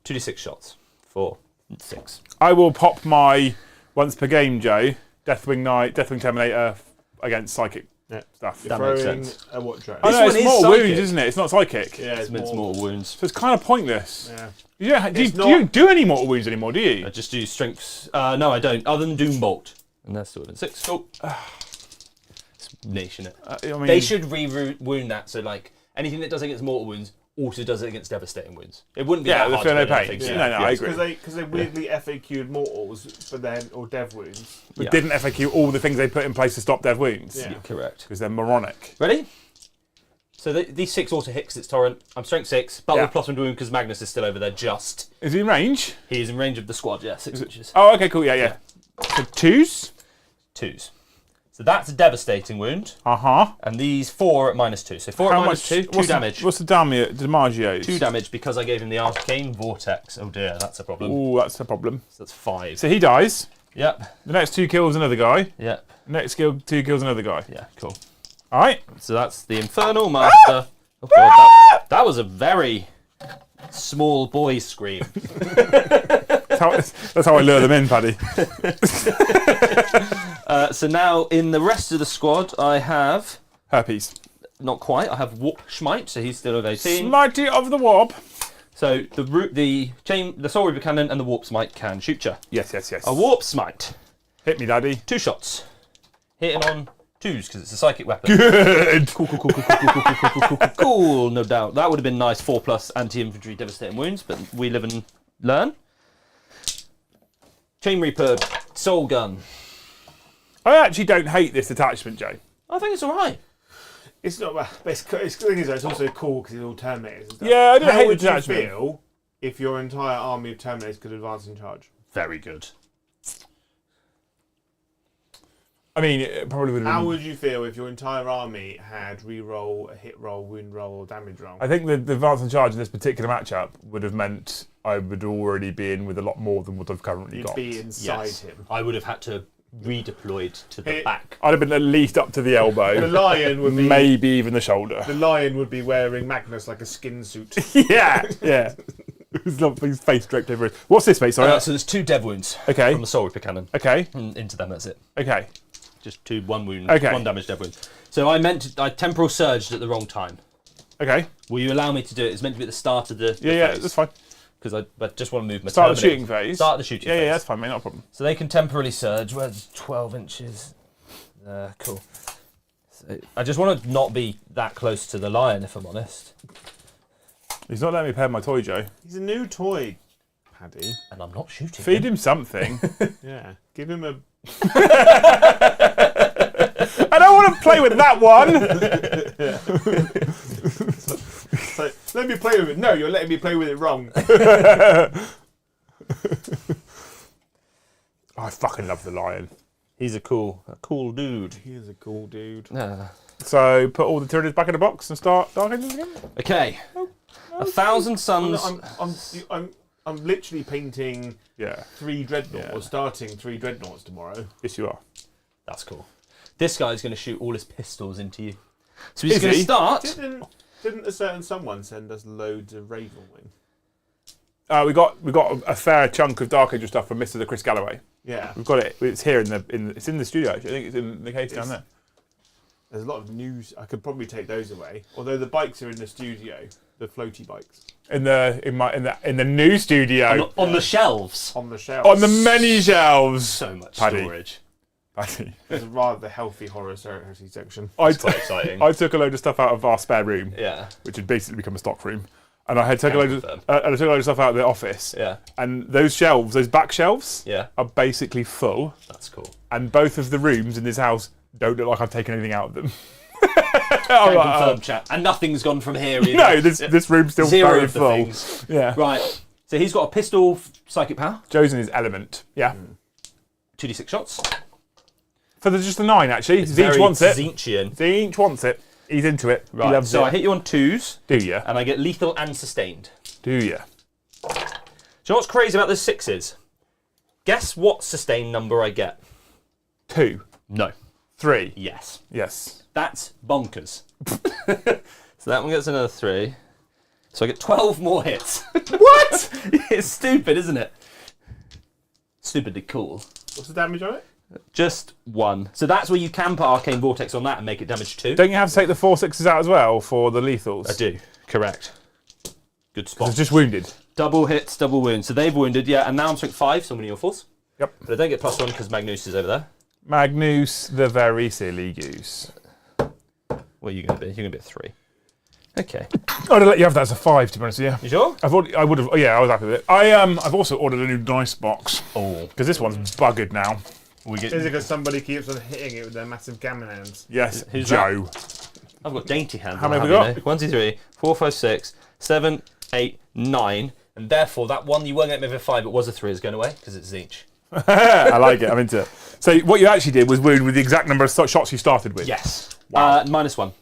2d6 shots for 6. I will pop my once per game, Joe. Deathwing Knight, Deathwing Terminator against psychic stuff. That makes Throwing sense. a what drone? Oh, This no, one it's is mortal psychic. wounds, isn't it? It's not psychic. Yeah, It's mortal wounds. So it's kind of pointless. Yeah. Do It's you do any mortal wounds anymore, do you? I just do strengths. No, I don't. Other than Doombolt. And that's still within 6. Cool. It's niche, isn't it? I mean, They should re-wound that, so like anything that does against mortal wounds also does it against devastating wounds. It wouldn't be that yeah, hard feel to no do, I pain. think. No, I agree. Because they weirdly FAQ'd mortals, but then or dev wounds. But Yeah. didn't FAQ all the things they put in place to stop dev wounds? Yeah. Correct. Because they're moronic. Ready? So these 6 auto hits, it's torrent. I'm strength 6, but Yeah. with plus 1 wound because Magnus is still over there. Just Is he in range? he is in range of the squad. Yeah, 6 inches. Oh, okay, cool. Yeah. So 2s? 2s. So that's a devastating wound, Uh-huh. and these 4 at -2. So 4 at -2, 2 damage. What's the DiMaggio's? 2 damage because I gave him the arcane vortex. Oh dear, that's a problem. Ooh, that's the problem. So that's 5. So he dies. Yep. The next 2 kills another guy. Yep. The next 2 kills another guy. Yeah. Cool. All right. So that's the Infernal Master. Oh god, that was a very small boy scream. That's how I lure them in, Paddy. So now in the rest of the squad, I have Herpes. not quite. I have Warp Schmite, so he's still of 18. Smighty of the Warp. So the Soul Reaper Cannon and the Warp Smite can shoot you. Yes. A Warp Smite, Hit me, Daddy. 2 shots, hitting on 2s because it's a psychic weapon. Good. Cool, no doubt. That would have been nice. 4+ anti-infantry devastating wounds, but we live and learn. Chain Reaper, Soul Gun. I actually don't hate this detachment, Joe. I think it's all right. It's not. It's the thing is, it's also cool because it's all Terminators. And stuff. Yeah, I don't How hate the would you detachment. feel if your entire army of Terminators could advance in charge? Very good. I mean, it probably would have How been... would you feel if your entire army had re-roll, a hit roll, wound roll, or damage roll? I think the advance and charge in this particular matchup would have meant I would already be in with a lot more than what I've currently You'd got. be inside Yes. him. I would have had to redeployed to the back. I'd have been at least up to the elbow. The lion would be. Maybe even the shoulder. The lion would be wearing Magnus like a skin suit. Yeah. His face draped over it. What's this, mate? Sorry. So there's 2 dev wounds Okay. from the Soul Reaper Cannon. Okay. And into them, that's it. Okay. Just 1 wound, Okay. 1 damage dev wound. So I temporal surged at the wrong time. Okay. Will you allow me to do it? It's meant to be at the start of the Yeah, phase. that's fine. Because I just want to move my Start the Terminators. shooting phase. Start the shooting phase. Yeah, that's fine, mate. Not a problem. So they can temporarily surge. Where's 12 inches? Cool. So I just want to not be that close to the lion, if I'm honest. He's not letting me pet my toy, Joe. He's a new toy, Paddy. And I'm not shooting Feed him. him something. Yeah. Give him a. I don't want to play with that one. So, let me play with it. No, you're letting me play with it wrong. I fucking love the lion. He's a cool dude. He is a cool dude. So put all the Tyranids back in the box and start Dark Angels again. Okay. 1,000 suns. I'm literally painting Yeah. 3 dreadnoughts, Yeah. or starting 3 dreadnoughts tomorrow. Yes, you are. That's cool. This guy's going to shoot all his pistols into you. So he's Is going to he? start. Didn't a certain someone send us loads of Ravenwing? We got a fair chunk of Dark Angel stuff from Mr. Chris Galloway. Yeah. We've got it. It's here it's in the studio. Actually, I think it's in the case down there. There's a lot of news. I could probably take those away. Although the bikes are in the studio, the floaty bikes In the new studio On the shelves. on the shelves. on the many shelves. So much Paddy. storage. Paddy. There's rather the healthy horror charity section. It's quite exciting. I took a load of stuff out of our spare room, Yeah. which had basically become a stock room, and I took a Can load confirm. of stuff out of the office. Yeah. And those shelves, those back shelves, Yeah. are basically full. That's cool. And both of the rooms in this house don't look like I've taken anything out of them. Can confirm, chat. And nothing's gone from here either. No, this room's still 0 very of the full. things. Yeah. Right. So he's got a pistol, psychic power, Joe's in his element. Yeah. 2d6 shots. For just a 9, actually. Zinch Very wants it. Zinchian. Zinch wants it. He's into it. He Right, loves so it. I hit you on 2s, Do you? and I get lethal and sustained. Do you? Do you know what's crazy about the 6s? Guess what sustained number I get? 2. No. 3. Yes. Yes. That's bonkers. So that one gets another 3. So I get 12 more hits. What? It's stupid, isn't it? Stupidly cool. What's the damage on it? Just 1. So that's where you can put Arcane Vortex on that and make it damage 2. Don't you have to take the 4 6s out as well for the lethals? I do. Correct. Good spot. It's just wounded. Double hits, double wounds. So they've wounded, yeah, and now I'm strength 5, so I'm winning your force. Yep. But I don't get +1 because Magnus is over there. Magnus, the very silly goose. What are you going to be? You're going to be a 3. Okay. I'd let you have that as a 5, to be honest with you. You sure? I would have. Yeah, I was happy with it. I've also ordered a new dice box Oh. because this one's buggered now. We get. Is it because somebody keeps on hitting it with their massive gammon hands? Yes, Who's Joe. I've got dainty hands. How many I'll have we you know. 1, 2, 3, 4, 5, 6, 7, 8, 9. And therefore, that one you weren't getting me for 5, but was a 3 is going away because it's Zinch. I like it. I'm into it. So what you actually did was wound with the exact number of shots you started with. Yes. Wow. -1.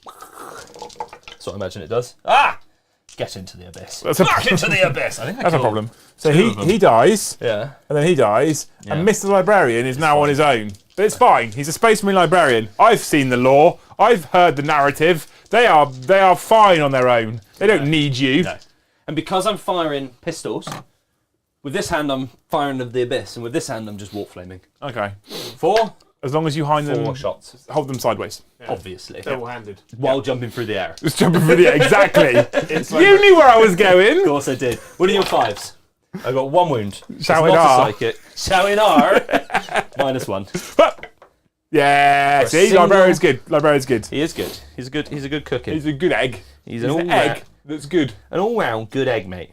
That's what I imagine it does. Ah! Get into the abyss. That's a, Back into the abyss. I think that's a killed problem. So two of them. he dies, Yeah. and then he dies, Yeah. and Mr. Librarian is now on his own. But it's fine. He's a Space Marine librarian. I've seen the lore. I've heard the narrative. They are fine on their own. They don't need you. No. And because I'm firing pistols, with this hand I'm firing of the abyss, and with this hand I'm just warp flaming. Okay. 4 As long as you hold them, shots, hold them sideways. obviously, Double-handed. while jumping through the air. Just jumping through the air. Exactly. It's like You knew where I was going. Of course I did. What are your 5s? I got 1 wound. Shouting It's not R. a psychic. Shouting R. -1. Yeah. For a See, single- librarian's good. Librarian's good. He is good. He's a good cookie. He's a good egg. He's He's an an all egg that's good. An all-round good egg, mate.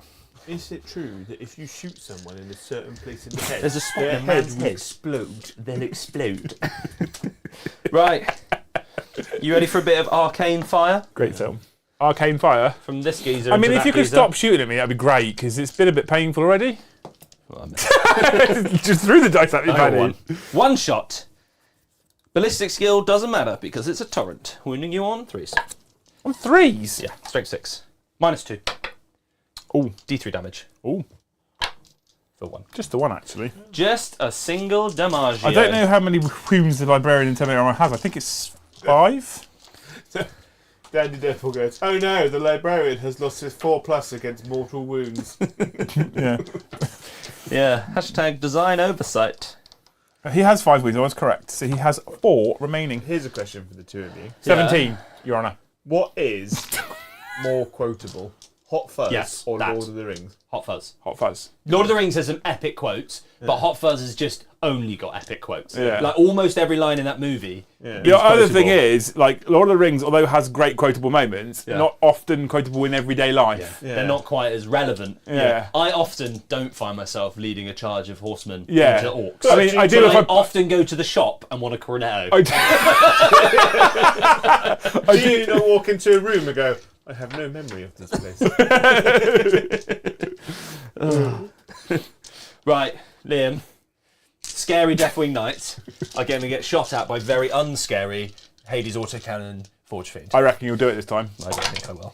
Is it true that if you shoot someone in a certain place in the head, There's a spot their in a man's head will head. explode? They'll explode. Right. You ready for a bit of arcane fire Great film. Arcane Fire. from this geezer? I mean, into if that you could geezer? stop shooting at me, that'd be great, because it's been a bit painful already. Well, I mean, Just threw the dice at me, I got Paddy. one shot. Ballistic skill doesn't matter because it's a torrent, wounding you on 3s. On 3s? Yeah, strength 6. -2. Oh, D3 damage oh, for 1. just the one, actually. Just a single damage. I don't know how many wounds the Librarian Intimidator armor has. I think it's 5. Dandy Devil goes, oh no, the librarian has lost his 4+ against mortal wounds. Yeah. Yeah. Hashtag design oversight. He has 5 wounds, I was correct. So he has 4 remaining. Here's a question for the two of you. 17, Your Honour. What is more quotable, Hot Fuzz Yes, or that. Lord of the Rings? Hot Fuzz. Hot Fuzz. Lord of the Rings has some epic quotes, but Hot Fuzz has just only got epic quotes. Yeah. Like almost every line in that movie. Yeah. The other thing quotable. is, like, Lord of the Rings, although it has great quotable moments, Yeah. not often quotable in everyday life. Yeah. They're not quite as relevant. Yeah. I often don't find myself leading a charge of horsemen Yeah. into orcs. I mean, I do But if I I... often go to the shop and want a cornetto. I Do you not walk into a room and go, I have no memory of this place? Right, Liam. Scary Deathwing Knights are going to get shot at by very unscary Hades autocannon Forge Fiend. I reckon you'll do it this time. I don't think I will.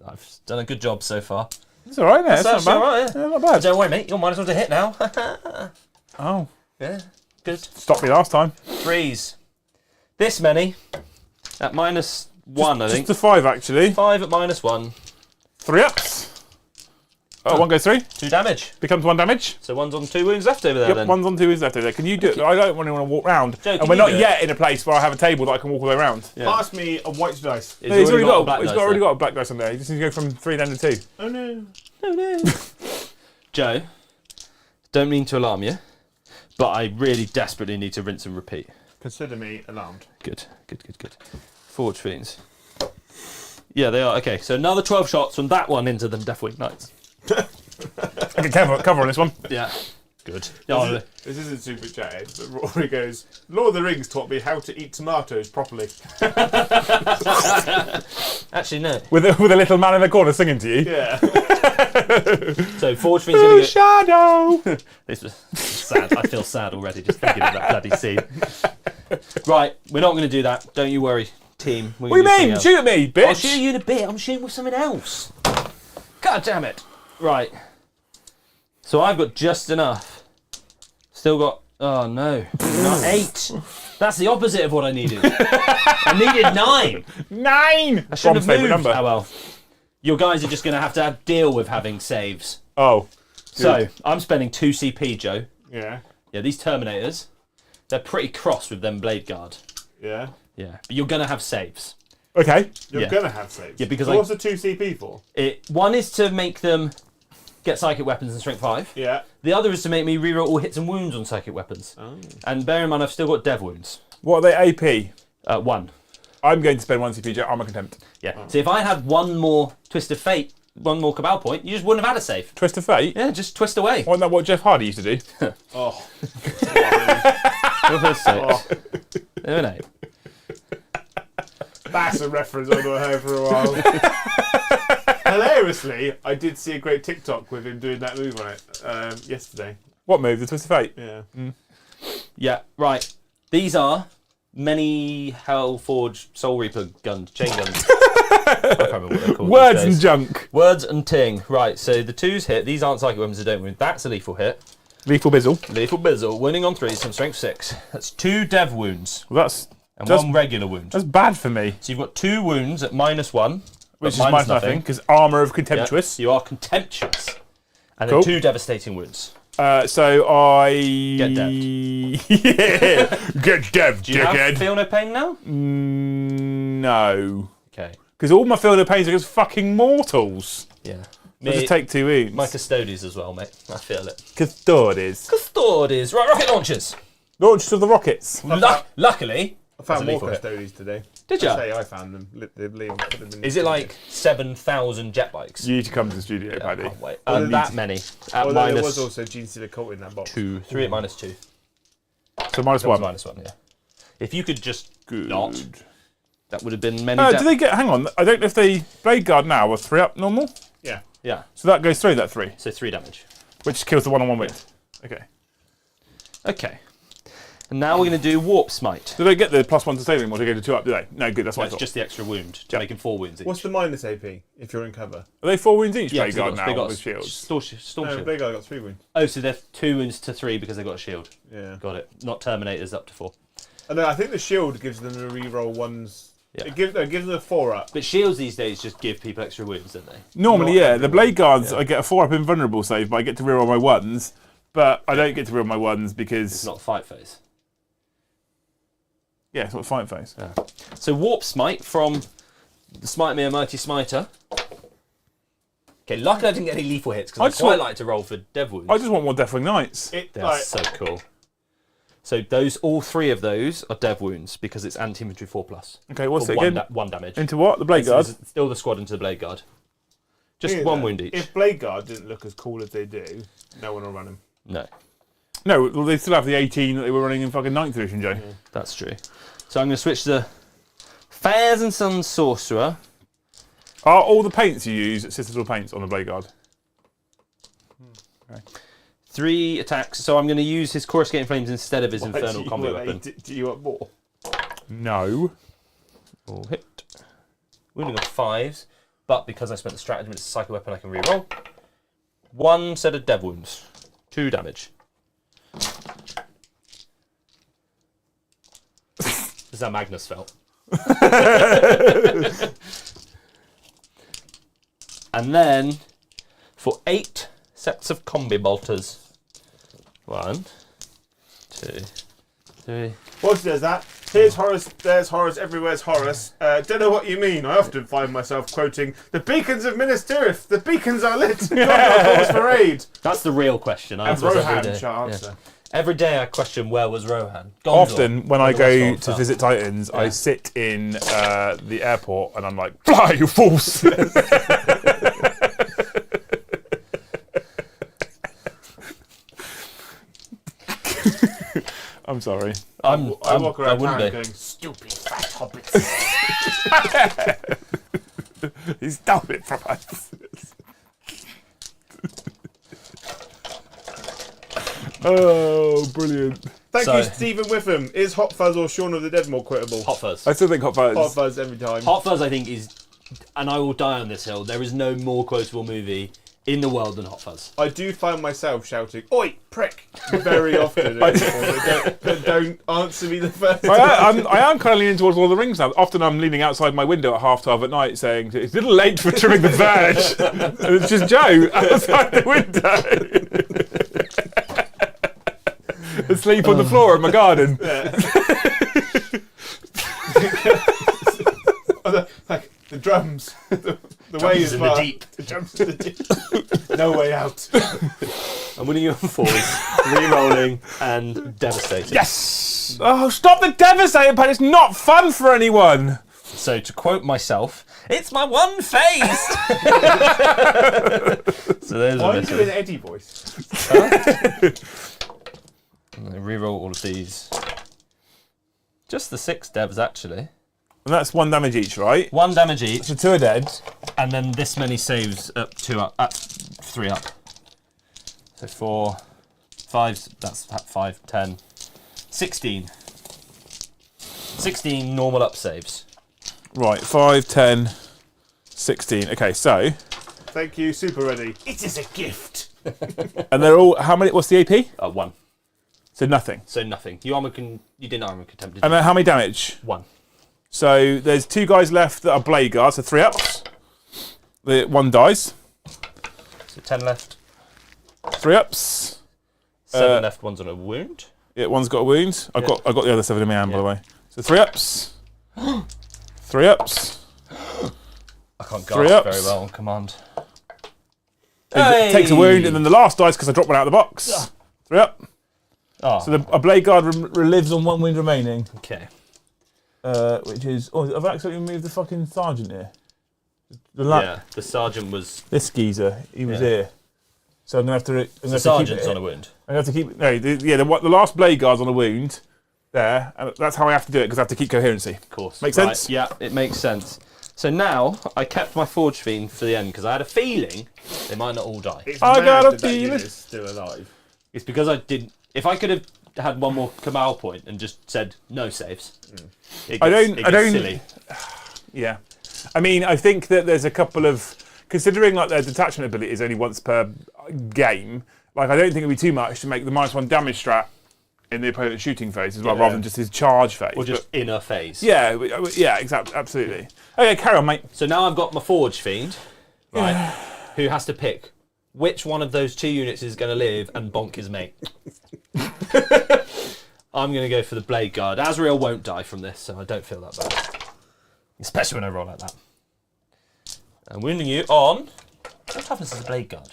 I've done a good job so far. It's alright, yeah. It's not That's bad. alright, Yeah, not bad. Don't worry, mate. You're -1 to hit now. Oh, Yeah, good. stopped me last time. 3s. This many at -1, I think. Just a 5, actually. 5 at -1. 3 ups. Oh, 1 goes 3. 2 damage. Becomes 1 damage. So 1's on 2 wounds left over there Yep, then. 1's on 2 is left over there. Can you do it? I don't want to walk round. Joe, And can we're you not do it? yet in a place where I have a table that I can walk all the way around. Yeah. Pass me a white dice. No, he's already got, a black he's dice already there. got a black dice on there. He just needs to go from 3 down to 2. Oh no. Oh no. Joe, don't mean to alarm you, but I really desperately need to rinse and repeat. Consider me alarmed. Good. Forge Fiends. Yeah, they are. Okay, so another 12 shots from that one into them Deathwing Knights. Okay, cover on this one. Yeah. Good. Oh, This isn't super chatted, but Rory goes, Lord of the Rings taught me how to eat tomatoes properly. actually, no. With a little man in the corner singing to you. Yeah. So Forge Fiends going to Shadow! This was sad. I feel sad already just thinking of that bloody scene. Right, we're not going to do that. Don't you worry, team. What do you mean? Shoot at me, bitch! I'll shoot you in a bit. I'm shooting with something else. God damn it. Right. So I've got just enough. Still got... Oh, no. Not 8. That's the opposite of what I needed. I needed 9. 9! I shouldn't have favourite moved. number. Oh, well. Your guys are just going to have to deal with having saves. Oh. So, I'm spending 2 CP, Joe. Yeah. Yeah, these Terminators, they're pretty cross with them Blade Guard. Yeah. Yeah, but you're going to have saves. Okay. You're Yeah. going to have saves. Yeah, because so what's the 2 CP for? One is to make them get psychic weapons and strength 5. Yeah. The other is to make me reroll all hits and wounds on psychic weapons. Oh. And bear in mind, I've still got dev wounds. What are they AP? 1. I'm going to spend 1 CP, Armor Contempt. Yeah. So if I had one more Twist of Fate, one more Cabal point, you just wouldn't have had a save. Twist of Fate? Yeah, just twist away. Wasn't that what Jeff Hardy used to do? Oh. Oh. There we go. That's a reference I've not heard for a while. Hilariously, I did see a great TikTok with him doing that move on it yesterday. What move? The Twist of Fate? Yeah. Yeah, right. These are many Hellforged Soul Reaper guns, chain guns. I can't remember what they're called. Words these and days. junk. Words and ting. Right, so the 2s hit. These aren't psychic weapons that don't wound. That's a lethal hit. Lethal Bizzle. Lethal Bizzle. Winning on 3s from strength 6. That's 2 dev wounds Well, that's and Just- 1 regular wound. that's bad for me. So you've got 2 wounds at -1. Which is minus minus nothing, because Armour of Yeah, Contemptuous. you are contemptuous. And Cool. then 2 devastating wounds. So I... Get Yeah. Get dev, Do you have dickhead. feel no pain now? No. Okay. Because all my feel no pains are against fucking mortals. Yeah. I just take 2 wounds. My Custodes as well, mate. I feel it. Custodes. Custodes. Right, rocket launchers. Launches of the rockets. Luckily, I found That's a more lethal hit. custodies today. Did I ya? say I found them. Liam put them in is the it like 7,000 jet bikes? You need to come to the studio, I Paddy. can't wait. Well, That many. At Although there minus was also Gene Stealer Cult in that box. 2. 3 at -2. So minus That was 1. -1, yeah. If you could just Good. not, that would have been many. Do they get... Hang on. I don't know if they... Blade Guard now was 3 up normal. Yeah. Yeah, So that goes through that 3. so 3 damage. Which kills the one-on-one with. Okay. Okay. And now we're going to do Warp Smite. Do they get the +1 to saving or do they go to 2 up, do they? No, good, that's what I That's thought. just the extra wound to Yeah. make him 4 wounds each. What's the minus AP if you're in cover? Are they 4 wounds each, yeah, Blade 'cause Guard they now got with shields? Storm No, shield. Blade Guard got 3 wounds. Oh, so they're 2 wounds to 3 because they got a shield. Yeah. Got it. Not Terminators up to 4. And I think the shield gives them a reroll ones. Yeah. It gives them a 4 up. But shields these days just give people extra wounds, don't they? Normally, Not yeah. The everyone. Blade Guards, Yeah. I get a 4 up invulnerable save, but I get to reroll my 1s. But I don't get to reroll my 1s It's because... not fight phase. Yeah, it's not fight phase. Yeah. So Warp Smite from the Smite Me a Mighty Smiter. Okay, luckily I didn't get any lethal hits I because I just quite want- like to roll for dev wounds. I just want more Deathwing Knights. It That's so cool. So all 3 of those are dev wounds because it's anti-infantry 4+. Okay, what's For it one, again? one damage. Into what? The Blade So Guard? there's still the squad into the Blade Guard. Just Yeah, one wound each. If Blade Guard didn't look as cool as they do, no one will run him. No, No, well, they still have the 18 that they were running in fucking 9th edition, Joe. that's true. So I'm going to switch to Fairs and Sons Sorcerer. Are all the paints you use Citadel paints on the Blade Guard? 3 attacks. So I'm going to use his Coruscating Flames instead of his Infernal Combi Weapon. Do you want more? No. All hit. Wounding on 5s. But because I spent the stratagem, it's a psychic weapon I can reroll. 1 set of dev wounds. 2 damage. Is that Magnus felt? And then for 8 sets of combi bolters. 1, 2, 3. Horus does that. Here's Horus, there's Horus, everywhere's Horus. Don't know what you mean. I often find myself quoting, "The beacons of Minas Tirith, the beacons are lit, not cause for aid." That's the real question. I And ask this every Rohan day. shall Yeah. answer. Every day I question where was Rohan. Gondor. Often, when I Where the go Westfold to fell. visit Titans, I Yeah. sit in the airport and I'm like, fly, you fools! I'm sorry. I walk I around wouldn't town be. going, "Stupid fat hobbits." He's done it from us. Oh, brilliant. Thank So- you, Stephen Whipham. Is Hot Fuzz or Shaun of the Dead more quotable? Hot Fuzz. I still think Hot Fuzz. Hot Fuzz every time. Hot Fuzz, I think, is, and I will die on this hill. There is no more quotable movie in the world than Hot Fuzz. I do find myself shouting, "Oi, prick!" very often. Don't answer me the first time. I am kind of leaning towards Lord of the Rings now. Often I'm leaning outside my window at 12:30 at night saying, it's a little late for trimming the veg. And it's just Joe outside the window. Asleep on the floor in my garden. Like the drums, the way is in far. the deep. The drums in the deep. No way out. I'm winning you on 4s, re-rolling, and devastating. Yes! Oh, stop the devastating part. It's not fun for anyone. So to quote myself, it's my one phase. So there's Why a are you doing bit. Eddie voice? Re-roll all of these. Just the 6 devs actually. And that's 1 damage each, right? 1 damage each, So 2 are dead. and then this many saves up 2 up, 3 up. So 4, 5. That's 5, 10, 16. 16 normal up saves. Right, 5, 10, 16. Okay, so. Thank you, Super Ready. It is a gift. And they're all. How many? What's the AP? 1. So nothing. So nothing. You didn't armor contempt. Did And you? then how many damage? 1. So there's 2 guys left that are blade guards, so 3 ups. The 1 dies. So 10 left. 3 ups. 7 left. 1's on a wound. Yeah, 1's got a wound. I got the other 7 in my hand, by the way. So 3 ups. 3 ups. I can't 3 gasp ups. very well on command. Takes a wound, and then the last dies because I dropped one out of the box. 3 up. Oh, So a blade guard relives on 1 wound remaining. okay. Which is... Oh, I've accidentally removed the fucking sergeant here. The The sergeant was. This geezer, he was Yeah. here. So I'm going to have to... The sergeant's on a wound. I'm going to have to keep... No, the last blade guard's on a wound. There. And that's how I have to do it, because I have to keep coherency. Of course. Make Right, sense? yeah, it makes sense. So now I kept my Forge Fiend for the end because I had a feeling they might not all die. It's I mad got a that feeling. unit is still alive. It's because I didn't. If I could have had one more Kamal point and just said no saves, it gets silly. Yeah. I mean, I think that there's a couple of... Considering like their detachment ability is only once per game, like I don't think it'd be too much to make the -1 damage strat in the opponent's shooting phase as well, rather than just his charge phase. Or just inner phase. Yeah, exactly, absolutely. Okay, carry on, mate. So now I've got my Forge Fiend, right? Who has to pick which one of those 2 units is going to live and bonk his mate. I'm going to go for the Blade Guard. Azrael won't die from this, so I don't feel that bad. Especially when I roll like that. I'm wounding you on... What happens as a Blade Guard?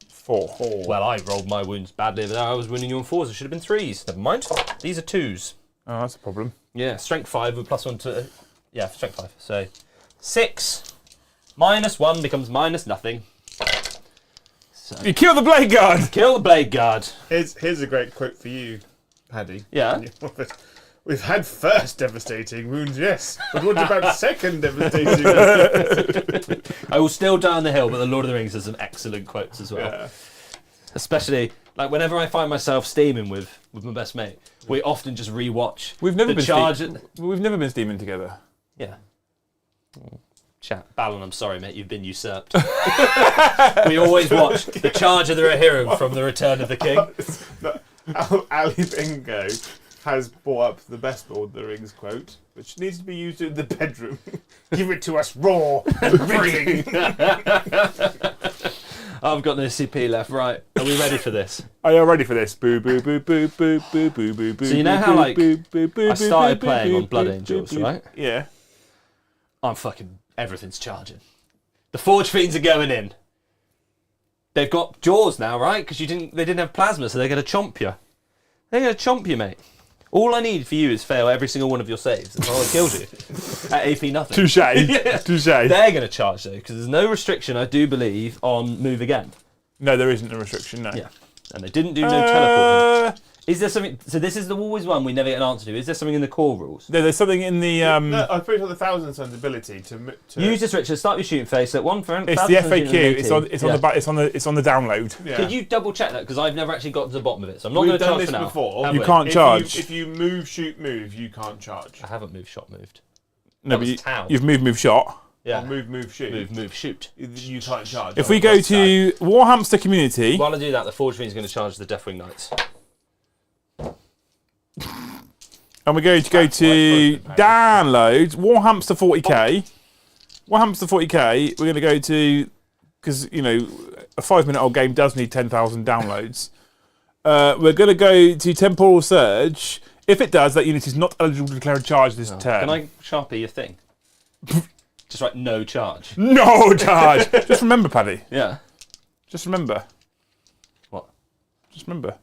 4. Well, I rolled my wounds badly, but I was wounding you on 4s. It should have been 3s. Never mind. These are 2s. Oh, that's a problem. Yeah, strength 5 with +1 to... Yeah, strength 5. So, 6 -1 becomes -0. So, You kill the blade guard! kill the Blade Guard. Here's a great quote for you, Paddy. Yeah. We've had first devastating wounds, yes, but what about second devastating wounds? I will still die on the hill, but the Lord of the Rings has some excellent quotes as well. Yeah. Especially, like, whenever I find myself steaming with my best mate, we often just re-watch We've never the been charge. We've never been steaming together. Yeah. Chat. Balon, I'm sorry, mate, you've been usurped. We always watch the Charge of the Rohirrim from The Return of the King. Ali Bingo has brought up the best Lord of the Rings quote, which needs to be used in the bedroom. Give it to us raw and reeling. I've got no CP left. Right, are we ready for this? Are you ready for this? Boo boo boo boo boo boo boo boo boo. So you know how, like, I started playing on Blood Angels, right? Yeah. I'm fucking... Everything's charging. The Forge Fiends are going in. They've got jaws now, right? Because they didn't have plasma, so they're going to chomp you. They're going to chomp you, mate. All I need for you is fail every single one of your saves. That's all it kills you. At AP nothing. Touche. Touche. They're going to charge, though, because there's no restriction, I do believe, on move again. No, there isn't a restriction, no. Yeah. And they didn't do no teleporting. Is there something? So this is the always one we never get an answer to. Is there something in the core rules? There's something in the. No, I'm pretty sure the Thousand Suns ability to Use this, Richard. Start your shooting phase. At one for. It's the FAQ. It's on the back. It's on the download. Yeah. Could you double check that? Because I've never actually got to the bottom of it, so I'm not going We've to done charge this for now. before. Have You we? can't charge. If you move, shoot, move, you can't charge. I haven't moved, shot, moved. No, That but was town. you've moved, shot. Yeah. Or move, shoot. Move, shoot. You can't charge. If we go to Warhamster Community, While I do that, the Forge Fiend is going to charge the Deathwing Knights. and we're going to go to downloads, Warhamster 40k. Warhamster 40k, we're going to go to, because, you know, a 5-minute old game does need 10,000 downloads. We're going to go to Temporal Surge. If it does, that unit is not eligible to declare a charge this turn. Can I Sharpie your thing? Just write no charge. No charge! Just remember, Paddy. Yeah. Just remember. What? Just remember.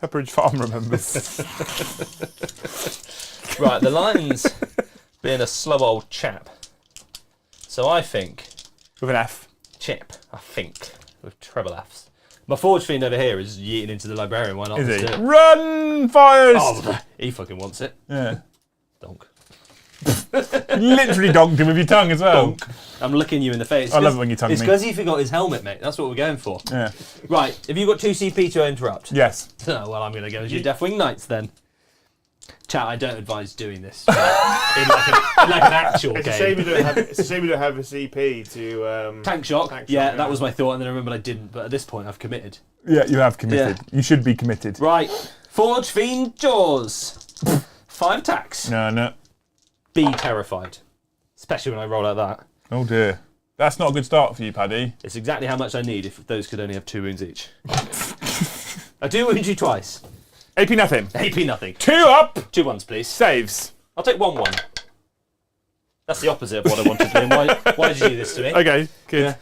Pepperidge Farm remembers. Right, the Lion's being a slow old chap. So I think... With an F. Chip, I think. With treble Fs. My Forge Fiend over here is yeeting into the Librarian. Why not? Is Let's he? do it. Run, fires! Oh, he fucking wants it. Yeah. Donk. Literally donked him with your tongue as well. Donk. I'm looking you in the face. I love it when you tongue It's me. because he forgot his helmet, mate. That's what we're going for. Yeah. Right, have you got 2 CP to interrupt? Yes. Oh, well, I'm going to go as your Deathwing Knights then. Chat, I don't advise doing this in like an actual It's game. a shame you don't have. It's a shame you don't have a CP to. Tank shock. Tank shock, Yeah, yeah. that was my thought, and then I remembered I didn't. But at this point, I've committed. Yeah, you have committed. Yeah. You should be committed. Right, Forge Fiend Jaws. 5 attacks. No. Be terrified, especially when I roll out that. Oh dear. That's not a good start for you, Paddy. It's exactly how much I need if those could only have 2 wounds each. I do wound you twice. AP nothing. AP nothing. 2 up. 2 1s, please. Saves. I'll take 1 1. That's the opposite of what I wanted to do. Why did you do this to me? Okay, good.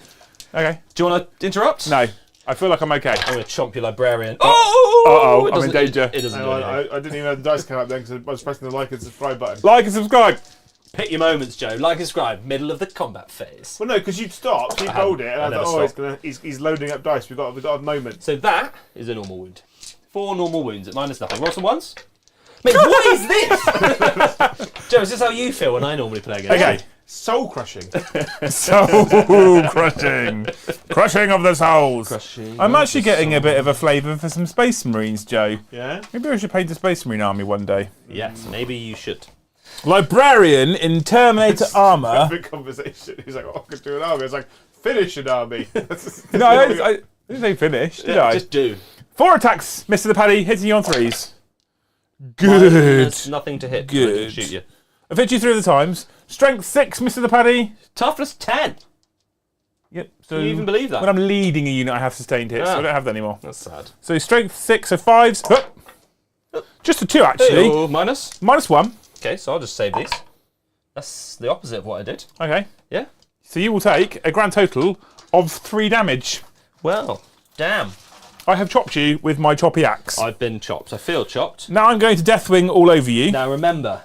Yeah. Okay. Do you want to interrupt? No. I feel like I'm okay. I'm going to chomp your librarian. Oh! Uh-oh, It I'm in doesn't- danger. It doesn't Hang do on, anything. I didn't even have the dice come up then because I was pressing the like and subscribe button. Like and subscribe. Pick your moments, Joe. Like and subscribe. Middle of the combat phase. Well, no, because you'd stopped, you rolled it, and I never thought, he's loading up dice. We've got a moment. So that is a normal wound. 4 normal wounds at minus nothing. Roll some ones. Mate, what is this? Joe, is this how you feel when I normally play a game? Okay. Soul crushing. Soul crushing. Crushing of the souls. Crushing I'm of actually the getting a bit of a flavour for some Space Marines, Joe. Yeah. Maybe I should paint a Space Marine army one day. Yes, maybe you should. Librarian in Terminator armour. Big conversation. He's like, oh, I could do an army. It's like, finish an army. No, I didn't say finish, did I? Just do. 4 attacks, Mr. the Paddy, hitting you on 3s. Good. Minus nothing to hit. Good. I didn't shoot you. I've hit you 3 of the times. Strength 6, Mr. the Paddy. Toughness 10. Yep. So Can you even believe that? when I'm leading a unit, I have sustained hits. So Ah. I don't have that anymore. That's sad. So strength 6, so 5s. Just a 2 actually. Hey, minus. -1. Okay, so I'll just save these. That's the opposite of what I did. Okay. Yeah. So you will take a grand total of 3 damage. Well, damn. I have chopped you with my choppy axe. I've been chopped. I feel chopped. Now I'm going to Deathwing all over you. Now remember,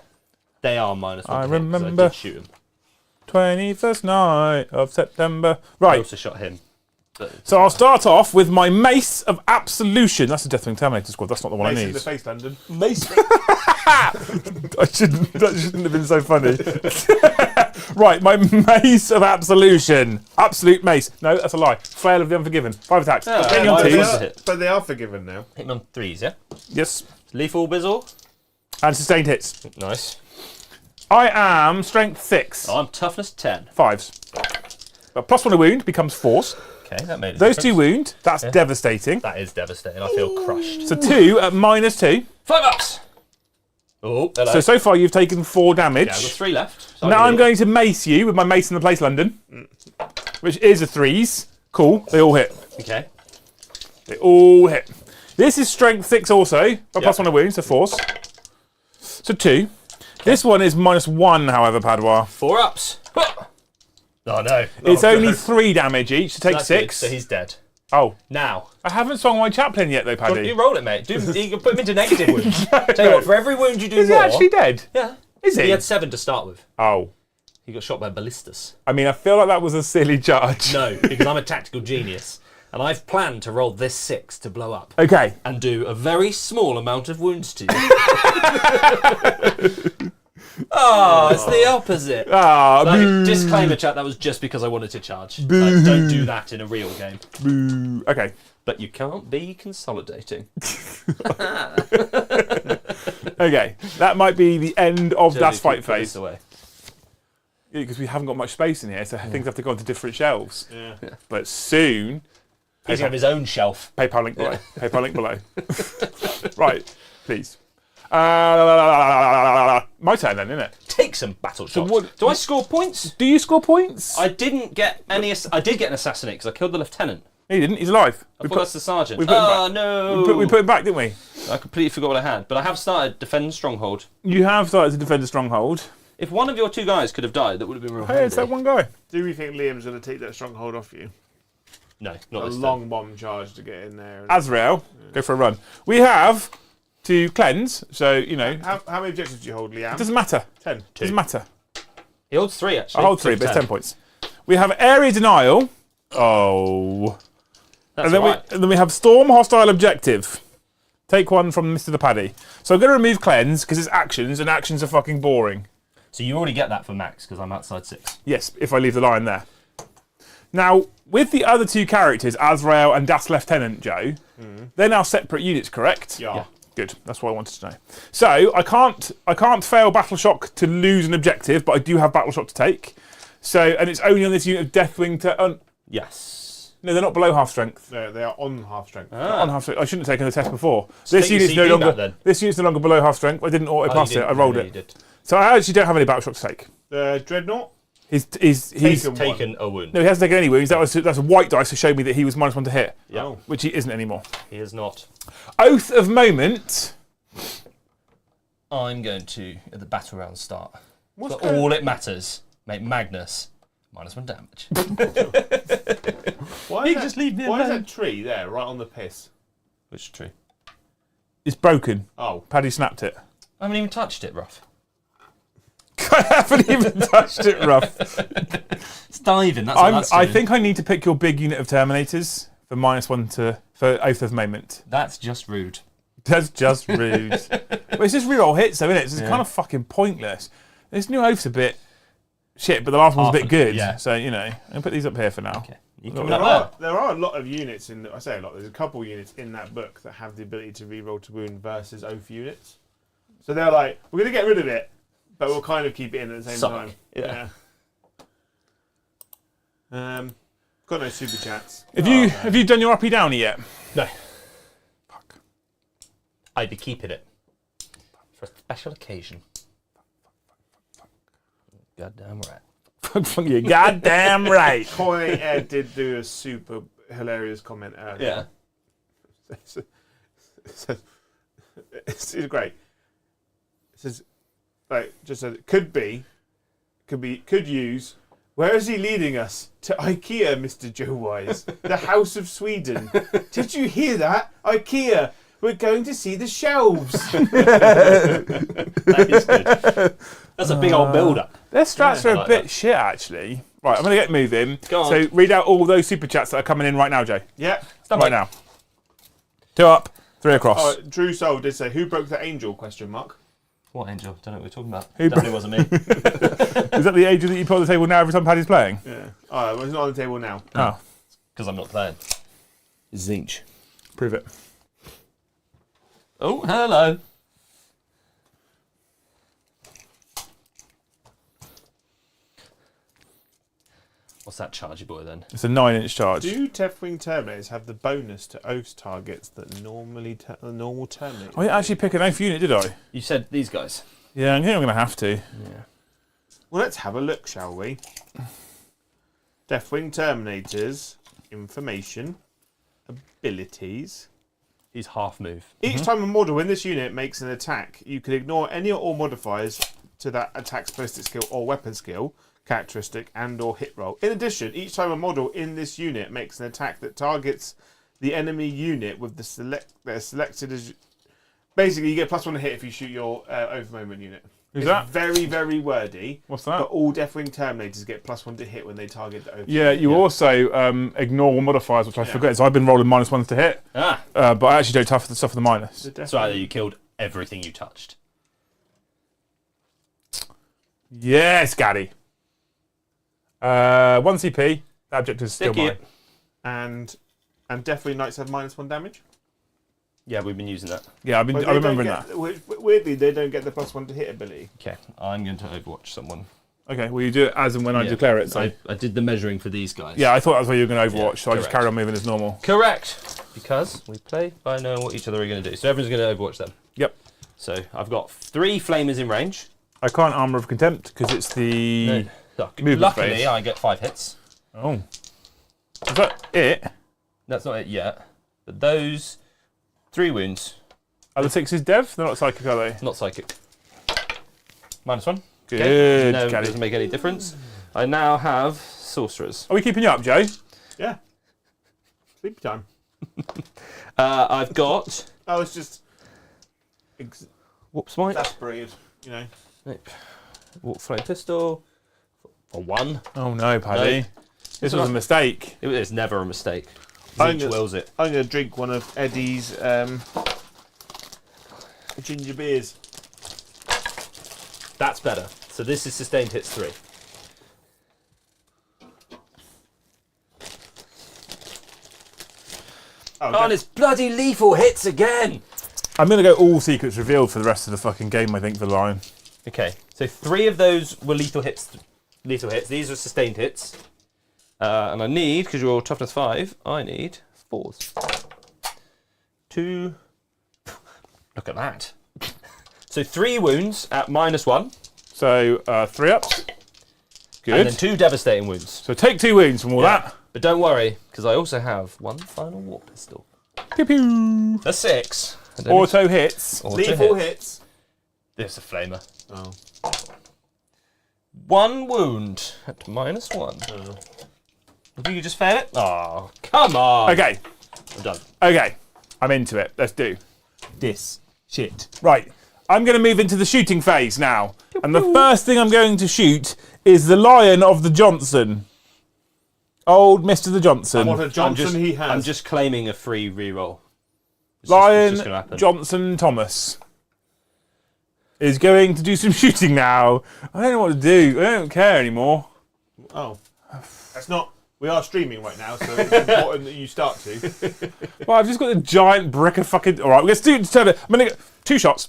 they are minus 1 I to hit, 'cause remember. I did shoot him. 21st night of September. I Right. also shot him. So I'll start off with my Mace of Absolution. That's a Deathwing Terminator squad. That's not the one Mace I in need. the face, London. That shouldn't have been so funny. Right, my Mace of Absolution. Absolute Mace. No, that's a lie. Flail of the Unforgiven. 5 attacks. Yeah, Getting on why is 2s. that? hit. But they are forgiven now. Hitting on 3s, yeah? Yes. Lethal Bizzle. And sustained hits. Nice. I am Strength 6. I'm toughness 10. 5s. But +1 a wound becomes 4s. Okay, that made a Those difference. 2 wound. That's devastating. That is devastating. I feel crushed. So 2 at -2. 5 ups. Oh, hello. So far you've taken 4 damage. Yeah, I've got 3 left. So Now I'm going to mace you with my Mace in the Place London, which is a 3s. Cool. They all hit. Okay. They all hit. This is Strength 6 also, but Yep. +1 a wound, so 4s. So 2. This one is -1, however, Padua. 4 ups. Oh no. It's Oh, only God. 3 damage each to take That's good. 6. So he's dead. Oh, Now. I haven't swung my chaplain yet, though, You Paddy. roll it, mate. You can put him into negative wounds. Tell you what, for every wound you do Is he more... actually dead? Yeah. Is he? He had 7 to start with. Oh. He got shot by ballistas. I mean, I feel like that was a silly charge. No, because I'm a tactical genius. And I've planned to roll this 6 to blow up. Okay. And do a very small amount of wounds to you. Oh, it's the opposite. Disclaimer, chat, that was just because I wanted to charge. Like, don't do that in a real game. Boo. Okay. But you can't be consolidating. Okay. That might be the end of Das fight Put this phase. away. Because we haven't got much space in here, so things have to go onto different shelves. Yeah. But soon, He's going to have his own shelf. PayPal link below. PayPal link below. Right, please. My turn then, isn't it? Take some battle shots. what- Do I score points? Do you score points? I didn't get any. I did get an assassinate because I killed the lieutenant. No, you didn't. He's alive. I thought that's the sergeant. we put him Oh back. no! We put him back, didn't we? I completely forgot what I had, but I have started defend stronghold. You have started to defend a stronghold. If one of your 2 guys could have died, that would have been real Hey, it's that handy. one guy. Do we think Liam's going to take that stronghold off you? No, not A this long bomb charge to get in there. Azrael, go for a run. We have to cleanse, so, you know, it How many objectives do you hold, Liam? doesn't matter. 10. Doesn't matter. He holds 3 actually. I hold 3, but it's 10 points. We have area denial. Oh. That's And then, right. and then we have storm hostile objective. Take one from Mr. the Paddy. So I'm going to remove cleanse because it's actions, and actions are fucking boring. So you already get that for max because I'm outside 6. Yes, if I leave the line there. Now, with the other 2 characters, Azrael and Das Lieutenant Joe, they're now separate units, correct? Yeah. Good. That's what I wanted to know. So I can't fail battle shock to lose an objective, but I do have battle shock to take. So, and it's only on this unit of Deathwing to. Yes. No, they're not below half strength. They are on half strength. On half strength. I shouldn't have taken the test before. take your CV back then. This unit's no longer below half strength. I didn't auto Oh, pass you it. did. I rolled No, it. You did. So I actually don't have any battle shock to take. Dreadnought? He's Taken. Taken a wound. no, he hasn't taken any wounds. That's a white dice to show me that he was -1 to hit, Yeah. Oh. which he isn't anymore. He is not. Oath of Moment. I'm going to, at the battle round start, What's for going- all it matters, make Magnus -1 damage. Why You is can just leave me Why is alone. that tree there, right on the piss? Which tree? It's broken. Oh. Paddy snapped it. I haven't even touched it, Ruff. I haven't even touched it, Ruff. It's diving, that's what that's I doing. think I need to pick your big unit of Terminators for -1 for Oath of Moment. That's just rude. That's just rude. But it's just reroll hits, though, isn't it? So it's kind of fucking pointless. This new Oath's a bit shit, but the last one's a bit good. yeah. So, you know, I'll put these up here for now. Okay. You Look, coming There up are a lot of units in. I say a lot. There's a couple units in that book that have the ability to reroll to wound versus oath units. So they're like, we're going to get rid of it, but we'll kind of keep it in at the same Suck. time. Yeah. Got no super chats. Have you done your uppy downy yet? there? No. Fuck. I'd be keeping it. For a special occasion. Goddamn right. Fuck you, goddamn right. Coy Ed did do a super hilarious comment earlier. Yeah. It's great. It says, like, just said, could use. Where is he leading us? To IKEA, Mr. Joe Wise. The House of Sweden. Did you hear that? IKEA. We're going to see the shelves. That is good. That's a big old build-up. Their strats Yeah, are I a like bit that. shit, actually. Right, I'm going to get moving. Go on. So read out all those super chats that are coming in right now, Joe. Yeah. Right now. 2 up, 3 across. Oh, Drew Soul did say, who broke the angel? Question mark. What angel? Don't know what we're talking about. Who Definitely wasn't me. Is that the angel that you put on the table now every time Paddy's playing? Yeah. Oh, well, it's not on the table now. Oh, Because I'm not playing. Zinch. prove it. Oh, hello. What's that chargy boy then? It's a 9-inch charge. Do Deathwing Terminators have the bonus to oath targets that normally normal Terminators? I didn't actually pick an oath unit, did I? You said these guys. Yeah, I think I'm going to have to. Yeah. Well, let's have a look, shall we? Deathwing Terminators, information, abilities. He's half move. Each time a model in this unit makes an attack, you can ignore any or all modifiers to that attack's ballistic skill or weapon skill, characteristic, and or hit roll. In addition, each time a model in this unit makes an attack that targets the enemy unit with they're selected as... Basically, you get +1 to hit if you shoot your Oath Moment unit. Who's It's that? very, very wordy. What's that? But all Deathwing Terminators get +1 to hit when they target the OP. Yeah, you also ignore all modifiers, which I forget. So I've been rolling -1s to hit, Ah, but I actually don't suffer the minus. that's right. You killed everything you touched. Yes, Gaddy. 1 CP. The object is still Sticky mine. it. And Deathwing Knights have -1 damage. Yeah, we've been using that. Yeah, I'm But they remembering don't that. get, weirdly, they don't get the +1 to hit ability. Okay, I'm going to Overwatch someone. Okay, well, you do it as and when I Yeah. declare it. So I did the measuring for these guys. yeah, I thought that's where you were going to Overwatch, so I just correct. carried on moving as normal. Correct. Because we play by knowing what each other are going to do. So everyone's going to Overwatch them. Yep. So I've got 3 flamers in range. I can't Armour of Contempt because it's the movement Luckily, phase. I get 5 hits. Oh, is that it? That's not it yet. But those 3 wounds, Are the 6s dev? They're not psychic, are they? not psychic. -1. Good, Okay. No, Gaddy. doesn't make any difference. I now have sorcerers. Are we keeping you up, Joe? Yeah. Sleep time. I've got Oh, it's just warp smite. exasperated, you know. Nope. Warp flame pistol for 1. Oh no, Paddy. This was a mistake. It's never a mistake. I'm Zinch gonna- wills it. I'm going to drink one of Eddie's ginger beers. That's better. So this is sustained hits 3. Oh, Oh, and it's bloody lethal hits again. I'm going to go all secrets revealed for the rest of the fucking game, I think, for the Lion. Okay, so 3 of those were lethal hits. These are sustained hits. And I need, because you're toughness 5, I need 4s. 2. Look at that. So 3 wounds at -1. So, 3 ups. Good. And then 2 devastating wounds. So take 2 wounds from all that. But don't worry, because I also have 1 final warp pistol. Pew pew. That's 6. I don't Auto hits. need- auto lethal hit. hits. There's a flamer. Oh. 1 wound at -1. Oh. If you could just fail it? Oh, come on. Okay. I'm done. Okay. I'm into it. Let's do this shit. Right. I'm going to move into the shooting phase now. And the first thing I'm going to shoot is the Lion of the Johnson. Old Mr. the Johnson. What a Johnson he has. I'm just claiming a free reroll. It's Lion just gonna happen. Johnson Thomas is going to do some shooting now. I don't know what to do. I don't care anymore. Oh. That's not... We are streaming right now, so it's important that you start to. Well, I've just got a giant brick of fucking... All right, let's do it. I'm going to get 2 shots.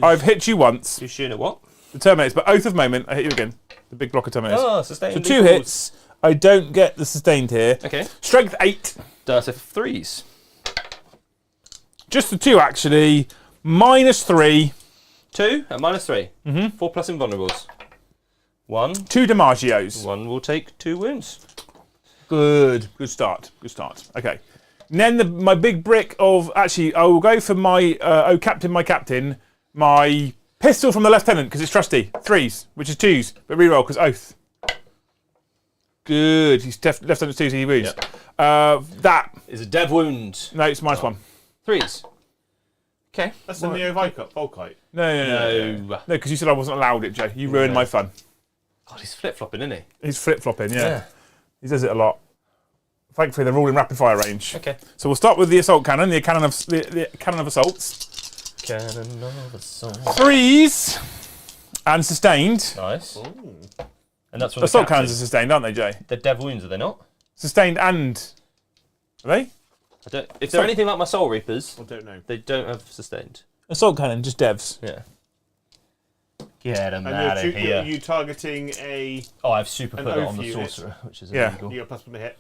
I've hit you once. You're shooting at what? The Terminators, but Oath of Moment, I hit you again. The big block of Terminators. Oh, sustained. So 2 hits. I don't get the sustained here. Okay. Strength 8. That's a 3s. Just the 2, actually. -3. 2 at -3. 4 plus invulnerables. 1. 2 DiMaggios. 1 will take 2 wounds. Good. Good start. Good start. Okay. And then my big brick of... Actually, I will go for my... oh, Captain, my Captain. My pistol from the Lieutenant, because it's trusty. 3s, which is 2s. But reroll, because Oath. Good. He's Lieutenant's 2s, he wounds. That. Is a dev wound. No, it's -1. 3s. Okay. That's the Neo Volkite. No, because you said I wasn't allowed it, Joe. You ruined my fun. God, he's flip-flopping, isn't he? He's flip-flopping, yeah. He does it a lot. Thankfully, they're all in rapid-fire range. Okay. So we'll start with the assault cannon, the cannon of assaults. Cannon of assault. 3s and sustained. Nice. And that's from Assault the cannons are captain. sustained, aren't they, Jay? They're dev wounds, are they not? Sustained and... Are they? I don't. If they're anything like my Soul Reapers, I don't know. they don't have sustained. Assault cannon, just devs. Yeah. Get them And out of you're here. you targeting a... Oh, I've super an put it oath on the unit. sorcerer, which is Yeah. illegal. You got +1 to hit.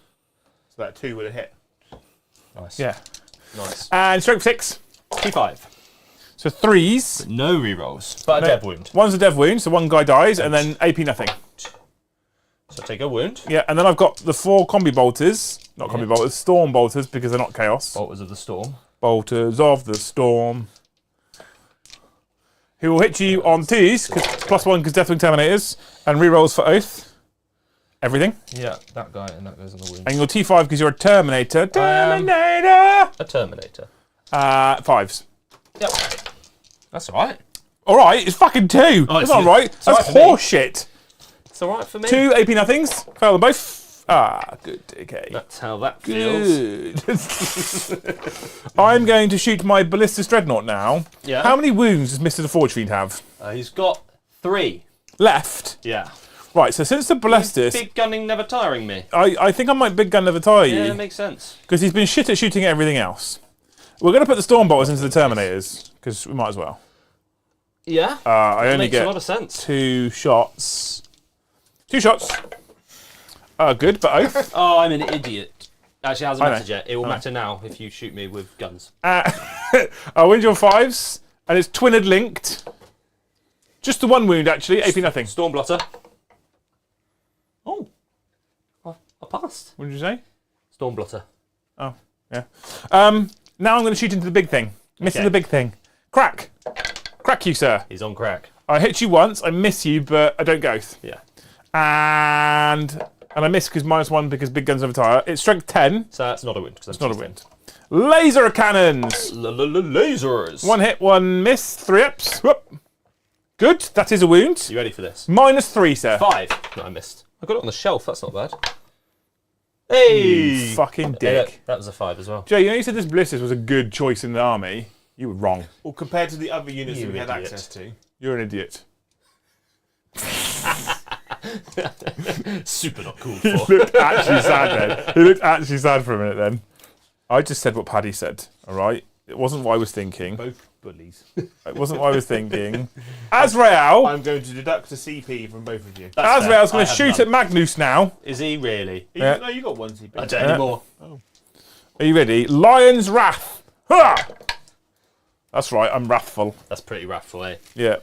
So that 2 would have hit. Nice. Yeah. Nice. And strength 6. T5. So 3s. No rerolls, but a No. dev wound. One's a dev wound, so one guy dies, and then AP nothing. So take a wound. Yeah, and then I've got the 4 combi bolters. Not combi bolters, storm bolters, because they're not chaos. Bolters of the Storm. Bolters of the Storm. Who will hit you on 2s, +1 because Deathwing Terminators, and rerolls for Oath. Everything. Yeah, that guy, and that goes on the wound. And your T5 because you're a Terminator. Terminator! A Terminator. 5s. Yep. That's alright. All right, it's fucking 2. Oh, That's it's not good. right. It's That's alright for me. horseshit. It's all right for me. 2 AP nothings. Fail them both. Ah, good. Okay. That's how that feels. Good. I'm going to shoot my Ballistus Dreadnought now. Yeah. How many wounds does Mr. the Forge Fiend have? He's got 3. Left. Yeah. Right, so since the Ballistus, Big gunning never tiring me. I think I might big gun never tire Yeah, you. it makes sense. Because he's been shit at shooting at everything else. We're going to put the Stormbolters into the Terminators, because we might as well. Yeah. I only Makes a get lot of sense. 2 shots. 2 shots. Good, but oath. Oh, I'm an idiot. Actually, it hasn't I know. mattered yet. It will matter now if you shoot me with guns. I win your 5s, and it's twinned linked. Just the 1 wound, actually. AP nothing. Stormblotter. Oh. I passed. What did you say? Stormblotter. Oh, yeah. Now I'm going to shoot into the big thing. Missing Okay. the big thing. Crack. Crack you, sir. He's on crack. I hit you once, I miss you, but I don't go. Yeah. And I miss because -1 because big guns never tire. It's strength 10. So that's not a win. It's not a win. Laser cannons. Lasers. 1 hit, 1 miss. 3 ups. Whoop. Good. That is a wound. You ready for this? -3, sir. 5. No, I missed. I got it on the shelf. That's not bad. Hey. You fucking Hey, look, dick. that was a 5 as well. Jay, you know you said this Ballistus was a good choice in the army. You were wrong. Well, compared to the other units You that we had idiot. access to. You're an idiot. Super not cool He for. looked actually sad then. He looked actually sad for a minute then. I just said what Paddy said, all right? It wasn't what I was thinking. Both bullies. It wasn't what I was thinking. Azrael! I'm going to deduct a CP from both of you. That's Azrael's fair. going I to have shoot none. at Magnus now. Is he really? Yeah. No, you got 1 CP. I don't anymore. Are you ready? Lion's Wrath. Ha! That's right, I'm wrathful. That's pretty wrathful, eh? Yeah.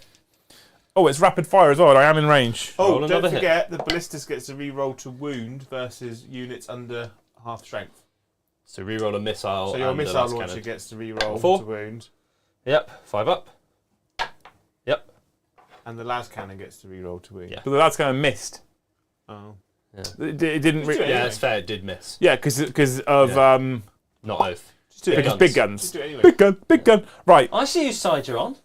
Oh, it's rapid fire as well. I am in range. Oh, Roll don't another hit. forget, the Ballistus gets to re-roll to wound versus units under half strength. So reroll a missile. So your and a missile last launcher cannon. gets to re-roll 4. to wound, Yep. 5 up. Yep. and the last cannon gets to re-roll to wound. Yeah. But that's kind of missed. Oh. It didn't. Just do it Yeah, anyway. it's fair. It did miss. Yeah, because of Yeah. um, Not oath. Just do it because anyway. big Just guns. do it anyway. Big gun, big gun. Right. I see whose side you're on.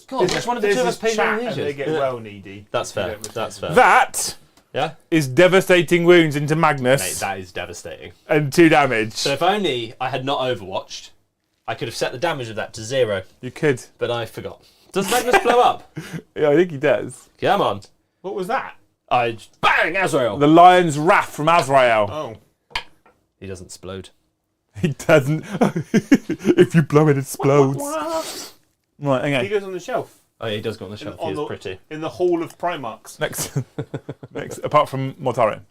God, There's which one of the there's two of us this pays chat more and attention? they get Yeah. well needy. That's You fair. don't That's fair. That Yeah. is devastating wounds into Magnus Mate, that is devastating. and 2 damage. So if only I had not overwatched, I could have set the damage of that to 0, You could. but I forgot. Does Magnus blow up? Yeah, I think he does. Come on. What was that? Bang, Azrael. The Lion's Wrath from Azrael. Oh. He doesn't explode. He doesn't. If you blow it, it explodes. Right, He okay. goes on the shelf Oh, yeah, he does go on the shelf. He on is the- pretty. in the Hall of Primarchs. Next, apart from Mortarion.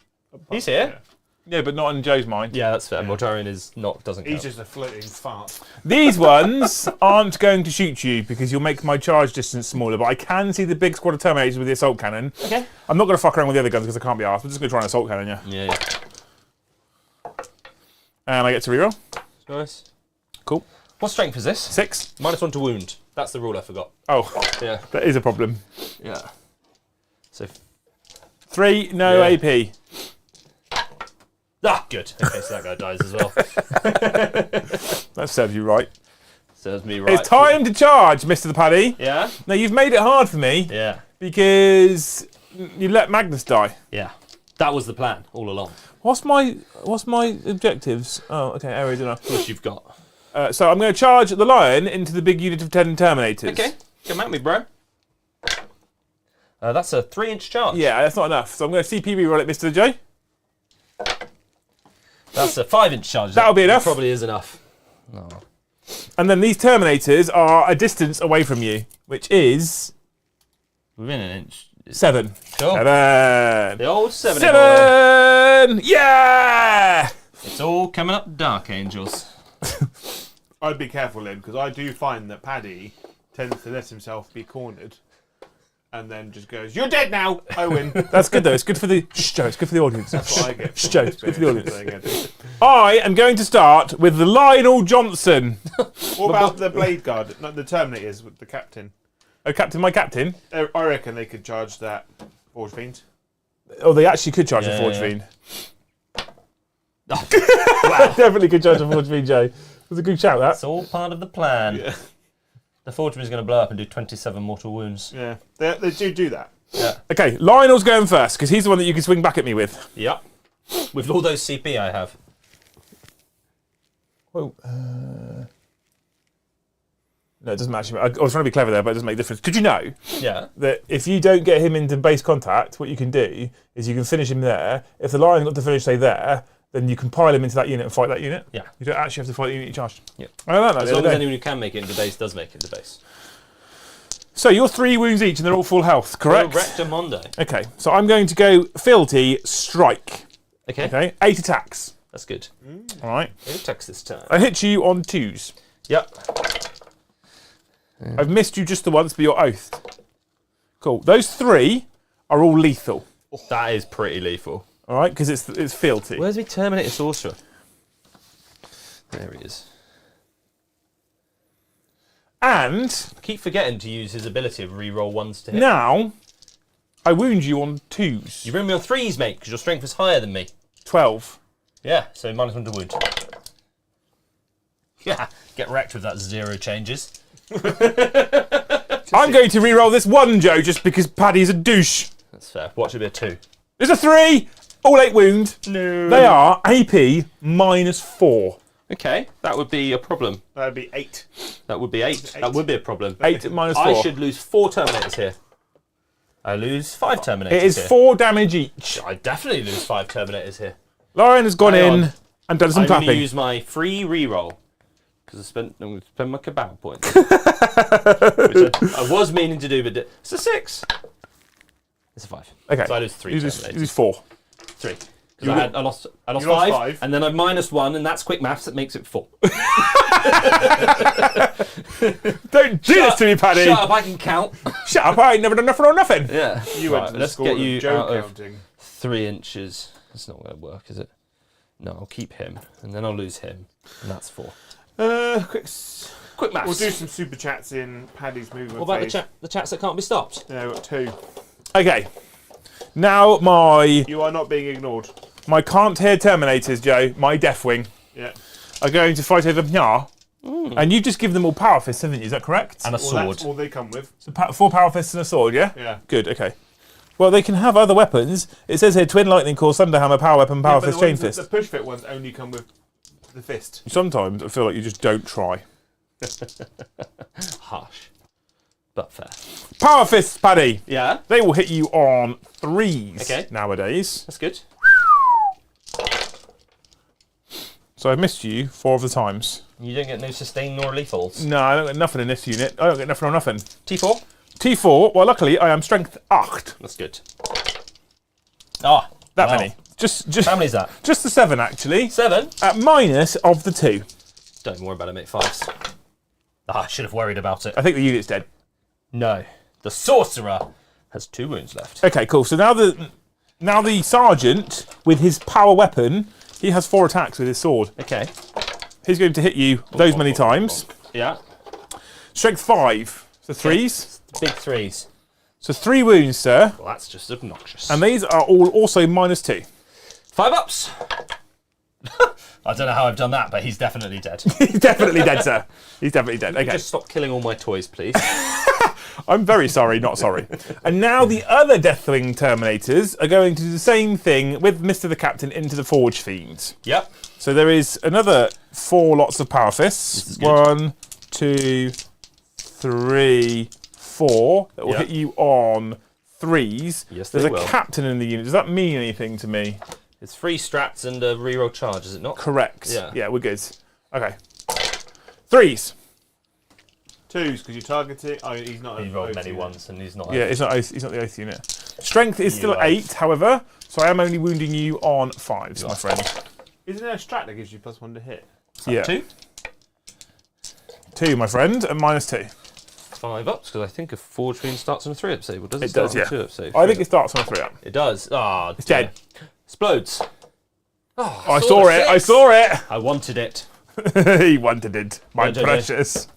He's here. Yeah, but not in Joe's mind. Yeah, that's fair. Mortarion doesn't count. He's just a floating fart. These ones aren't going to shoot you because you'll make my charge distance smaller, but I can see the big squad of Terminators with the assault cannon. Okay. I'm not going to fuck around with the other guns because I can't be arsed. I'm just going to try an assault cannon, yeah. Yeah. And I get to reroll. Nice. Cool. What strength is this? 6. -1 to wound. That's the rule I forgot. Oh, Yeah. that is a problem. Yeah. So. 3, no Yeah. AP. Ah, good. Okay, so that guy dies as well. That serves you right. Serves me right. It's time to charge, Mr. the Paddy. Yeah. Now, you've made it hard for me Yeah. because you let Magnus die. Yeah. That was the plan all along. What's my objectives? Oh, okay, areas enough. Of course you've got. So I'm going to charge the Lion into the big unit of 10 Terminators. Okay. Come at me, bro. That's a 3-inch charge. Yeah, that's not enough. So I'm going to CP reroll it, Mr. J. That's a 5-inch charge. That'll be enough. Probably is enough. No. And then these Terminators are a distance away from you, which is Within an inch. 7. Cool. 7. The old 7. 7! Yeah! It's all coming up, Dark Angels. I'd be careful, Lynn, because I do find that Paddy tends to let himself be cornered and then just goes, "You're dead now, I win." That's good, though. It's good for the... Shh, Joe, it's good for the audience. That's what I get. Shh, Joe, it's good for the audience. audience. I am going to start with the Lionel Johnson. What about the Blade Guard? Not the Terminators with the Captain. Oh, Captain, my Captain. I reckon they could charge that Forge Fiend. Oh, they actually could charge a Yeah, Forge yeah. Fiend. Wow. Definitely could charge a Forge Fiend, Joe. It was a good shout, that. It's all part of the plan. Yeah. The Forgeman is going to blow up and do 27 mortal wounds. Yeah, they do that. Yeah. Okay, Lionel's going first because he's the one that you can swing back at me with. Yep. With all those CP I have. Oh, no, it doesn't matter. I was trying to be clever there, but it doesn't make a difference. Did you know Yeah. that if you don't get him into base contact, what you can do is you can finish him there. If the Lion got to finish, say, there, then you can pile him into that unit and fight that unit. Yeah. You don't actually have to fight the unit you charged. Yeah. I learned that As the long other as day. anyone who can make it into base does make it into base. So you're 3 wounds each and they're all full health, correct? Correctamundo. Okay, so I'm going to go fealty, strike. Okay. Okay, 8 attacks. That's good. All right. Who attacks this time? I hit you on 2s. Yep. I've missed you just the once, but you're oathed. Cool. Those 3 are all lethal. That is pretty lethal. All right, because it's fealty. Where's my Terminator Sorcerer? There he is. And I keep forgetting to use his ability of re-roll 1s to hit. now I wound you on 2s. You bring me on 3s, mate, because your strength is higher than me. 12. Yeah, so -1 to wound. Yeah, get wrecked with that 0 changes. I'm going to re-roll this 1, Joe, just because Paddy's a douche. That's fair. Watch it be a 2. There's a 3. All 8 wound. No. They are AP -4. Okay, that would be a problem. That'd be 8. That would be 8. That would be a problem. 8 -4. I should lose 4 Terminators here. I lose 5 Terminators It is here. 4 damage each. I definitely lose 5 Terminators here. Lauren has gone Hang in on. and done some I'm going to clapping. use my free reroll because I'm going to spend my cabal points, which I was meaning to do, but it's a 6. It's a 5. Okay. So I lose 3 You Terminators. lose 4. 3. Because I lost you lost 5, 5, and then I -1, and that's quick maths that makes it 4. Don't do this to me, Paddy. Shut up! I can count. Shut up, I ain't never done nothing or nothing. Yeah. You went to the let's school get of you Joe out of counting. 3 inches. That's not going to work, is it? No, I'll keep him, and then I'll lose him, and that's 4. Quick maths. We'll do some super chats in Paddy's movement. What about phase. the chats that can't be stopped? Yeah, we've got 2. Okay. Now You are not being ignored. my can't hear Terminators, Joe, my Deathwing, Yeah. are going to fight over here. And you've just given them all power fists, haven't you? Is that correct? And a Well, sword. that's all they come with. So 4 power fists and a sword, yeah? Yeah. Good, okay. Well, they can have other weapons. It says here Twin Lightning Core, Thunderhammer, Power Weapon, Power But Fist, the Chain ones that- Fist. The push fit ones only come with the fist. Sometimes I feel like you just don't try. Harsh. But fair. Power Fists, Paddy! Yeah, They will hit you on 3s Okay. nowadays. that's good. So I've missed you 4 of the times. You don't get no sustain nor lethals. No, I don't get nothing in this unit. I don't get nothing or nothing. T4? T4, well, luckily I am strength 8. That's good. Ah, That wow. many. Just How many is that? just the 7, actually. 7? At minus of the 2. Don't worry about it, mate. 5s. Ah, I should have worried about it. I think the unit's dead. No. The sorcerer has 2 wounds left. Okay, cool. So now the sergeant, with his power weapon, he has 4 attacks with his sword. Okay. He's going to hit you those many times. Yeah. Strength 5. So 3s. Big 3s. So 3 wounds, sir. Well, that's just obnoxious. And these are all also minus 2. 5 ups. I don't know how I've done that, but he's definitely dead. He's definitely dead, sir. He's definitely dead. Okay. Just stop killing all my toys, please. I'm very sorry, not sorry. And now the other Deathwing Terminators are going to do the same thing with Mr. the Captain into the Forge Fiends. Yep. So there is another 4 lots of Power Fists. is good. 1, 2, 3, 4. That will Yep. hit you on 3s. Yes, they There's a will. captain in the unit. Does that mean anything to me? It's 3 strats and a reroll charge, is it not? Correct. Yeah. Yeah, we're good. Okay. 3s. 2s, because you target it. Oh, he's not. He a rolled OT many then. ones and he's not. Yeah, he's not the Oath unit. Strength is still You 8, however, so I am only wounding you on 5s, my friend. Isn't there a strat that gives you +1 to hit? Yeah. 2? 2, my friend, and minus 2. 5 ups, because I think a Forge Fiend starts on a 3 up save. Or does it, It start does, on yeah. a 2 up save? I think it starts on a 3 up. It does. Ah, It's dead. Explodes. Oh, I saw it, I saw it! I wanted it. He wanted it, my Yeah, JJ. precious.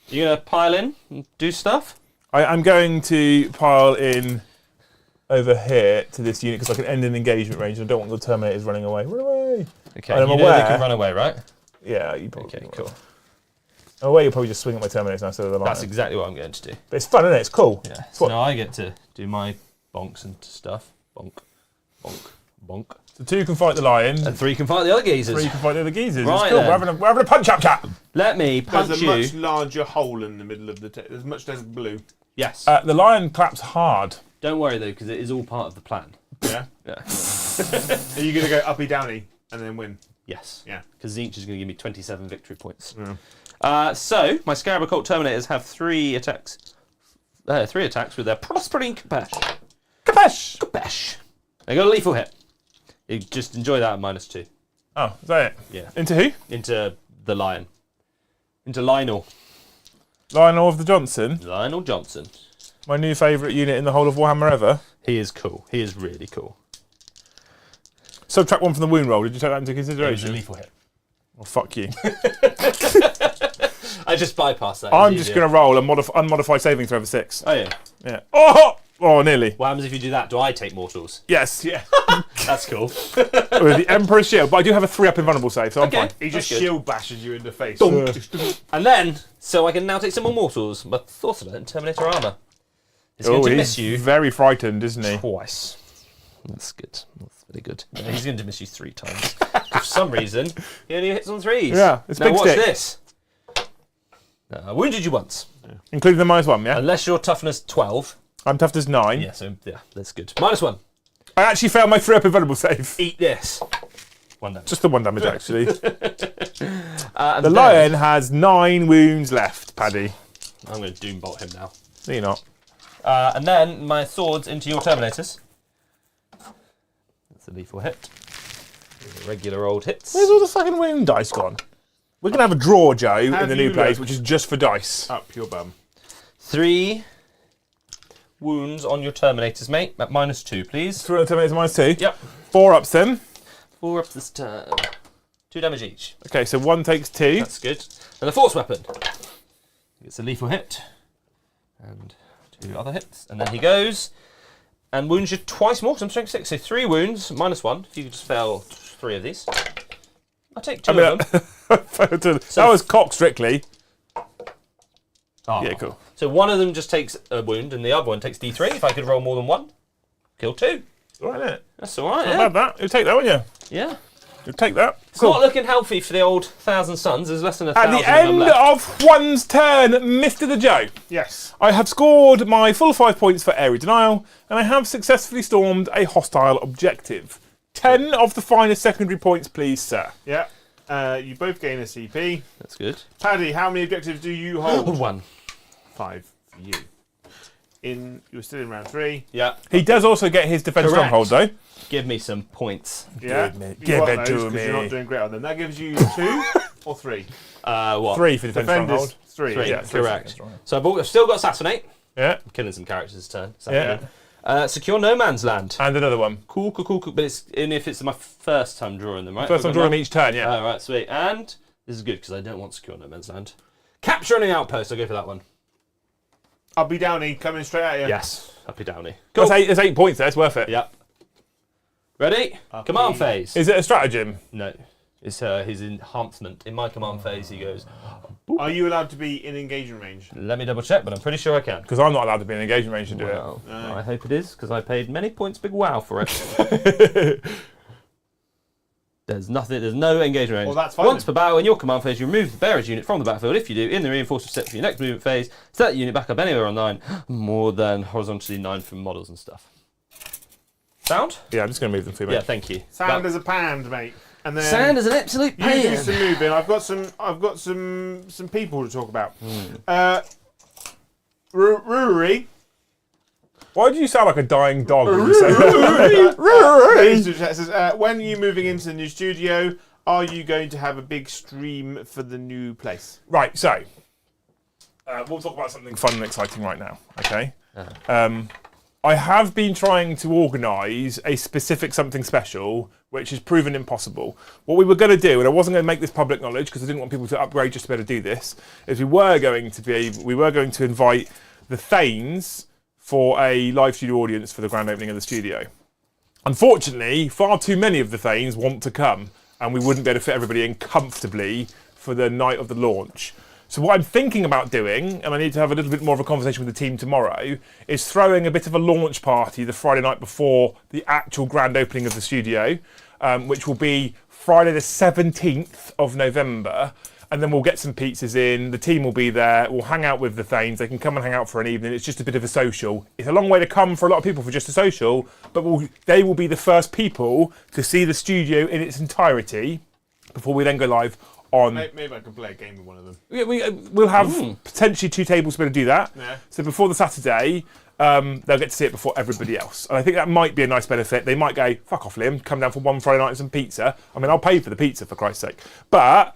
You gonna pile in and do stuff? I'm going to pile in over here to this unit because I can end an engagement range and I don't want the Terminators running away. Run away! Okay, And I'm you know aware. they can run away, right? Yeah, you probably Okay, will. cool. Oh, wait, you'll probably just swing at my Terminator instead of the Lion. That's exactly what I'm going to do. But it's fun, isn't it? It's cool. Yeah. It's So what- now I get to do my bonks and stuff. Bonk, bonk, bonk. So 2 can fight the Lion, And 3 can fight the other geezers. 3 can fight the other geezers. Right It's cool. then. We're having a punch-up chat. Let me There's punch a you. much larger hole in the middle of the There's much less blue. Yes. The Lion claps hard. Don't worry though, because it is all part of the plan. Yeah. Yeah. Are you going to go uppy downy and then win? Yes. Yeah. Because Zinch is going to give me 27 victory points. Yeah. So my Scarab Occult Terminators have 3 attacks. 3 attacks with their Prospering Kapesh. Kapesh! Kapesh. They got a lethal hit. You just enjoy that at -2. Oh, is that it? Yeah. Into who? Into the Lion. Into Lionel. Lionel of the Johnson. Lionel Johnson. My new favourite unit in the whole of Warhammer ever. He is cool. He is really cool. Subtract 1 from the wound roll. Did you take that into It was a consideration? lethal hit. Well, fuck you. I just bypassed that. I'm just going to roll a unmodified saving throw for 6. Oh yeah. Yeah. Oh! Oh, nearly. What happens if you do that? Do I take mortals? Yes. Yeah. That's cool. With the Emperor's Shield. But I do have a 3-up invulnerable save, so I'm Okay. fine. He just That's good. shield bashes you in the face. And then, so I can now take some more mortals, but thought of it in Terminator armor. It's going to miss you very frightened, isn't he? twice. That's good. That's very good. Yeah, he's going to miss you 3 times. For some reason, he only hits on 3s. Yeah, it's now big watch stick. this. I wounded you once. Including the -1, yeah? Unless you're toughness 12. I'm toughness 9. Yeah, so yeah, that's good. -1. I actually failed my 3-up invulnerable save. Eat this. 1 damage. Just the 1 damage, actually. And The then- Lion has 9 wounds left, Paddy. I'm going to doombolt him now. No, you're not. And then my swords into your Terminators. That's a lethal hit. Regular old hits. Where's all the fucking wound dice gone? We're going to have a draw, Joe, in Have the new you place, looked? which is just for dice. Up your bum. 3 wounds on your Terminators, mate. At -2, please. 3 on the Terminator -2. Yep. 4 ups then. 4 up this turn. 2 damage each. Okay, so 1 takes 2. That's good. And the Force Weapon. It's a lethal hit. And 2 other hits. And then he goes and wounds you twice more, because I'm strength 6. So 3 wounds, -1. If you could just fail 3 of these. I'll take 2 of them. That was cock strictly. Oh. Yeah, cool. So one of them just takes a wound, and the other one takes D3. If I could roll more than 1, kill 2. All right, innit? That's all right. Not Yeah. bad, that. You'll take that, won't you? Yeah. You'll take that. It's not looking healthy for the old Thousand Suns. There's less than 1,000 At the of them end left. of one's turn, Mr. the Joe, Yes. I have scored my full 5 points for area denial, and I have successfully stormed a hostile objective. 10 of the finest secondary points, please, sir. Yeah. You both gain a CP. That's good. Paddy, how many objectives do you hold? 1. 5 for you. You're still in round 3. Yeah. He does also get his defense Correct. stronghold, though. Give me some points. Yeah. me- You give want it those to 'cause me. You're not doing great on them. That gives you 2 or 3. What? 3 for defense Defenders, stronghold. 3. 3. Yeah, three Correct. seconds, right. So I've still got Assassinate. Yeah, I'm killing some characters this turn. yeah. Secure No Man's Land. And another one. Cool. But it's only if it's my first time drawing them, right? First time drawing each turn, yeah. All right, sweet. And this is good because I don't want Secure No Man's Land. Capture any outpost. I'll go for that one. I'll be Downey coming straight at you. Yes. Uppy Downy. That's 8 points there, it's worth it. Yep. Ready? Uppy. Command phase. Is it a stratagem? No. It's his enhancement. In my command phase, he goes, Are you allowed to be in engagement range? let me double check, but I'm pretty sure I can. Because I'm not allowed to be in engagement range to do Well, No. I hope it is, because I paid many points big wow for it. There's no engagement range. Well, that's fine Once then. per battle, in your command phase, you remove the bearer's unit from the battlefield. If you do, in the reinforcement step for your next movement phase, set the unit back up anywhere on 9, more than horizontally 9 from models and stuff. Sound? it. Yeah, I'm just going to move them for you, Yeah, mate. thank you. Sand as a pand, mate. And then Sand is an absolute you do pain. some moving. I've got some people to talk about. Ruri. Why do you sound like a dying dog when you say that? Says, when are you moving into the new studio? Are you going to have a big stream for the new place? Right, so we'll talk about something fun and exciting right now, okay? I have been trying to organise a specific something special, which has proven impossible. What we were going to do, and I wasn't going to make this public knowledge because I didn't want people to upgrade just to be able to do this, is we were going to invite the Thanes for a live studio audience for the grand opening of the studio. Unfortunately, far too many of the Thanes want to come, and we wouldn't be able to fit everybody in comfortably for the night of the launch. So what I'm thinking about doing, and I need to have a little bit more of a conversation with the team tomorrow, is throwing a bit of a launch party the Friday night before the actual grand opening of the studio, which will be Friday the 17th of November. And then we'll get some pizzas in, the team will be there, we'll hang out with the Thanes, they can come and hang out for an evening, it's just a bit of a social. It's a long way to come for a lot of people for just a social, but they will be the first people to see the studio in its entirety before we then go live on... Maybe I can play a game with one of them. We'll have potentially 2 tables to be able to do that. Yeah. So before the Saturday, they'll get to see it before everybody else. And I think that might be a nice benefit. They might go, fuck off Liam, come down for one Friday night and some pizza. I mean, I'll pay for the pizza for Christ's sake. But...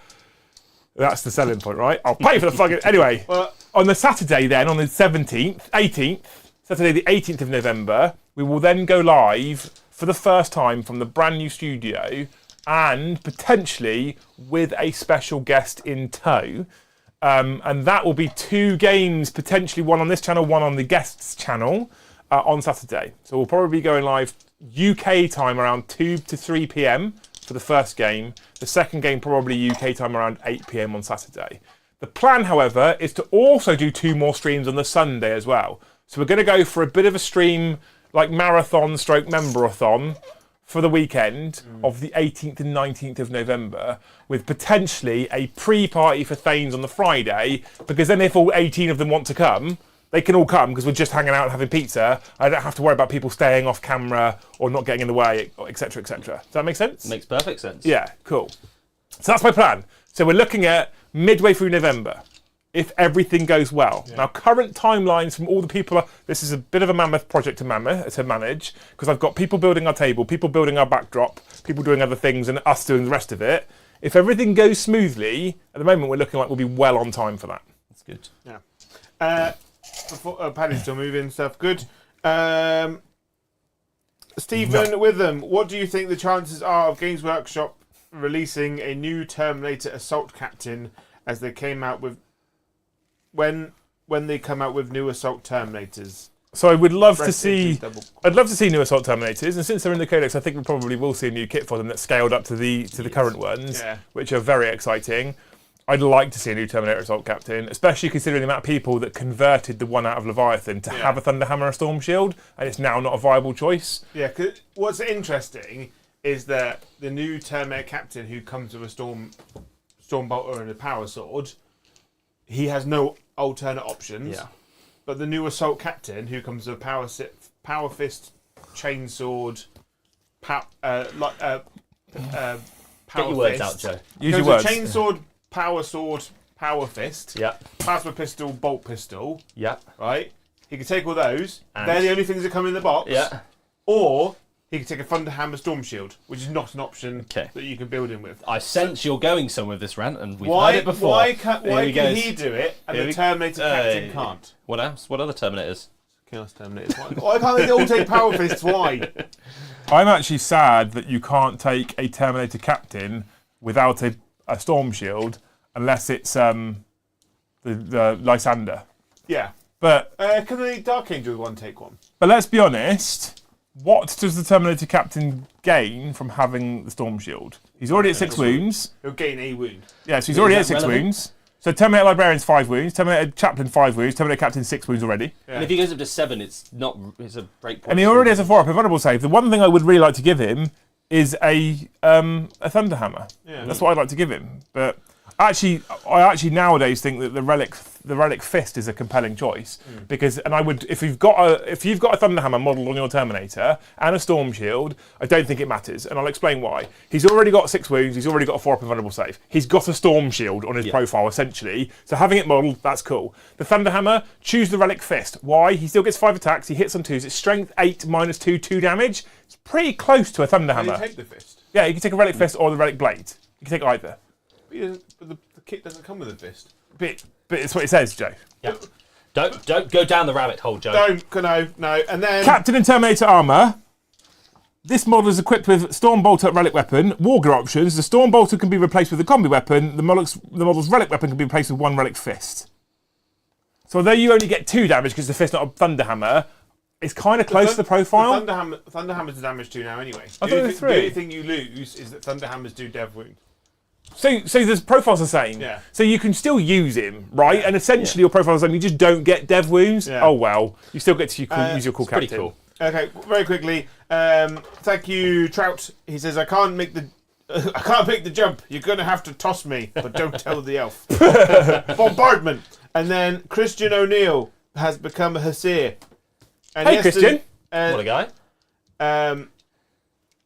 that's the selling point, right? I'll pay for the fucking... Anyway, Well, on the Saturday then, on the 18th, Saturday the 18th of November, we will then go live for the first time from the brand new studio and potentially with a special guest in tow. And that will be 2 games, potentially one on this channel, one on the guest's channel on Saturday. So we'll probably be going live UK time around 2 to 3 p.m. for the first game. The second game probably UK time around 8 p.m. on Saturday. The plan, however, is to also do 2 more streams on the Sunday as well. So we're going to go for a bit of a stream, like marathon stroke member-a-thon for the weekend of the 18th and 19th of November, with potentially a pre-party for Thanes on the Friday, because then if all 18 of them want to come, they can all come because we're just hanging out and having pizza. I don't have to worry about people staying off camera or not getting in the way, etc., etc. Does that make sense? Makes perfect sense. Yeah, cool. So that's my plan. So we're looking at midway through November, if everything goes well. Yeah. Now, current timelines from all the people... this is a bit of a mammoth project to manage, because I've got people building our table, people building our backdrop, people doing other things, and us doing the rest of it. If everything goes smoothly, at the moment we're looking like we'll be well on time for that. That's good. Yeah. Before Paddy's still moving stuff. Good. Stephen Witham, what do you think the chances are of Games Workshop releasing a new Terminator Assault Captain as they came out with when they come out with new Assault Terminators? So I would love to see. I'd love to see new Assault Terminators, and since they're in the Codex, I think we probably will see a new kit for them that's scaled up to the current ones, which are very exciting. I'd like to see a new Terminator Assault Captain, especially considering the amount of people that converted the one out of Leviathan to have a Thunderhammer or a Storm Shield, and it's now not a viable choice. Yeah, because what's interesting is that the new Terminator Captain who comes with a Storm Bolter and a Power Sword, he has no alternate options. Yeah. But the new Assault Captain who comes with a Power Fist, Chainsword, Power Get your words out, Joe. Use your words. Chainsword, Power Sword, Power Fist, Plasma Pistol, Bolt Pistol. Yeah. Right? He can take all those. They're the only things that come in the box. Yeah. Or he can take a Thunderhammer Storm Shield, which is not an option that you can build in with. I sense you're going somewhere with this rant, and we've heard it before. Why can he do it and the Terminator Captain can't? What else? What other Terminators? Chaos Terminators. Why can't they all take Power Fists? Why? I'm actually sad that you can't take a Terminator Captain without a Storm Shield, unless it's the Lysander. Yeah. But can the Dark Angel one take one? But let's be honest, what does the Terminator Captain gain from having the Storm Shield? He's already at 6 wounds. He'll gain a wound. Yeah, so he's already at 6 wounds. So Terminator Librarian's 5 wounds, Terminator Chaplain 5 wounds, Terminator Captain 6 wounds already. Yeah. And if he goes up to 7, it's a break point. And he already has a 4-up invulnerable save. The one thing I would really like to give him is a Thunderhammer. Yeah. That's what I'd like to give him. But I actually nowadays think that the relic fist is a compelling choice because, and I would, if you've got a Thunderhammer model on your Terminator and a Storm Shield, I don't think it matters, and I'll explain why. He's already got 6 wounds. He's already got a 4-up invulnerable save. He's got a Storm Shield on his profile essentially, so having it modelled, that's cool. The Thunderhammer, choose the relic fist. Why? He still gets 5 attacks. He hits on 2s. It's strength 8 -2, 2 damage. It's pretty close to a Thunderhammer. Can you take the fist? Yeah, you can take a relic fist or the relic blade. You can take either. But the kit doesn't come with a fist. But it's what it says, Joe. Yeah. Don't go down the rabbit hole, Joe. No. And then Captain and Terminator armor. This model is equipped with Storm Bolter relic weapon, Warger options. The Storm Bolter can be replaced with a combi weapon. The model's relic weapon can be replaced with 1 relic fist. So although you only get 2 damage because the fist's not a Thunderhammer, it's kind of close to the profile. Thunderhammers do damage 2 now anyway. I thought it was 3. The only thing you lose is that Thunderhammers do dev wound. So the profile's the same. Yeah. So you can still use him, right? Yeah. And essentially your profile's the same. You just don't get dev wounds. Yeah. Oh well. You still get to use your cool Pretty captain. cool. Okay, very quickly. Thank you, Trout. He says, I can't make the jump. You're going to have to toss me, but don't tell the elf. Bombardment. And then Christian O'Neill has become a Hussar. And Hey, Christian. What a guy.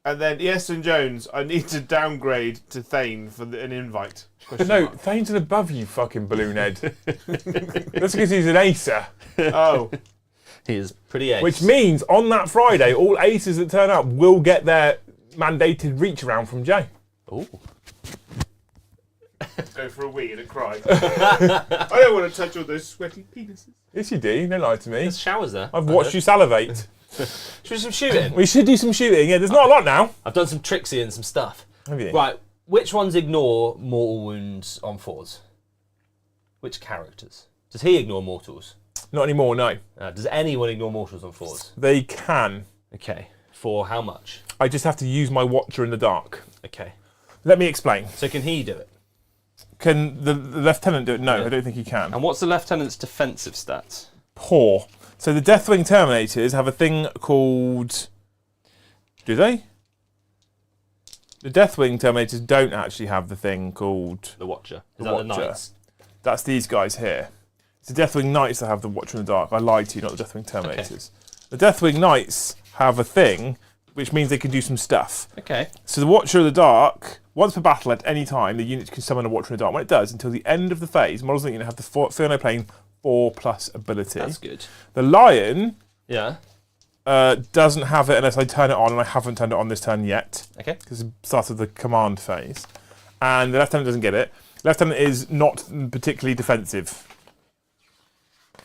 And then Yeston Jones, I need to downgrade to Thane for an invite. No, Thane's an above you, fucking balloon head. That's because he's an acer. Oh. He is pretty ace. Which means on that Friday, all aces that turn up will get their mandated reach around from Jay. Ooh. Go for a wee and a cry. I don't want to touch all those sweaty penises. Yes, you do. Don't lie to me. There's showers there. I've watched you salivate. Should we do some shooting? We should do some shooting. Yeah, there's not a lot now. I've done some tricksy and some stuff. Have you? Right, which ones ignore mortal wounds on 4s? Which characters? Does he ignore mortals? Not anymore, no. Does anyone ignore mortals on 4s? They can. Okay. For how much? I just have to use my Watcher in the dark. Okay. Let me explain. So can he do it? Can the lieutenant do it? No, I don't think he can. And what's the lieutenant's defensive stats? Poor. So the Deathwing Terminators have a thing called... Do they? The Deathwing Terminators don't actually have the thing called... The Watcher. Is The that the Watcher. Knights? That's these guys here. It's the Deathwing Knights that have the Watcher in the Dark. I lied to you, not the Deathwing Terminators. The Deathwing Knights have a thing, which means they can do some stuff. Okay. So the Watcher of the Dark, once per battle at any time, the unit can summon a Watcher in the Dark. When it does, until the end of the phase, models in the unit have the Furno Plane 4+ ability. That's good. The Lion Yeah. doesn't have it unless I turn it on, and I haven't turned it on this turn yet. Okay. Because it started the command phase. And the Lieutenant doesn't get it. Lieutenant is not particularly defensive.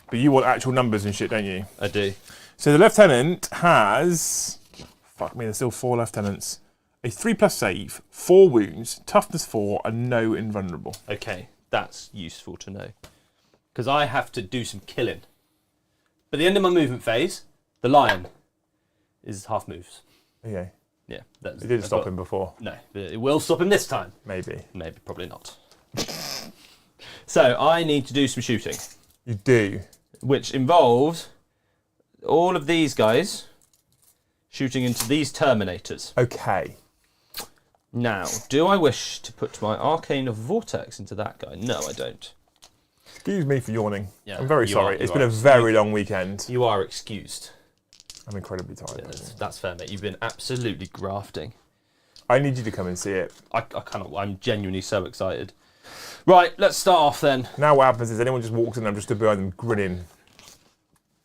But you want actual numbers and shit, don't you? I do. So the Lieutenant has... Fuck me, there's still 4 Lieutenants. A 3+ save, 4 wounds, toughness 4, and no invulnerable. Okay. That's useful to know. Because I have to do some killing. But at the end of my movement phase, the Lion is half moves. Okay. Yeah. That's, It didn't stop him before. No. But it will stop him this time. Maybe. Maybe. Probably not. So I need to do some shooting. You do. Which involves all of these guys shooting into these Terminators. Okay. Now, do I wish to put my Arcane Vortex into that guy? No, I don't. Excuse me for yawning. Yeah, I'm very you sorry. are- It's you been are a very long weekend. You are excused. I'm incredibly tired. Yeah, that's fair, mate. You've been absolutely grafting. I need you to come and see it. I cannot. I'm genuinely so excited. Right, let's start off then. Now what happens is anyone just walks in and I'm just stood behind them grinning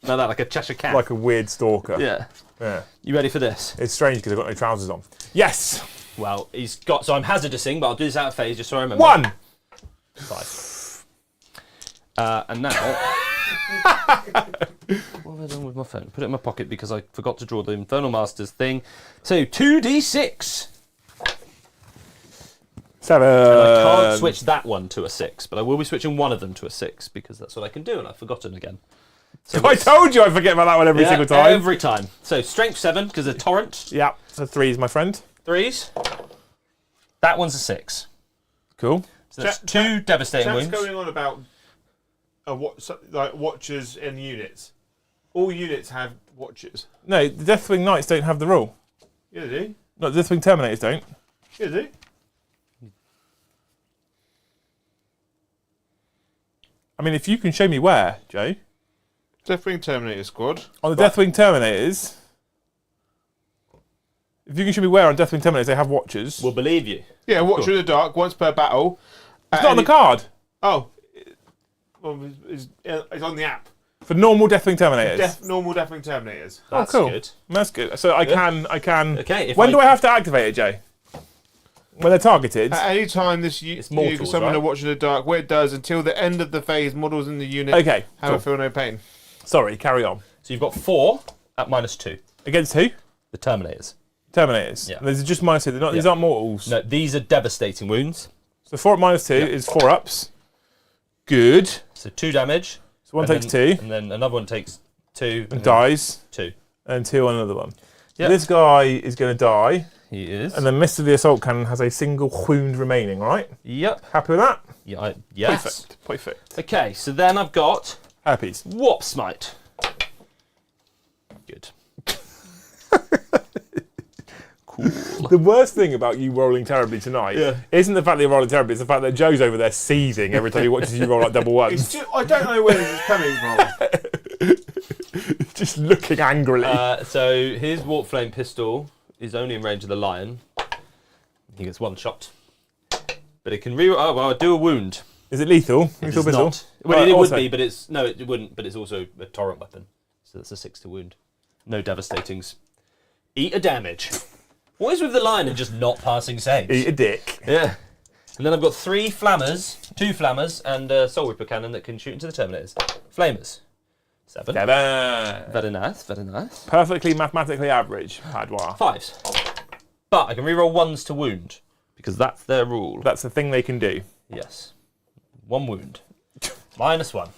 Now that like a Cheshire cat. like a weird stalker. Yeah. Yeah. You ready for this? It's strange because I've got no trousers on. Yes! Well, he's got. So I'm hazardusing, but I'll do this out of phase just so I remember. 1! 5. And now. What have I done with my phone? Put it in my pocket because I forgot to draw the Infernal Masters thing. So 2d6. 7. And I can't switch that one to a 6, but I will be switching one of them to a 6 because that's what I can do, and I've forgotten again. So I told you I forget about that one every single time. Every time. So strength 7 because of torrent. Yeah, so 3s, my friend. 3s. That one's a 6. Cool. So that's 2 devastating Chat's wounds. going on about like watchers and units. All units have watchers. No, the Deathwing Knights don't have the rule. Yeah, they do. No, the Deathwing Terminators don't. Yeah, they do. I mean, if you can show me where, Joe. Deathwing Terminator Squad. On the Deathwing Terminators. If you can show me where on Deathwing Terminators they have watchers. We'll believe you. Yeah, Watcher in the Dark, once per battle. It's not on the card. Oh. Well, it's on the app. For normal Deathwing Terminators. Normal Deathwing Terminators. That's cool. good. That's good. So I can. Okay. When do I have to activate it, Jay? When they're targeted. At any time, you can mortals, summon right? a Watcher in the Dark. Where it does, until the end of the phase, models in the unit Okay. have Cool. feel no pain. Sorry, carry on. So you've got 4 at -2. Against who? The Terminators. Terminators. Yeah. And there's just -2. They're not, These Yeah. aren't mortals. No, these are devastating wounds. So 4 at -2 is 4 ups. Good. So 2 damage. So one and takes then- 2 And then another one takes 2. and dies. 2. And 2 on another one. Yeah. This guy is going to die. he is. And the Mist of the Assault Cannon has a single wound remaining, right? Yep. Happy with that? Yeah. Yes. Perfect. Okay, so then I've got Happy's. Warp Smite. Good. Cool. The worst thing about you rolling terribly tonight isn't the fact that you're rolling terribly, it's the fact that Joe's over there seething every time he watches you roll like double ones. I don't know where this is coming from. Just looking angrily. So his Warp Flame pistol is only in range of the lion. He gets one shot. But it can reroll. Oh, well, I do a wound. Is it lethal? It Lethal is pistol? not. Well, it would also- be, but it's... No, it wouldn't, but it's also a torrent weapon. So that's a 6 to wound. No devastatings. Eat a damage. What is with the lion and just not passing saves? Eat a dick. Yeah. And then I've got 2 flammers, and a Soul Reaper cannon that can shoot into the Terminators. Flamers. 7. Very nice, very nice. Perfectly mathematically average, Padua. 5s. But I can reroll 1s to wound, because that's their rule. That's the thing they can do. Yes. 1 wound. -1.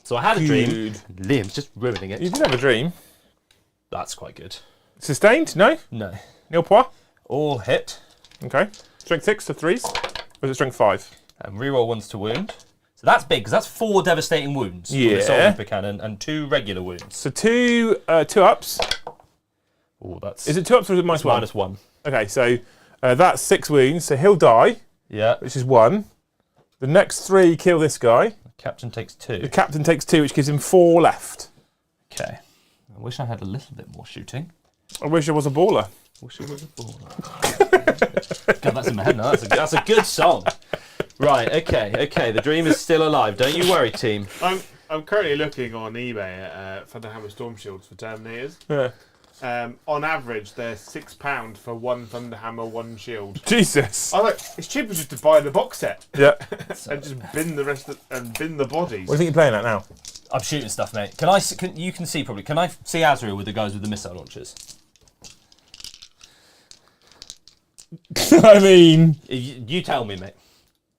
So I had a dream. Good. Liam's just ruining it. You did have a dream. That's quite good. Sustained? No? No. Nil pois? All hit. Okay. Strength 6 to 3s? Or is it strength 5? And reroll 1s to wound. So that's big, because that's 4 devastating wounds. Yeah. With a Soul Reaper cannon and 2 regular wounds. So two ups. Oh, that's... Is it 2 ups or is it -1? -1. Okay, so that's 6 wounds. So he'll die, Yeah. which is 1. The next 3 kill this guy. Captain takes 2. The captain takes 2, which gives him 4 left. Okay. I wish I had a little bit more shooting. I wish I was a baller. Wish it was a baller. God, that's in my head now. That's a good song. Right, okay. The dream is still alive. Don't you worry, team. I'm currently looking on eBay at Thunderhammer Storm Shields for Terminators. Yeah. On average, they're £6 for 1 Thunderhammer, 1 shield. Jesus. I like. It's cheaper just to buy the box set Yeah. and just bin the rest and bin the bodies. What do you think you're playing at now? I'm shooting stuff, mate. You can see probably. Can I see Azrael with the guys with the missile launchers? I mean, You tell me, mate.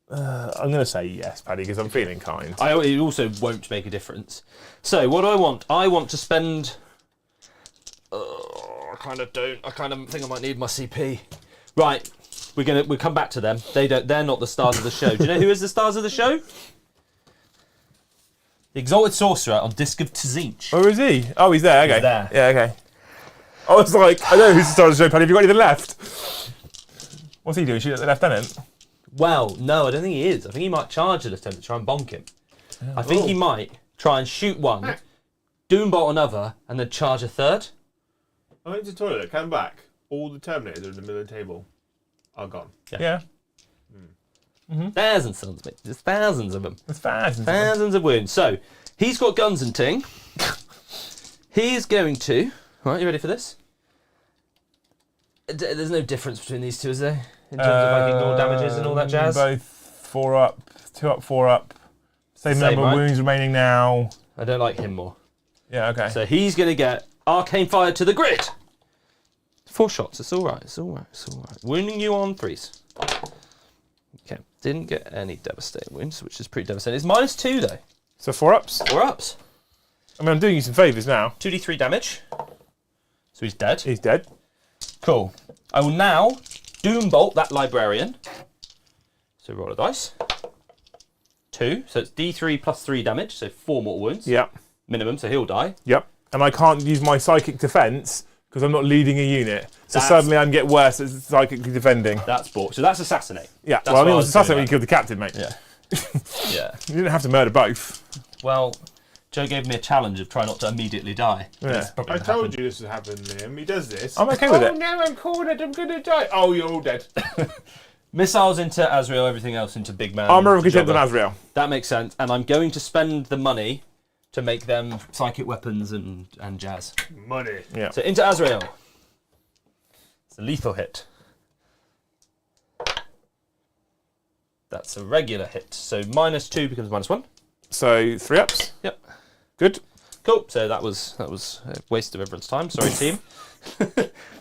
I'm going to say yes, Paddy, because I'm feeling kind. It also won't make a difference. So what do I want? I want to spend. I kind of don't. I kind of think I might need my CP. Right, we'll come back to them. They're not the stars of the show. Do you know who is the stars of the show? The Exalted Sorcerer on Disc of Tzeentch. Where is he? Oh, he's there. Okay. He's there. Yeah. Okay. I was like, I know who's the star of the show, Paddy. Have you got anything left? What's he doing? Shoot at the lieutenant? Well, no, I don't think he is. I think he might charge the lieutenant to try and bonk him. I think he might try and shoot one, doombolt another, and then charge a third. I went to the toilet, came back. All the Terminators in the middle of the table are gone. Yeah. Thousands of them, mate. There's thousands of them. There's thousands. Thousands of wounds. So, he's got guns and ting. He's going to... Right, you ready for this? There's no difference between these two, is there? In terms of like ignore damages and all that jazz? Both 4 up, 2 up, 4 up. Same number right? of wounds remaining now. I don't like him more. Yeah, okay. So he's going to get Arcane Fire to the grid. 4 shots. It's all right. It's all right. It's all right. Wounding you on 3s. Okay. Didn't get any devastating wounds, which is pretty devastating. It's -2 though. So 4 ups. 4 ups. I mean, I'm doing you some favours now. 2d3 damage. So he's dead. He's dead. Cool. I will now Doombolt that librarian. So roll a dice. 2. So it's d3 plus 3 damage. So 4 mortal wounds. Yep. Minimum. So he'll die. Yep. And I can't use my psychic defence because I'm not leading a unit. So That's- suddenly I can get worse at psychically defending. That's bought. So that's assassinate. Yeah. That's Well, I what mean, it I was was assassin doing when you killed the captain, mate. Yeah. Yeah. You didn't have to murder both. Well, Joe gave me a challenge of try not to immediately die. Yeah. That's probably I gonna told happen. you this would happen, Liam. He does this. I'm okay with it. Oh, no, I'm cornered. I'm going to die. Oh, you're all dead. Missiles into Azrael, everything else into Big Man. Armour of contempt on Jobber. Azrael. That makes sense. And I'm going to spend the money to make them psychic weapons and jazz. Money. Yeah. So into Azrael. It's a lethal hit. That's a regular hit. So -2 becomes -1. So 3 ups. Yep. Good. Cool. So that was a waste of everyone's time. Sorry, team.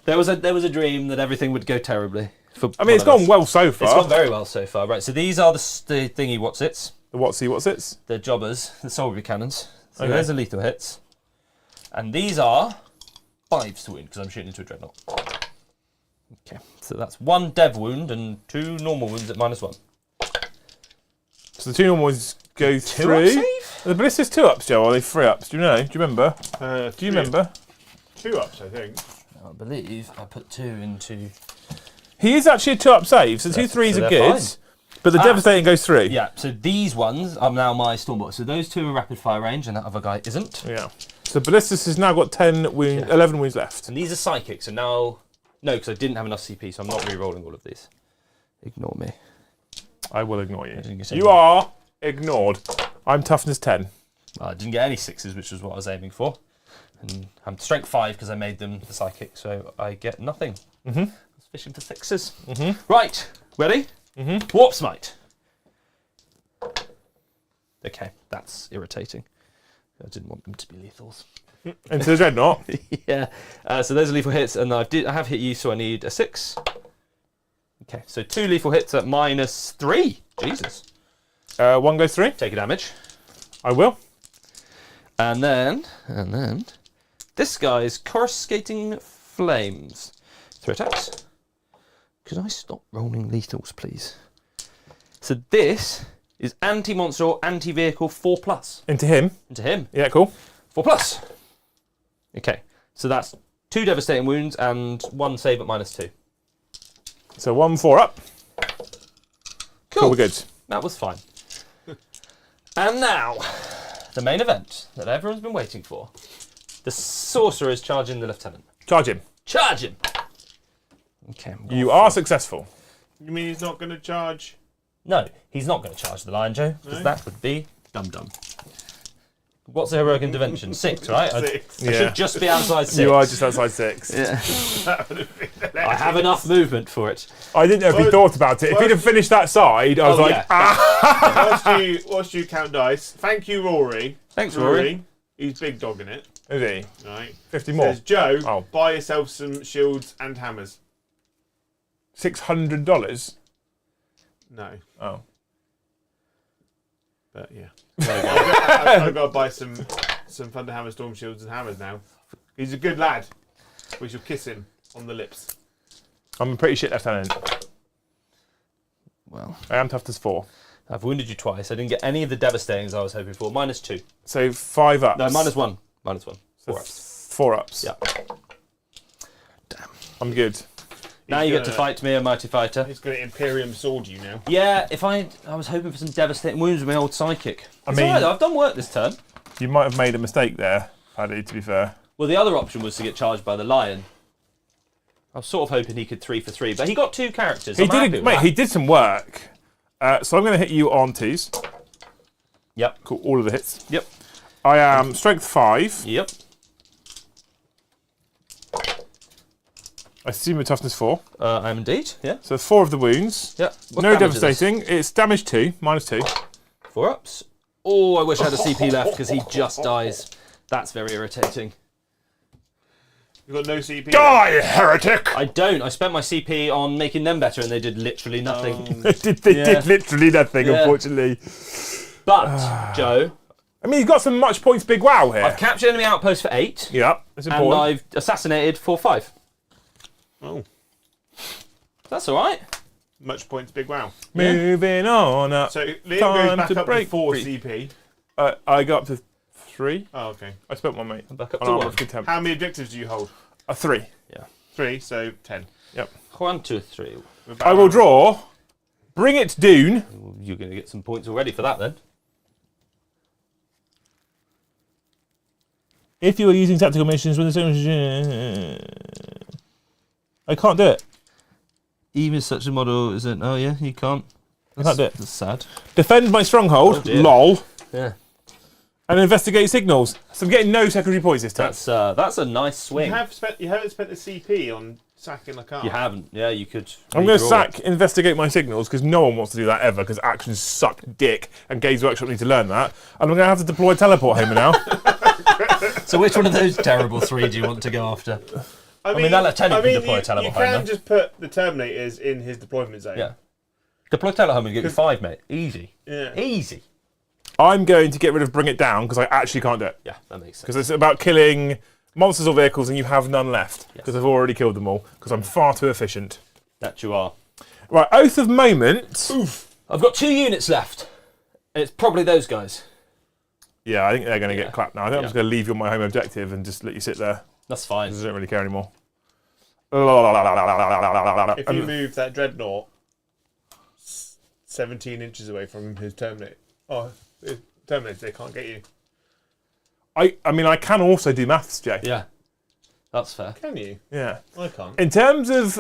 There was a dream that everything would go terribly. I mean, it's gone well so far. It's gone very well so far. Right. So these are the thingy whatsits, The what's it? the jobbers, the soul cannons. So Okay. there's the lethal hits, and these are 5 to wound because I'm shooting into a dreadnought. Okay, so that's 1 dev wound and 2 normal wounds at -1. So the 2 normal ones go 2 through. up save? The ballista's 2 ups, Joe, or are they 3 ups? Do you know? Do you remember? Do you remember? 2 ups, I think. I believe I put 2 into... He is actually a 2 up save, so 2 3s so are they're good. fine. But the devastating goes through. Yeah, so these ones are now my Stormbolt. So those 2 are rapid fire range and that other guy isn't. Yeah. So ballistas has now got 10 wound, 11 wounds left. And these are psychics, so now... No, because I didn't have enough CP, so I'm not re-rolling all of these. Ignore me. I will ignore you. didn't get any. You are ignored. I'm toughness 10. Well, I didn't get any 6s, which was what I was aiming for. And I'm strength 5 because I made them the psychic, so I get nothing. I was fishing for 6s. Right, ready? Warp Smite. Okay, that's irritating. I didn't want them to be lethals. Into the dreadnought. Yeah, so those are lethal hits, and I have hit you, so I need a 6. Okay, so 2 lethal hits at -3. Jesus. 1 goes through. Take a damage. I will. And then, this guy's Coruscating Flames. 3 attacks. Could I stop rolling lethals, please? So this is anti-monster or anti-vehicle 4+. Into him. Into him. Yeah, cool. 4+. Okay, so that's 2 devastating wounds and 1 save at -2. So 1 4 up. Cool, we're good. That was fine. And now, the main event that everyone's been waiting for. The sorcerer is charging the lieutenant. Charge him. Charge him! Okay. You are successful. You mean he's not going to charge? No, he's not going to charge the Lion Joe, because that would be dum-dum. What's the heroic intervention? 6, right? 6. I should just be outside 6. You are just outside 6. Yeah. That would have been hilarious. I have enough movement for it. I didn't know if he thought about it. If he'd have finished that side, I was like, yeah. Whilst you count dice, thank you, Rory. Thanks, Rory. He's big dogging it. Is he? Right. 50 more. Says, Joe, Oh. buy yourself some shields and hammers. $600? No. Oh. But yeah. I've got to buy some Thunderhammer Storm Shields and hammers now. He's a good lad. We shall kiss him on the lips. I'm a pretty shit lieutenant. Well, I am toughness 4. I've wounded you twice. I didn't get any of the devastatings I was hoping for. -2. So 5 ups. No, -1. -1. 4 ups. 4 ups. Yeah. I'm good. Now you get to fight me, a mighty fighter. He's going to Imperium sword you now. Yeah, I was hoping for some devastating wounds with my old psychic. I It's mean- alright, I've done work this turn. You might have made a mistake there, Paddy, to be fair. Well, the other option was to get charged by the lion. I was sort of hoping he could 3 for 3, but he got 2 characters. He I'm happy did, with mate, that. he did some work. So I'm going to hit you on 2s. Yep. Cool, all of the hits. Yep. I am strength 5. Yep. I assume you're toughness 4. I am indeed. Yeah. So 4 of the wounds. Yeah. What No damage is this? devastating. It's damage 2, -2. 4 ups. Oh, I wish I had a CP left because he just dies. That's very irritating. You've got no CP. Die, heretic! I don't. I spent my CP on making them better and they did literally nothing. They did literally nothing, Yeah. unfortunately. But, Joe, I mean, you've got some much points big wow here. I've captured enemy outpost for 8 Yeah, that's and important. I've assassinated for 5. Oh, That's alright. much points, big wow. Moving on up. So Liam Time goes back to up break to 4 free. CP. I got up to 3. Oh, okay. I spent one, mate. Back up On to armor 1. of contempt. How many objectives do you hold? A 3. 3, so 10. Yep. 1, 2, 3. We're back I will around. draw. Bring it to Dune. You're going to get some points already for that then. If you are using tactical missions with the I can't do it. Even such a model isn't. Oh, yeah, you can't. I can't do it. That's sad. Defend my stronghold. Oh, dear. Lol. Yeah. And investigate signals. So I'm getting no secondary points this time. That's a nice swing. You haven't spent the CP on sacking the car. You haven't. Yeah, you could. I'm going to redraw sack investigate my signals because no one wants to do that ever because actions suck dick and Games Workshop need to learn that. And I'm going to have to deploy teleport hammer now. it. So which one of those terrible 3 do you want to go after? I mean, that lieutenant can deploy a teleport You can hammer. just put the Terminators in his deployment zone. Yeah. Deploy telehammer and get you 5, mate. Easy. Yeah. Easy. I'm going to get rid of bring it down because I actually can't do it. Yeah, that makes sense. Because it's about killing monsters or vehicles, and you have none left because I've already killed them all because I'm far too efficient. That you are. Right, Oath of Moment. Oof. I've got 2 units left. It's probably those guys. Yeah, I think they're going to get clapped now. I think I'm just going to leave you on my home objective and just let you sit there. That's fine. Because I don't really care anymore. If you move that dreadnought 17 inches away from his terminate, terminate, they can't get you. I mean, I can also do maths, Jay. Yeah, that's fair. Can you? Yeah. I can't. In terms of,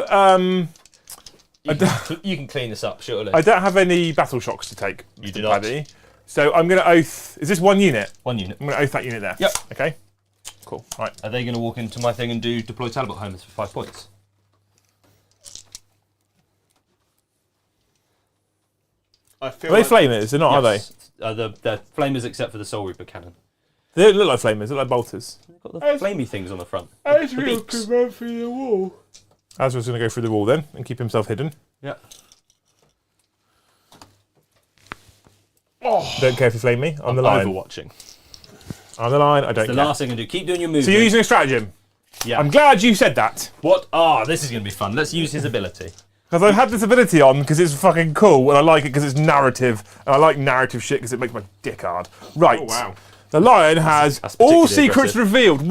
You can clean this up, surely. I don't have any battle shocks to take. You do not. Paddy. So I'm going to oath. Is this 1 unit? 1 unit. I'm going to oath that unit there. Yep. Okay. Cool. Right. Are they going to walk into my thing and do deploy Talbot homers for 5 points? I feel Are they flamers? They're not, are they? They're flamers except for the Soul Reaper cannon. They don't look like flamers. They look like bolters. They've got the flamey things on the front. Ezreal can run through the wall. Azrael's going to go through the wall then and keep himself hidden. Yeah. Don't care if you flame me. I'm the lion. Overwatching. I'm the lion. I don't The care. last thing I do. Keep doing your movement. So you're using a stratagem. Yeah. I'm glad you said that. What? Ah, this is going to be fun. Let's use his ability. Because I've had this ability on because it's fucking cool and I like it because it's narrative. And I like narrative shit because it makes my dick hard. Right. Oh, wow. The lion has That's all particularly secrets aggressive. revealed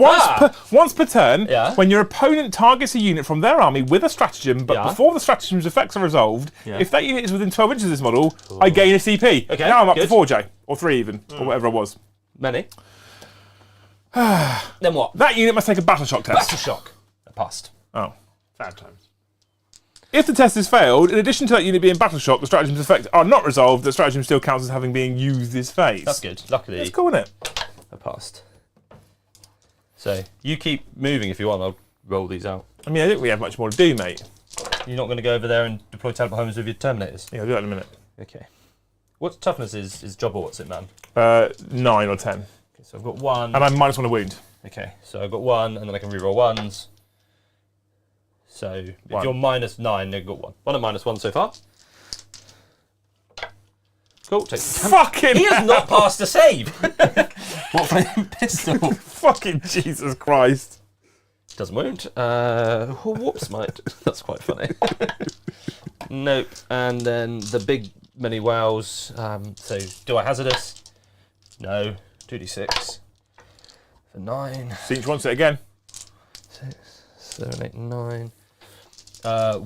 once per turn. Yeah. When your opponent targets a unit from their army with a stratagem, but Yeah. before the stratagem's effects are resolved, Yeah. if that unit is within 12 inches of this model, I gain a CP. Okay, Now I'm up to good. 4, Jay. Or 3 even. Or whatever it was. Many. Then what? That unit must take a battle shock test. Battle shock. I passed. Oh. Sad times. If the test is failed, in addition to that unit being battle shock, the stratagem's effects are not resolved, the stratagem still counts as having been used this phase. That's good. Luckily, That's cool, isn't it? I passed. So you keep moving if you want. I'll roll these out. I mean, I don't think we have much more to do, mate. You're not going to go over there and deploy Talbot homers with your Terminators. Yeah, I'll do that in a minute. Okay. What toughness is job or what's it, man? 9 or 10. Okay, so I've got 1. And I'm -1 a wound. Okay, so I've got 1, and then I can reroll 1s. So if One. you're -9, they've got 1. 1 at -1 so far. Cool. Take Fucking He has not passed a save. What flame pistol? Fucking Jesus Christ. Doesn't wound. Whoops, mate. That's quite funny. Nope. And then the big many wows. So do I hazardous? No. 2d6 for 9. So each wants it again. 6, 7, 8, 9.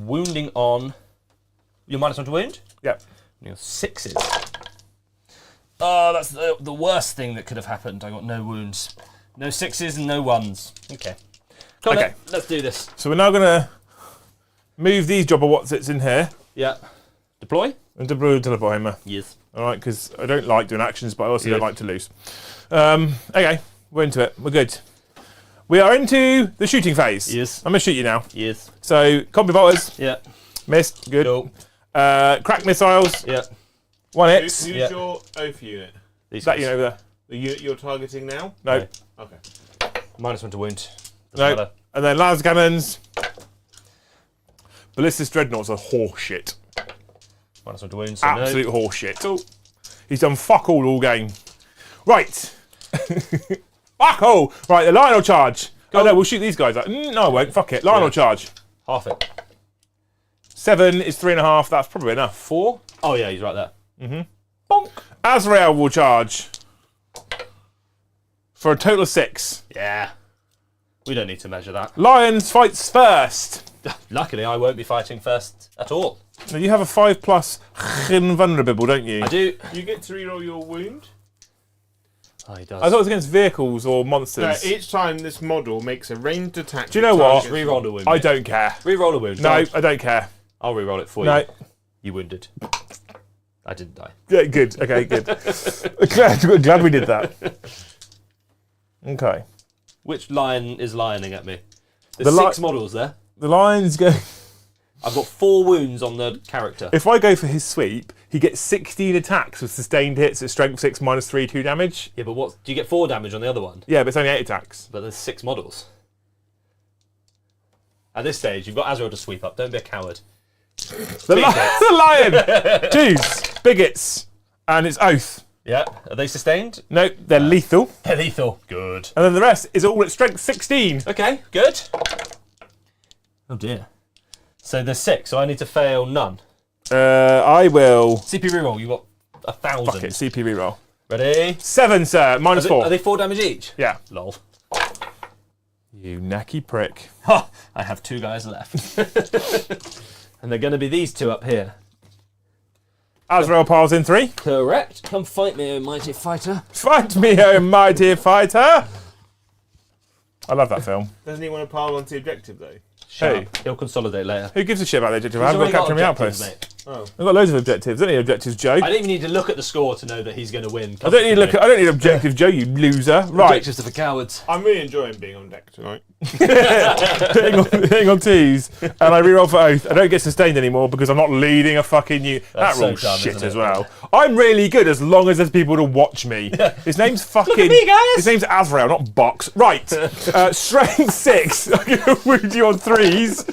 Wounding on. You're -1 to wound? Yep. You're 6s. Oh, that's the worst thing that could have happened. I got no wounds. No 6s and no 1s. Okay. Come on, Okay. let's do this. So we're now going to move these jobber whatsits in here Yeah. Deploy? and deploy the teleport hammer. Yes. All right, because I don't like doing actions, but I also Yeah. don't like to lose. Okay, we're into it. We're good. We are into the shooting phase. Yes. I'm going to shoot you now. Yes. So, combi bolters, Yeah. missed, good. Cool. Crack missiles, Yeah. 1x. Who's Yeah. your oath unit? These That guys. unit over there. The unit you're targeting now? No. No. Okay. -1 to wound. No. Doesn't matter. And then las cannons. Ballistic dreadnoughts are horseshit. -1 to wound. So Absolute horseshit. He's done fuck all game. Right. Fuck all. Right, the lion will charge. Oh no, we'll shoot these guys. No, I won't. Fuck it. Lion Yeah. will charge. no. Half it. 7 is 3.5. That's probably enough. 4. Oh yeah, he's right there. Bonk. Azrael will charge. For a total of 6. Yeah. We don't need to measure that. Lions fights first. Luckily, I won't be fighting first at all. Now you have a 5+ invulnerable, don't you? I do. You get to reroll your wound. Oh, he does. I thought it was against vehicles or No, monsters. each time this model makes a ranged attack. Do you know what? Reroll a wound. I mate. don't care. Reroll a wound. No, Go on. I don't care. I'll reroll it for No. you. You wounded. I didn't die. Yeah, good. Okay, good. glad we did that. Okay. Which lion is lioning at me? The There's li- 6 models there. The lions go. I've got 4 wounds on the character. If I go for his sweep, he gets 16 attacks with sustained hits at strength 6 -3, 2 damage. Yeah, but what? Do you get 4 damage on the other one? Yeah, but it's only 8 attacks. But there's 6 models. At this stage, you've got Azrael to sweep up. Don't be a coward. The lion! Twos, bigots, and it's oath. Yeah. Are they sustained? No, they're lethal. They're lethal. Good. And then the rest is all at strength 16. Okay, good. Oh dear. So there's 6, so I need to fail none. I will. CP reroll, you got 1,000. Fuck it, CP reroll. Ready? 7, sir. -4. Are they 4 damage each? Yeah. Lol. You necky prick. Ha! I have 2 guys left. And they're going to be these 2 up here. Azrael piles in 3. Correct. Come fight me, O mighty fighter. Fight me, oh mighty fighter. I love that film. Doesn't he want to pile onto the objective though? Shut Hey. up. He'll consolidate later. Who gives a shit about the objective? He's I've got already capturing the objectives, outposts. mate. Oh. I've got loads of objectives. I don't need objectives, Joe. I don't even need to look at the score to know that he's going to win. I don't need to look. I don't need objectives, Joe. You loser. Right. Objectives are for cowards. I'm really enjoying being on deck tonight. hitting on 2s, and I reroll for oath. I don't get sustained anymore because I'm not leading a fucking unit. That so rules dumb, shit isn't as it? well. I'm really good as long as there's people to watch me. His name's fucking. me, guys. His name's Azrael, not Box. Right. Strength 6. I'm gonna wound you on 3s.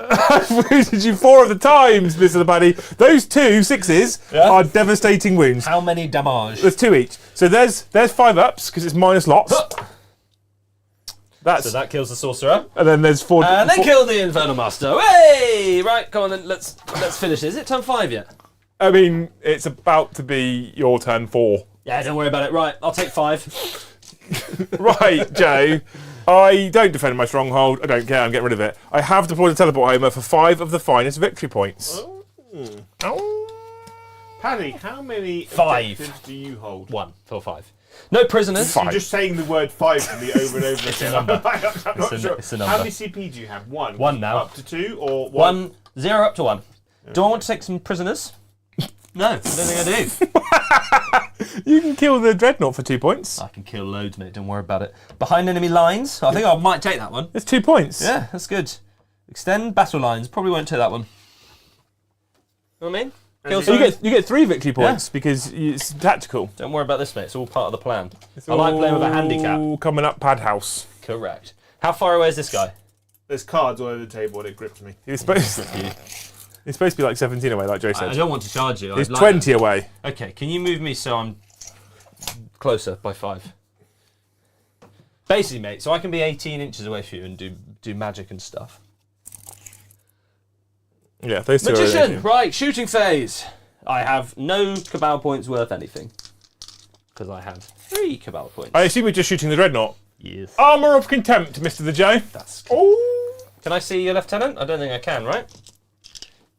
I've wounded you 4 of the times, Mr. the Buddy. Those 2 6s are devastating wounds. How many damage? There's 2 each. So there's 5 ups because it's minus lots. That's So that kills the sorcerer. and then there's 4. And then kill the Infernal Master. Hey! Right, come on then, let's finish. Is it turn 5 yet? I mean, it's about to be your turn 4. Yeah, don't worry about it. Right, I'll take 5. Right, Joe. I don't defend my stronghold. I don't care. I'm getting rid of it. I have deployed a teleport homer for 5 of the finest victory points. Oh. Paddy, how many 5. objectives do you hold? 1 for 5. No prisoners. 5. You're just saying the word 5 to me over and over again. number. I'm not sure. It's a number. How many CP do you have? 1. 1 now. Up to 2 or 1? 1, 0 up to 1. Do I want to take some prisoners? No, I don't think I do. You can kill the dreadnought for 2 points. I can kill loads, mate. Don't worry about it. Behind enemy lines. I think I might take that one. It's 2 points. Yeah, that's good. Extend battle lines. Probably won't take that one. You know what I mean? Kill So some. you get 3 victory points because it's tactical. Don't worry about this, mate. It's all part of the plan. I like playing with a handicap. All coming up, pad house. Correct. How far away is this guy? There's cards all over the table and it gripped me. He's supposed to be like 17 away, like Joe I said. don't want to charge you. He's I'd like 20 away. that. Okay, can you move me so I'm closer by 5? Basically, mate, so I can be 18 inches away from you and do magic and stuff. Yeah, those 2 Magician! Right, shooting phase. I have no Cabal points worth anything. Because I have 3 Cabal points. I assume we're just shooting the dreadnought. Yes. Armour of Contempt, Mr. the Joe. That's good. Oh. Can I see your lieutenant? I don't think I can, right?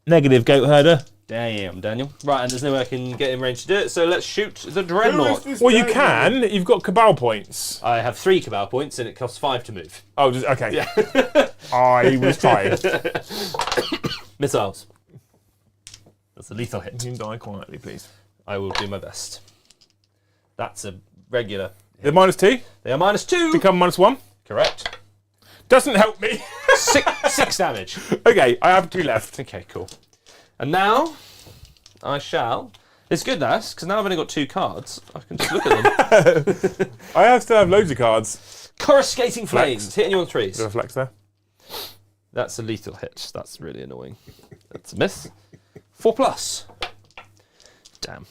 Negative, goat herder. Damn, Daniel. Right, and there's no way I can get in range to do it, so let's shoot the dreadnought. Well, you can. You've got Cabal points. I have 3 Cabal points and it costs 5 to move. Oh, just, okay. I was trying. Missiles. That's a lethal hit. You can die quietly, please. I will do my best. That's a regular. The -2 They are -2. become -1. Correct. Doesn't help me. 6 damage. Okay, I have 2 left. Okay, cool. And now I shall. It's good, that because now I've only got 2 cards. I can just look at them. I still have loads of cards. Coruscating flames, Flex. hitting you on 3s. Bit of a flex there. That's a lethal hit. That's really annoying. That's a miss. 4+. Damn.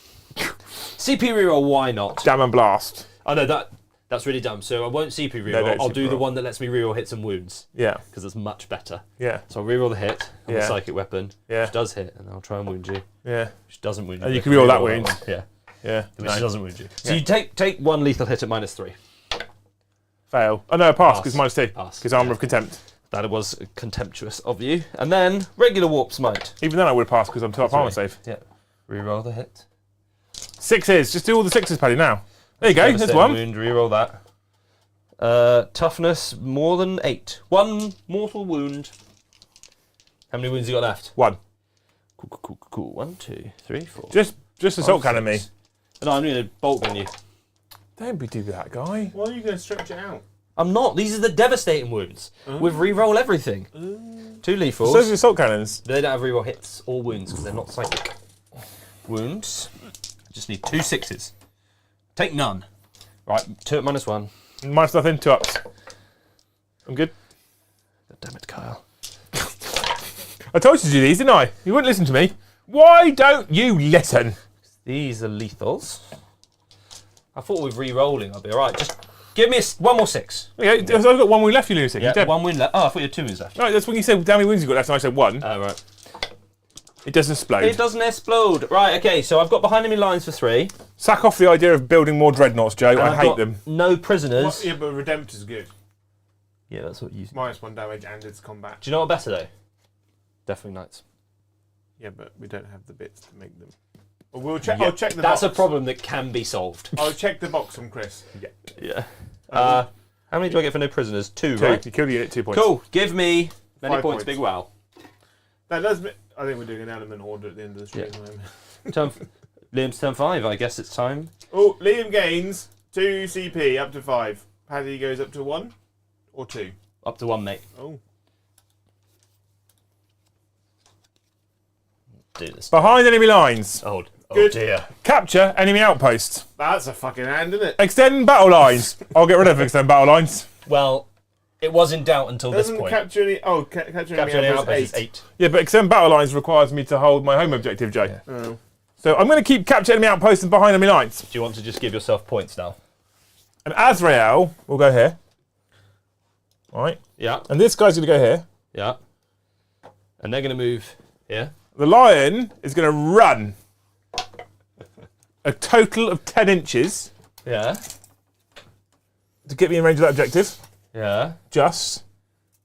CP reroll, why not? Damn and blast. Oh no, that's really dumb. So I won't CP reroll. don't I'll CP do the roll. one that lets me reroll hits and wounds Yeah, because it's much better. yeah, So I'll reroll the hit on the Yeah. psychic weapon, Yeah. which does hit, and I'll try and wound you. yeah, Which doesn't wound you. And you but can reroll that one. wound. Yeah, yeah. which No. doesn't wound you. So Yeah. you take 1 lethal hit at -3. Fail. Oh no, pass Pass. because -2. Pass, Because Armour yeah. of Contempt. That was contemptuous of you. And then regular warp smite. Even then I would have passed because I'm 2 up armour safe. Yeah. Reroll the hit. 6s. Just do all the 6s, Paddy, now. There you go. There's Devastating 1. Wound, reroll that. Toughness more than 8. 1 mortal wound. How many wounds you got left? 1. Cool. 1, 2, 3, 4. Just assault cannon me. 6. No, I'm going to bolt gun you. Don't be do that, guy. Why are you going to stretch it out? I'm not. These are the devastating wounds. With reroll everything. 2 lethals. So the assault cannons. They don't have reroll hits or wounds because they're not psychic. Wounds. I just need 2 6s. Take none. Right, 2 at -1. Minus nothing. 2 ups. I'm good. God damn it, Kyle. I told you to do these, didn't I? You wouldn't listen to me. Why don't you listen? These are lethals. I thought with re-rolling I'd be alright. Just give me one more 6. Okay, so I've got 1 win left, you lunatic. Yeah, You're dead. 1 win left. Oh, I thought you had 2 wins left. Right, that's when you said how many wins you got left, and I said 1. Oh, right. It doesn't explode. It doesn't explode. Right, okay, so I've got behind enemy lines for 3. Sack off the idea of building more dreadnoughts, Joe. And I I've hate got them. no prisoners. Well, yeah, but Redemptor's good. Yeah, that's what you... -1 damage and it's combat. Do you know what better, though? Definitely Knights. Yeah, but we don't have the bits to make them. Well, we'll check. Yeah, I'll check the that's box. a problem that can be solved. I'll check the box from Chris. Yeah. How many do I get for no prisoners? 2, 2. right? You kill the unit, 2 points. Cool. Give me many 5 points, points. big wow. That does. I think we're doing an element order at the end of the stream. Turn, Liam's turn 5. I guess it's time. Oh, Liam gains 2 CP up to 5. Paddy goes up to 1 or 2. Up to 1, mate. Oh, Do this. Behind enemy lines. Oh Good. dear. Capture enemy outpost. that's a fucking hand, isn't it? Extend battle lines. I'll get rid of extend battle lines. Well, it was in doubt until this Doesn't point. capture any. Oh, capture Capture any any outpost outpost is 8. 8. Yeah, but extend battle lines requires me to hold my home objective, Joe. Yeah. Oh. So I'm going to keep capture enemy outposts and behind enemy lines. Do you want to just give yourself points now? And Azrael will go here. All right. Yeah. And this guy's going to go here. Yeah. And they're going to move here. The lion is going to run a total of 10 inches Yeah. to get me in range of that objective. Yeah. Just.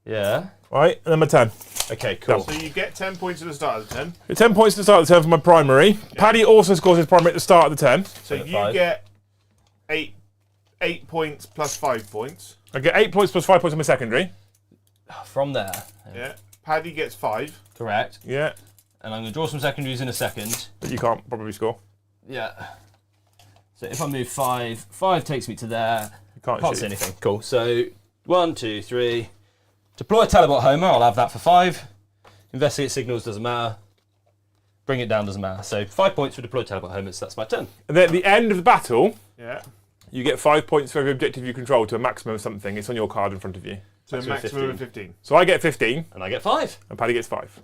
Yeah. Right. And then my turn. Okay, cool. So you get 10 points at the start of the turn. 10 points to the start of the turn for my primary. Paddy also scores his primary at the start of the turn. So at you 5. get 8 points plus 5 points. I get 8 points plus 5 points on my secondary. From there. Yeah. Paddy gets 5. Correct. Yeah. And I'm going to draw some secondaries in a second. But you can't probably score. Yeah. So if I move 5, 5 takes me to there. You can't Can't shoot. see anything. Cool. So 1, 2, 3. Deploy teleport homer. I'll have that for 5. Investigate signals doesn't matter. Bring it down doesn't matter. So 5 points for deploy teleport homers. That's my turn. And then at the end of the battle, Yeah. you get 5 points for every objective you control to a maximum of something. It's on your card in front of you. So Maximum maximum of 15. So I get 15 And I get 5. and Paddy gets 5.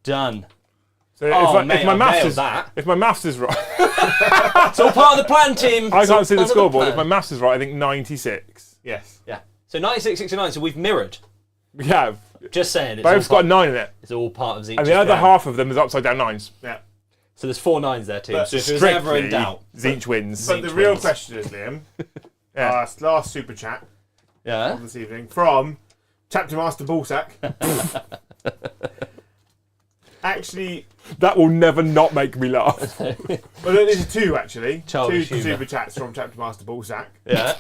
Done. So Oh, mate, if my I maths nailed is that. if my maths is right, It's all part of the plan, team. I It's all can't see the part of scoreboard. If my plan. maths is right, I think 96. Yes. Yeah. So 96, 69. So we've mirrored. Yeah, Just saying. It's both's all got a part, 9 in it, it's all part of the. and the other half of them is upside down 9s. Yeah. So there's 4 9s there, team. But So if it was ever in doubt. Zeech wins. But the Each real wins. question is, Liam, Yeah. last super chat Yeah. of this evening from Chapter Master Ballsack. Actually, That will never not make me laugh. well, there's 2 actually. Childish 2 humour. super chats from Chapter Master Ballsack. Yeah.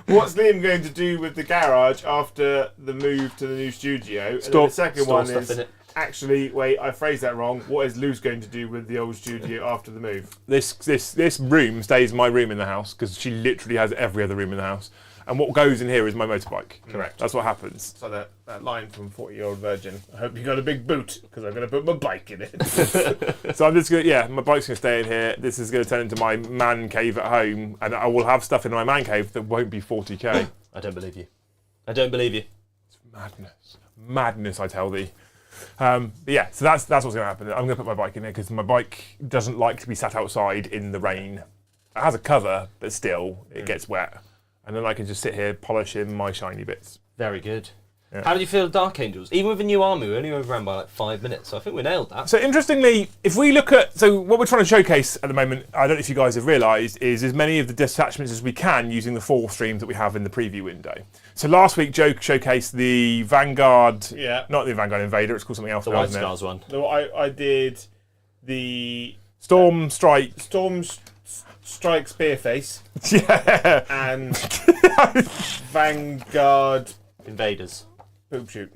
What's Liam going to do with the garage after the move to the new studio? And then Store- the second store one stuff is in it. actually, wait, I phrased that wrong. What is Lou's going to do with the old studio after the move? This room stays my room in the house because she literally has every other room in the house. And what goes in here is my motorbike. Correct. That's what happens. So that line from 40-Year-Old Virgin. I hope you got a big boot because I'm going to put my bike in it. So I'm just gonna, my bike's gonna stay in here. This is gonna turn into my man cave at home, and I will have stuff in my man cave that won't be 40k. I don't believe you. I don't believe you. Madness, I tell thee. But yeah, so that's what's gonna happen. I'm gonna put my bike in there because my bike doesn't like to be sat outside in the rain. It has a cover, but still, it gets wet. And then I can just sit here polishing my shiny bits. Very good. Yeah. How did you feel Dark Angels? Even with a new army, we only overran by like 5 minutes, so I think we nailed that. So interestingly, if we look at, so what we're trying to showcase at the moment, I don't know if you guys have realised, is as many of the detachments as we can using the 4 streams that we have in the preview window. So last week, Joe showcased the Vanguard, Yeah. not the Vanguard Invader, it's called something else The now, White isn't it? Scars one. No, I did the Storm Strike. Strike Spearface Yeah. and Vanguard Invaders. Poop Shoot.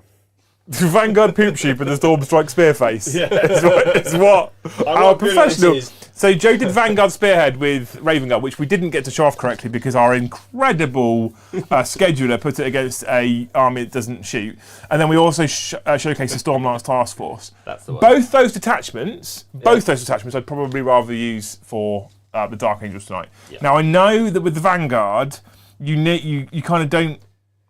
Vanguard Poop Sheep and the Storm Strike Spearface. Yeah. It's what our not good at professional. this. So Joe did Vanguard Spearhead with Raven Guard, which we didn't get to show off correctly because our incredible scheduler put it against a army that doesn't shoot. And then we also showcased the Stormlance Task Force. That's the one. Both those detachments, I'd probably rather use for the Dark Angels tonight. Yeah. Now I know that with the Vanguard, you kind of don't.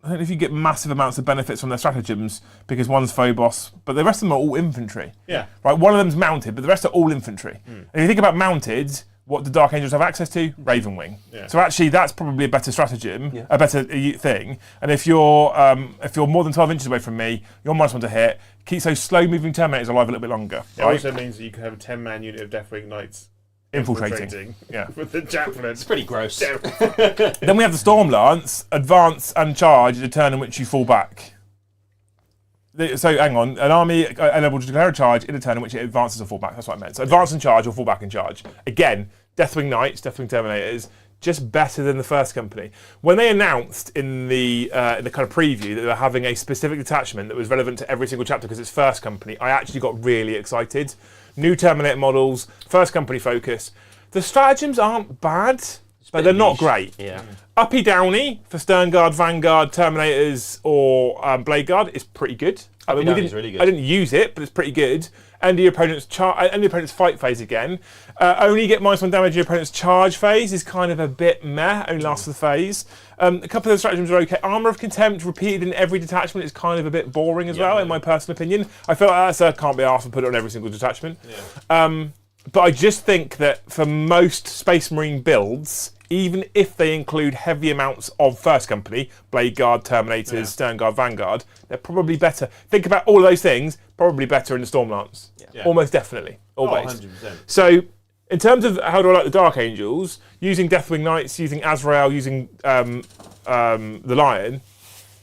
I don't know if you get massive amounts of benefits from their stratagems because one's Phobos, but the rest of them are all infantry. Yeah. Right, one of them's mounted, but the rest are all infantry. And if you think about mounted, What do Dark Angels have access to? Ravenwing. Yeah. So actually, that's probably a better stratagem, a better thing. And if you're more than 12 inches away from me, you're -1 to hit. Keeps those slow-moving Terminators alive a little bit longer. It right? also means that you can have a 10-man unit of Deathwing Knights Infiltrating. Yeah. with the javelin. It's pretty gross. Then we have the Storm Lance, advance and charge at a turn in which you fall back. So hang on, an army unable to declare a charge in a turn in which it advances or fall back. That's what I meant. So advance and charge or fall back and charge. Again, Deathwing Knights, Deathwing Terminators, just better than the first company. When they announced in the kind of preview that they were having a specific detachment that was relevant to every single chapter because it's first company, I actually got really excited. New Terminator models, first company focus. The stratagems aren't bad, but they're not great. Yeah. Uppy Downy for Sternguard, Vanguard, Terminators, or Blade Guard is pretty good. I mean, Downy's really good. I didn't use it, but it's pretty good. End your opponent's fight phase again. Only get -1 damage in your opponent's charge phase is kind of a bit meh. Only lasts for the phase. A couple of the stratagems are okay. Armor of Contempt repeated in every detachment is kind of a bit boring as well, in my personal opinion. I feel like that can't be asked to put it on every single detachment. Yeah. But I just think that for most Space Marine builds, even if they include heavy amounts of first company, Blade Guard, Terminators, Sternguard, Vanguard, they're probably better. Think about all of those things, probably better in the Stormlance. Yeah. Almost definitely. Always. 100%. So, in terms of how do I like the Dark Angels, using Deathwing Knights, using Azrael, using the Lion,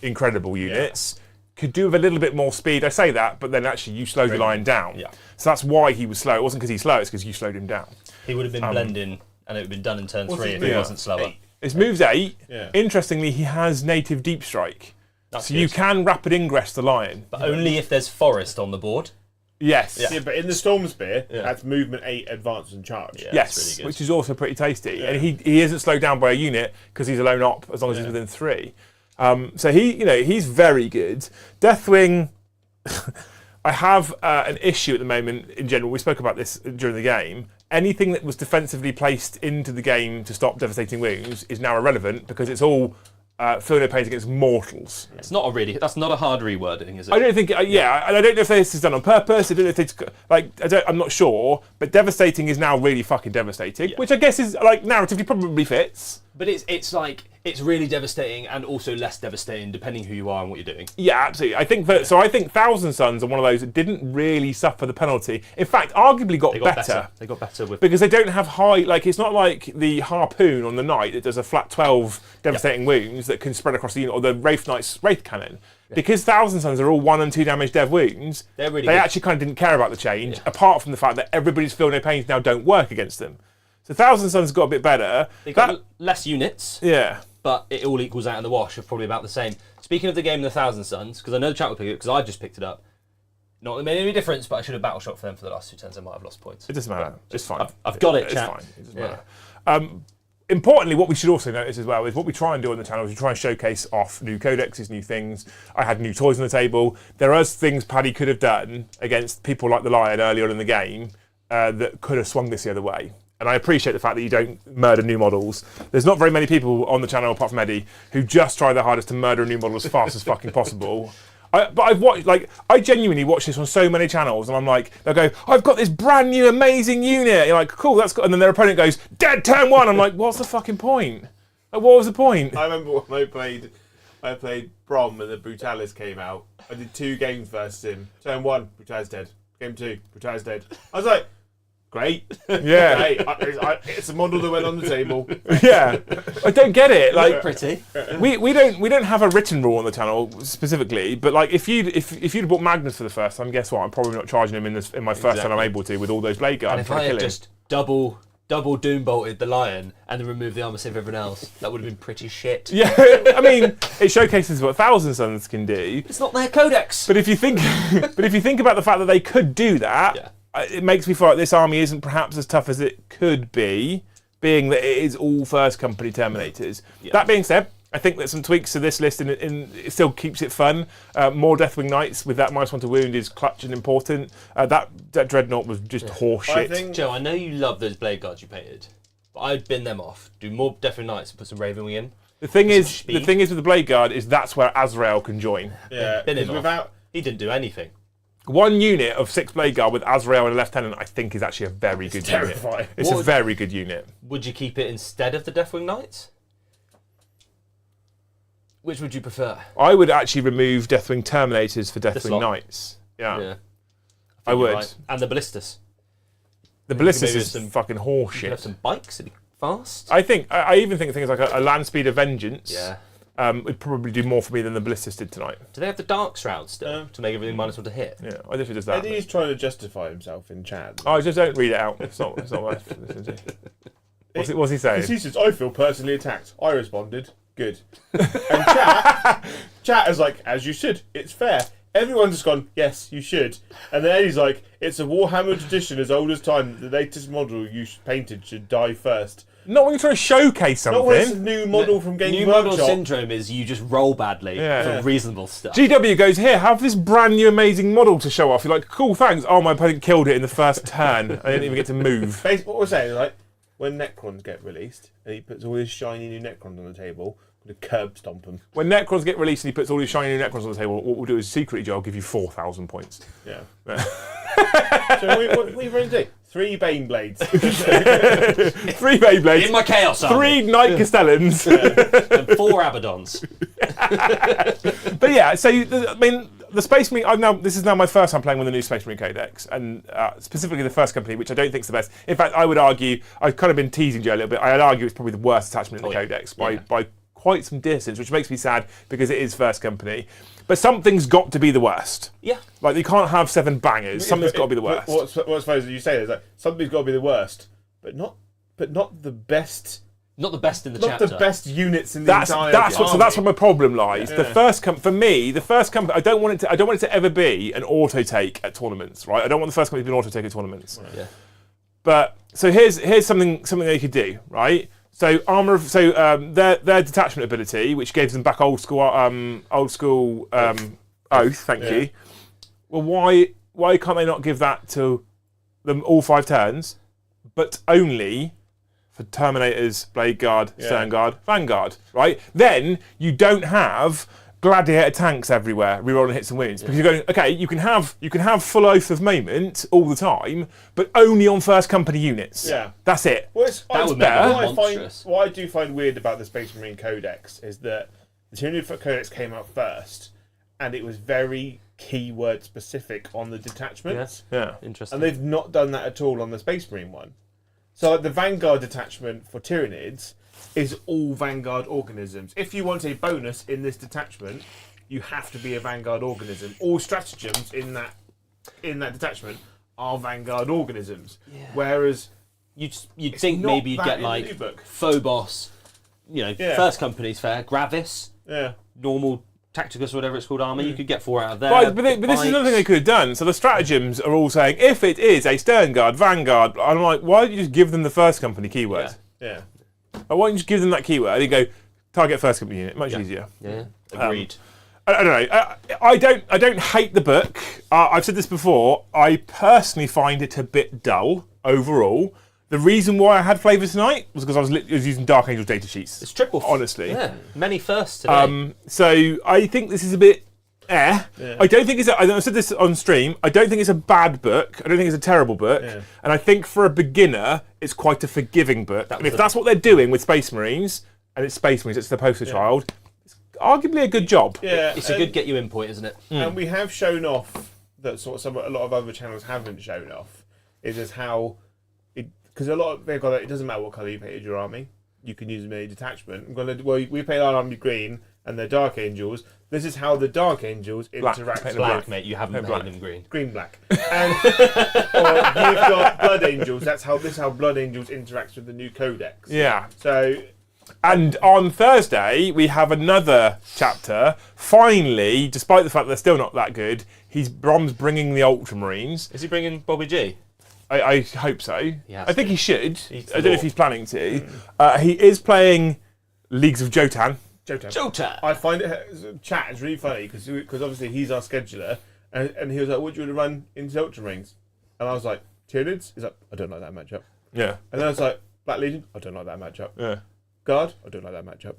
incredible units. Could do with a little bit more speed. I say that, but then actually you slowed the Lion down. Yeah. So that's why he was slow. It wasn't because he's slow, it's because you slowed him down. He would have been blending, and it would have been done in turn 3 if he wasn't slower. His move's 8. Yeah. Interestingly, he has native Deep Strike. That's so good. You can rapid ingress the Lion. But only if there's forest on the board. Yes. Yeah, but in the Storm Spear, that's movement 8, advance and charge. Yeah, yes, really good. Which is also pretty tasty. Yeah. And he isn't slowed down by a unit because he's a lone op as long as he's within 3. So he's very good. Deathwing, I have an issue at the moment in general. We spoke about this during the game. Anything that was defensively placed into the game to stop devastating wounds is now irrelevant because it's all feel no pains against mortals. It's not that's not a hard rewording, is it? I don't think. And I don't know if this is done on purpose. I don't know if it's I'm not sure. But devastating is now really fucking devastating, which I guess is narratively probably fits. But it's really devastating and also less devastating depending who you are and what you're doing. Yeah, absolutely. I think that. So I think Thousand Sons are one of those that didn't really suffer the penalty. In fact, arguably got better. They got better because they don't have high. It's not like the Harpoon on the Knight that does a flat 12 devastating wounds that can spread across the unit, or the Wraith Knight's Wraith Cannon. Yeah. Because Thousand Sons are all 1 and 2 damage dev wounds. They're really. They actually kind of didn't care about the change, apart from the fact that everybody's feel no pains now don't work against them. So Thousand Sons got a bit better. They got less units. Yeah. But it all equals out in the wash of probably about the same. Speaking of the game, the Thousand Sons, because I know the chat will pick it up because I just picked it up. Not that it made any difference, but I should have battle shot for them for the last 2 turns. I might have lost points. It doesn't matter. It's fine. I've got it, chat. It's fine. It doesn't matter. Importantly, what we should also notice as well is what we try and do on the channel is we try and showcase off new codexes, new things. I had new toys on the table. There are things Paddy could have done against people like the Lion earlier on in the game that could have swung this the other way. And I appreciate the fact that you don't murder new models. There's not very many people on the channel, apart from Eddie, who just try their hardest to murder a new model as fast as fucking possible. But I've watched, I genuinely watch this on so many channels, and I'm like, they'll go, I've got this brand new amazing unit. You're like, cool, that's good. And then their opponent goes, dead turn 1. I'm like, what's the fucking point? What was the point? I remember when I played Brom and the Brutalis came out. I did 2 games versus him. Turn 1, Brutalis dead. Game 2, Brutalis dead. I was like, great. Yeah. Hey, it's a model that went on the table. Yeah. I don't get it. Pretty. We don't have a written rule on the channel specifically, but if you'd bought Magnus for the first time, guess what? I'm probably not charging him in my first time I'm able to with all those blade guards. And if I had just double doom bolted the Lion and then removed the armor save everyone else, that would have been pretty shit. Yeah, I mean, it showcases what Thousand Sons can do. It's not their codex. But if you think about the fact that they could do that, it makes me feel like this army isn't perhaps as tough as it could be, being that it is all first company Terminators. Yeah. That being said, I think that some tweaks to this list it still keeps it fun. More Deathwing Knights with that -1 to wound is clutch and important. That Dreadnought was just horseshit. Joe, I know you love those blade guards you painted, but I'd bin them off. Do more Deathwing Knights and put some Ravenwing in. The thing is with the blade guard is that's where Azrael can join. Yeah, bin him off. He didn't do anything. one unit of 6 Blade Guard with Azrael and a Lieutenant, I think, is actually a very good unit. Terrifying. It's a very good unit. Would you keep it instead of the Deathwing Knights? Which would you prefer? I would actually remove Deathwing Terminators for Deathwing slot. Knights. Yeah. I I would. Right. And the Ballistas. The Ballistas maybe is some- fucking You could have horseshit. some bikes, it'd be fast. I even think things like a Land Speeder Vengeance Yeah. would probably do more for me than the Ballistas did tonight. Do they have the Dark Shroud still to make everything -1 to hit? Yeah, I literally just that. Eddie's trying to justify himself in chat. Oh, just don't read it out. It's not worth listening to. What's he saying? He says, I feel personally attacked. I responded, good. And chat is like, as you should, it's fair. Everyone's just gone, yes, you should. And then Eddie's like, it's a Warhammer tradition as old as time. The latest model you painted should die first. Not when you're trying to showcase Not when it's a something. new model from Game New Workshop. model syndrome is you just roll badly Yeah. for reasonable stuff. GW goes, here, have this brand new amazing model to show off. You're like, cool, thanks. Oh, my opponent killed it in the first turn. I didn't even get to move. Basically, what we're saying is, like, when Necrons get released, and he puts all his shiny new Necrons on the table, I'm going to curb stomp them. When Necrons get released and he puts all these shiny new Necrons on the table, what we'll do is secretly, Joe, I'll give you 4,000 points. Yeah. So what are you going to do? 3 Bane Blades. 3 Beyblades. In my Chaos Army. 3 Knight Castellans. And 4 Abaddons. But yeah, so I mean, the Space Marine. This is now my first time playing with the new Space Marine Codex, and specifically the first company, which I don't think is the best. In fact, I would argue I've kind of been teasing Joe a little bit. I'd argue it's probably the worst attachment in the Codex by quite some distance, which makes me sad because it is first company. But something's got to be the worst. Yeah. Like you can't have 7 bangers. Something's got to be the worst. What's funny is you say is like something's got to be the worst, but not the best. Not the best in the Not chapter. the best units in the That's entire so that's where my problem lies. Yeah. The first for me, the first company. I don't want it to ever be an auto take at tournaments, right? I don't want the first company to be an auto take at tournaments. Yeah. But so here's something they could do, right? So their detachment ability, which gives them back old school oath. Thank you. Well, why can't they not give that to them all 5 turns, but only for Terminators, Blade Guard, Stern Guard, Vanguard, right? Then you don't have gladiator tanks everywhere rerolling hits and wounds because you're going, okay, you can have full oath of moment all the time, but only on first company units. Yeah. That's it. Well, That would make it monstrous. What I do find weird about the Space Marine Codex is that the Tyranid Codex came out first, and it was very keyword specific on the detachments. Yeah. Interesting. And they've not done that at all on the Space Marine one. So like, the Vanguard detachment for Tyranids is all Vanguard organisms. If you want a bonus in this detachment, you have to be a Vanguard organism. All stratagems in that detachment are Vanguard organisms. Yeah. Whereas You'd think not maybe you'd that get in the like new book. Phobos, first company's fair, Gravis, normal Tacticus or whatever it's called army. You could get 4 out of there. But this is another thing they could have done. So the stratagems are all saying, if it is a Stern Guard, Vanguard, I'm like, why don't you just give them the first company keyword? Yeah. Why don't you just give them that keyword and you go, target first company unit, much easier. Yeah, agreed. I don't know. I don't hate the book. I've said this before. I personally find it a bit dull overall. The reason why I had flavour tonight was because I was using Dark Angel data sheets. It's triple. Honestly. Yeah, many firsts today. So I think this is a bit I don't think I said this on stream. I don't think it's a bad book. I don't think it's a terrible book. Yeah. And I think for a beginner, it's quite a forgiving book. And if that's what they're doing with Space Marines, and it's Space Marines, it's the poster child, it's arguably a good job. Yeah. It's a good get you in point, isn't it? And we have shown off that a lot of other channels haven't shown off is how because they've got it doesn't matter what colour you painted your army, you can use them in a detachment. We paint our army green and they're Dark Angels. This is how the Dark Angels interact with black, mate. You haven't painted them green. Green, black. And or you've got Blood Angels. This is how Blood Angels interacts with the new Codex. Yeah. So. And on Thursday, we have another chapter. Finally, despite the fact they're still not that good, Brom's bringing the Ultramarines. Is he bringing Bobby G? I hope so. I think he should. I don't know if he's planning to. He is playing Leagues of Jotan. I find chat is really funny because obviously he's our scheduler and he was like, "What do you want to run into Ultramarines?" And I was like, "Tyranids." He's like, "I don't like that matchup." Yeah. And then I was like, "Black Legion." I don't like that matchup. Yeah. Guard. I don't like that matchup.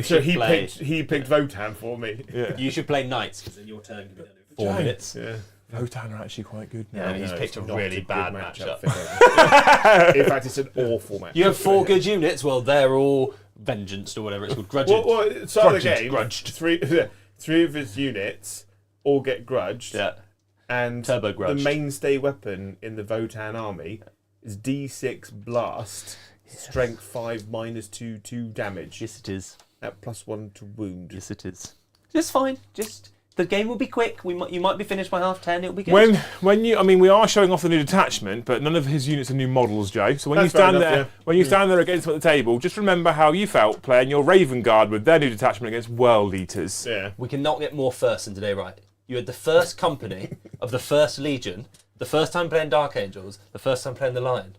So he picked Votan for me. Yeah. You should play Knights because then your turn can be done in 4 minutes. Yeah. Votan are actually quite good now. Yeah, and he's No, picked it's a not really good bad matchup. matchup. In fact, it's an awful matchup. You have 4 good units, well, they're all vengeanced or whatever it's called. Grudged. Well, start of the Grudged, game. grudged. Three of his units all get grudged. Yeah. And Turbo the grudged. mainstay weapon in the Votan army is D6 blast, strength 5 -2 2 damage. Yes, it is. At +1 to wound. Yes, it is. Just fine. Just the game will be quick. You might be finished by 10:30. It'll be good. When you, I mean, we are showing off the new detachment, but none of his units are new models, Joe. So when That's you stand fair there, enough, yeah. when you stand there against them at the table, just remember how you felt playing your Raven Guard with their new detachment against World Eaters. Yeah. We cannot get more first than today, right? You had the first company of the first Legion, the first time playing Dark Angels, the first time playing the Lion.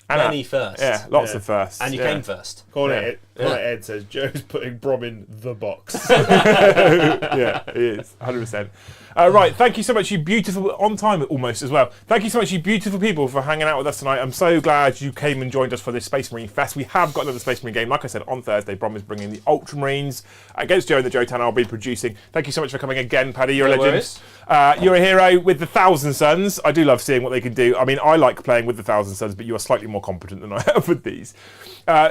Many firsts. Yeah, lots of firsts. And you came first. Cornet Ed says Joe's putting Brom in the box. Yeah, it is 100%. Right, thank you so much, you beautiful, on time almost as well. Thank you so much, you beautiful people, for hanging out with us tonight. I'm so glad you came and joined us for this Space Marine Fest. We have got another Space Marine game. Like I said, on Thursday, Brom is bringing the Ultramarines against Joe and the Jotan. I'll be producing. Thank you so much for coming again, Paddy. You're a legend. You're a hero with the Thousand Suns. I do love seeing what they can do. I mean, I like playing with the Thousand Suns, but you are slightly more competent than I have with these.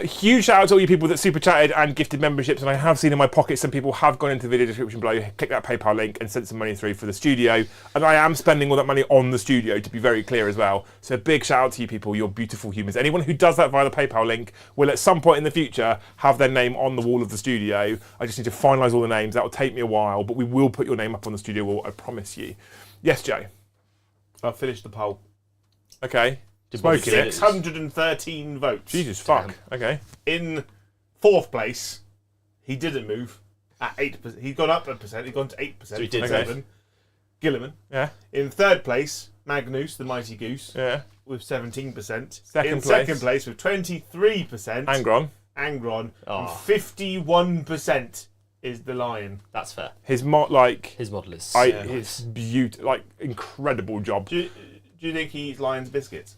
Huge shout out to all you people that super chatted and gifted memberships, and I have seen in my pocket some people have gone into the video description below, click that PayPal link and sent some money through for the studio, and I am spending all that money on the studio, to be very clear as well. So big shout out to you people, you're beautiful humans. Anyone who does that via the PayPal link will at some point in the future have their name on the wall of the studio. I just need to finalise all the names. That will take me a while, but we will put your name up on the studio wall, I promise you. Yes, Joe? I've finished the poll. Okay. Smoking it. 613 votes. Jesus fuck. Okay. In 4th place, he didn't move at 8%. He'd gone up a percent. He'd gone to 8%. So he did 7. Gilliman. Yeah. In 3rd place, Magnus, the Mighty Goose, Yeah. with 17%. Second Second place with 23%. Angron. Angron. Oh. And 51% is the Lion. That's fair. His model is nice. beautiful, incredible job. Do you think he eats Lion's biscuits?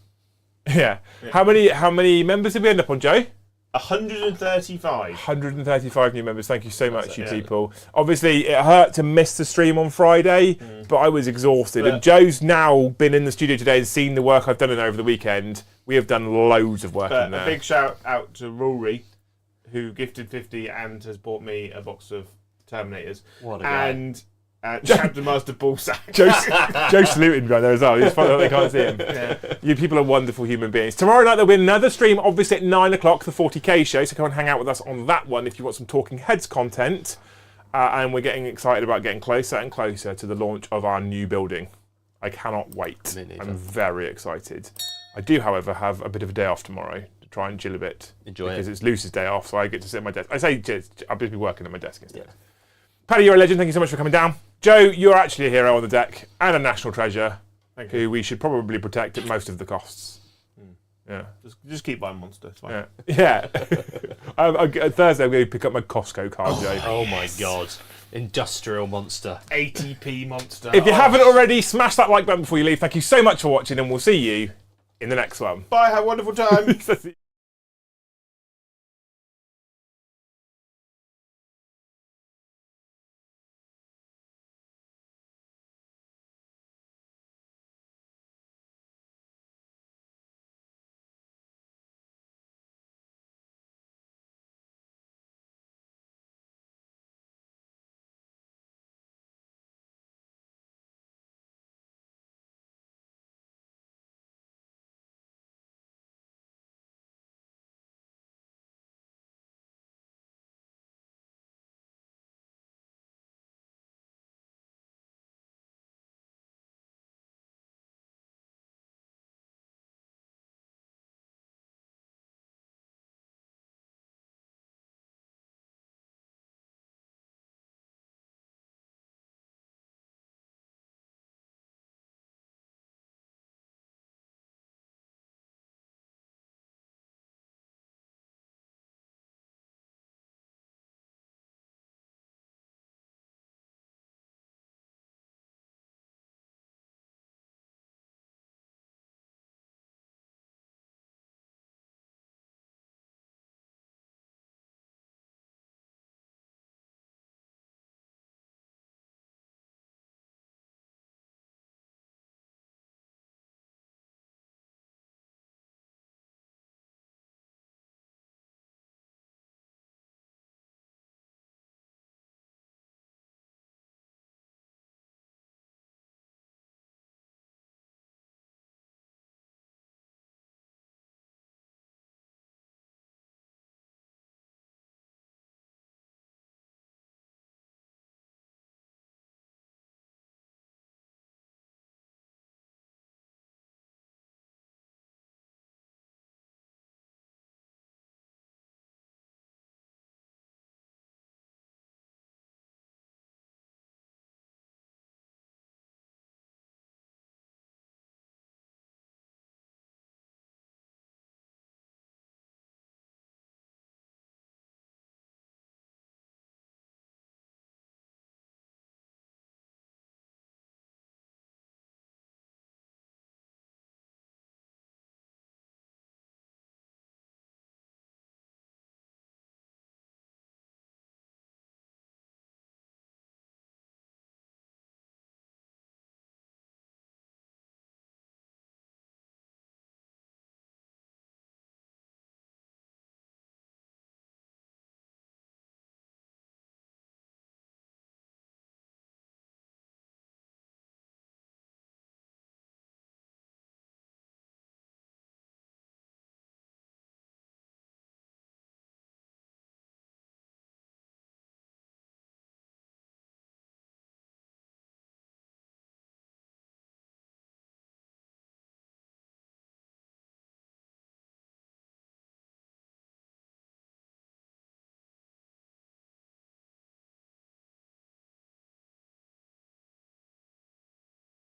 Yeah. How many members did we end up on, Joe? 135. 135 new members. Thank you so much, you people. Obviously, it hurt to miss the stream on Friday, but I was exhausted. And Joe's now been in the studio today and seen the work I've done in over the weekend. We have done loads of work in there. A big shout out to Rory, who gifted 50 and has bought me a box of Terminators. What a guy. And Captain Master Bullsack. Joe's saluting right there as well. It's funny that they can't see him. Yeah. You people are wonderful human beings. Tomorrow night there'll be another stream, obviously at 9 o'clock, the 40k show. So come and hang out with us on that one if you want some Talking Heads content. And we're getting excited about getting closer and closer to the launch of our new building. I cannot wait. I'm very excited. I do, however, have a bit of a day off tomorrow to try and chill a bit. Enjoy because it. it's Luce's day off, so I get to sit at my desk. I say I'll just be working at my desk instead. Yeah. Paddy, you're a legend. Thank you so much for coming down. Joe, you're actually a hero on the deck and a national treasure who we should probably protect at most of the costs. Yeah. Just keep buying Monster. It's fine. Yeah. Thursday, I'm going to pick up my Costco card, Joe. Oh my god. Industrial monster. 80p Monster. If you haven't already, smash that like button before you leave. Thank you so much for watching, and we'll see you in the next one. Bye, have a wonderful time.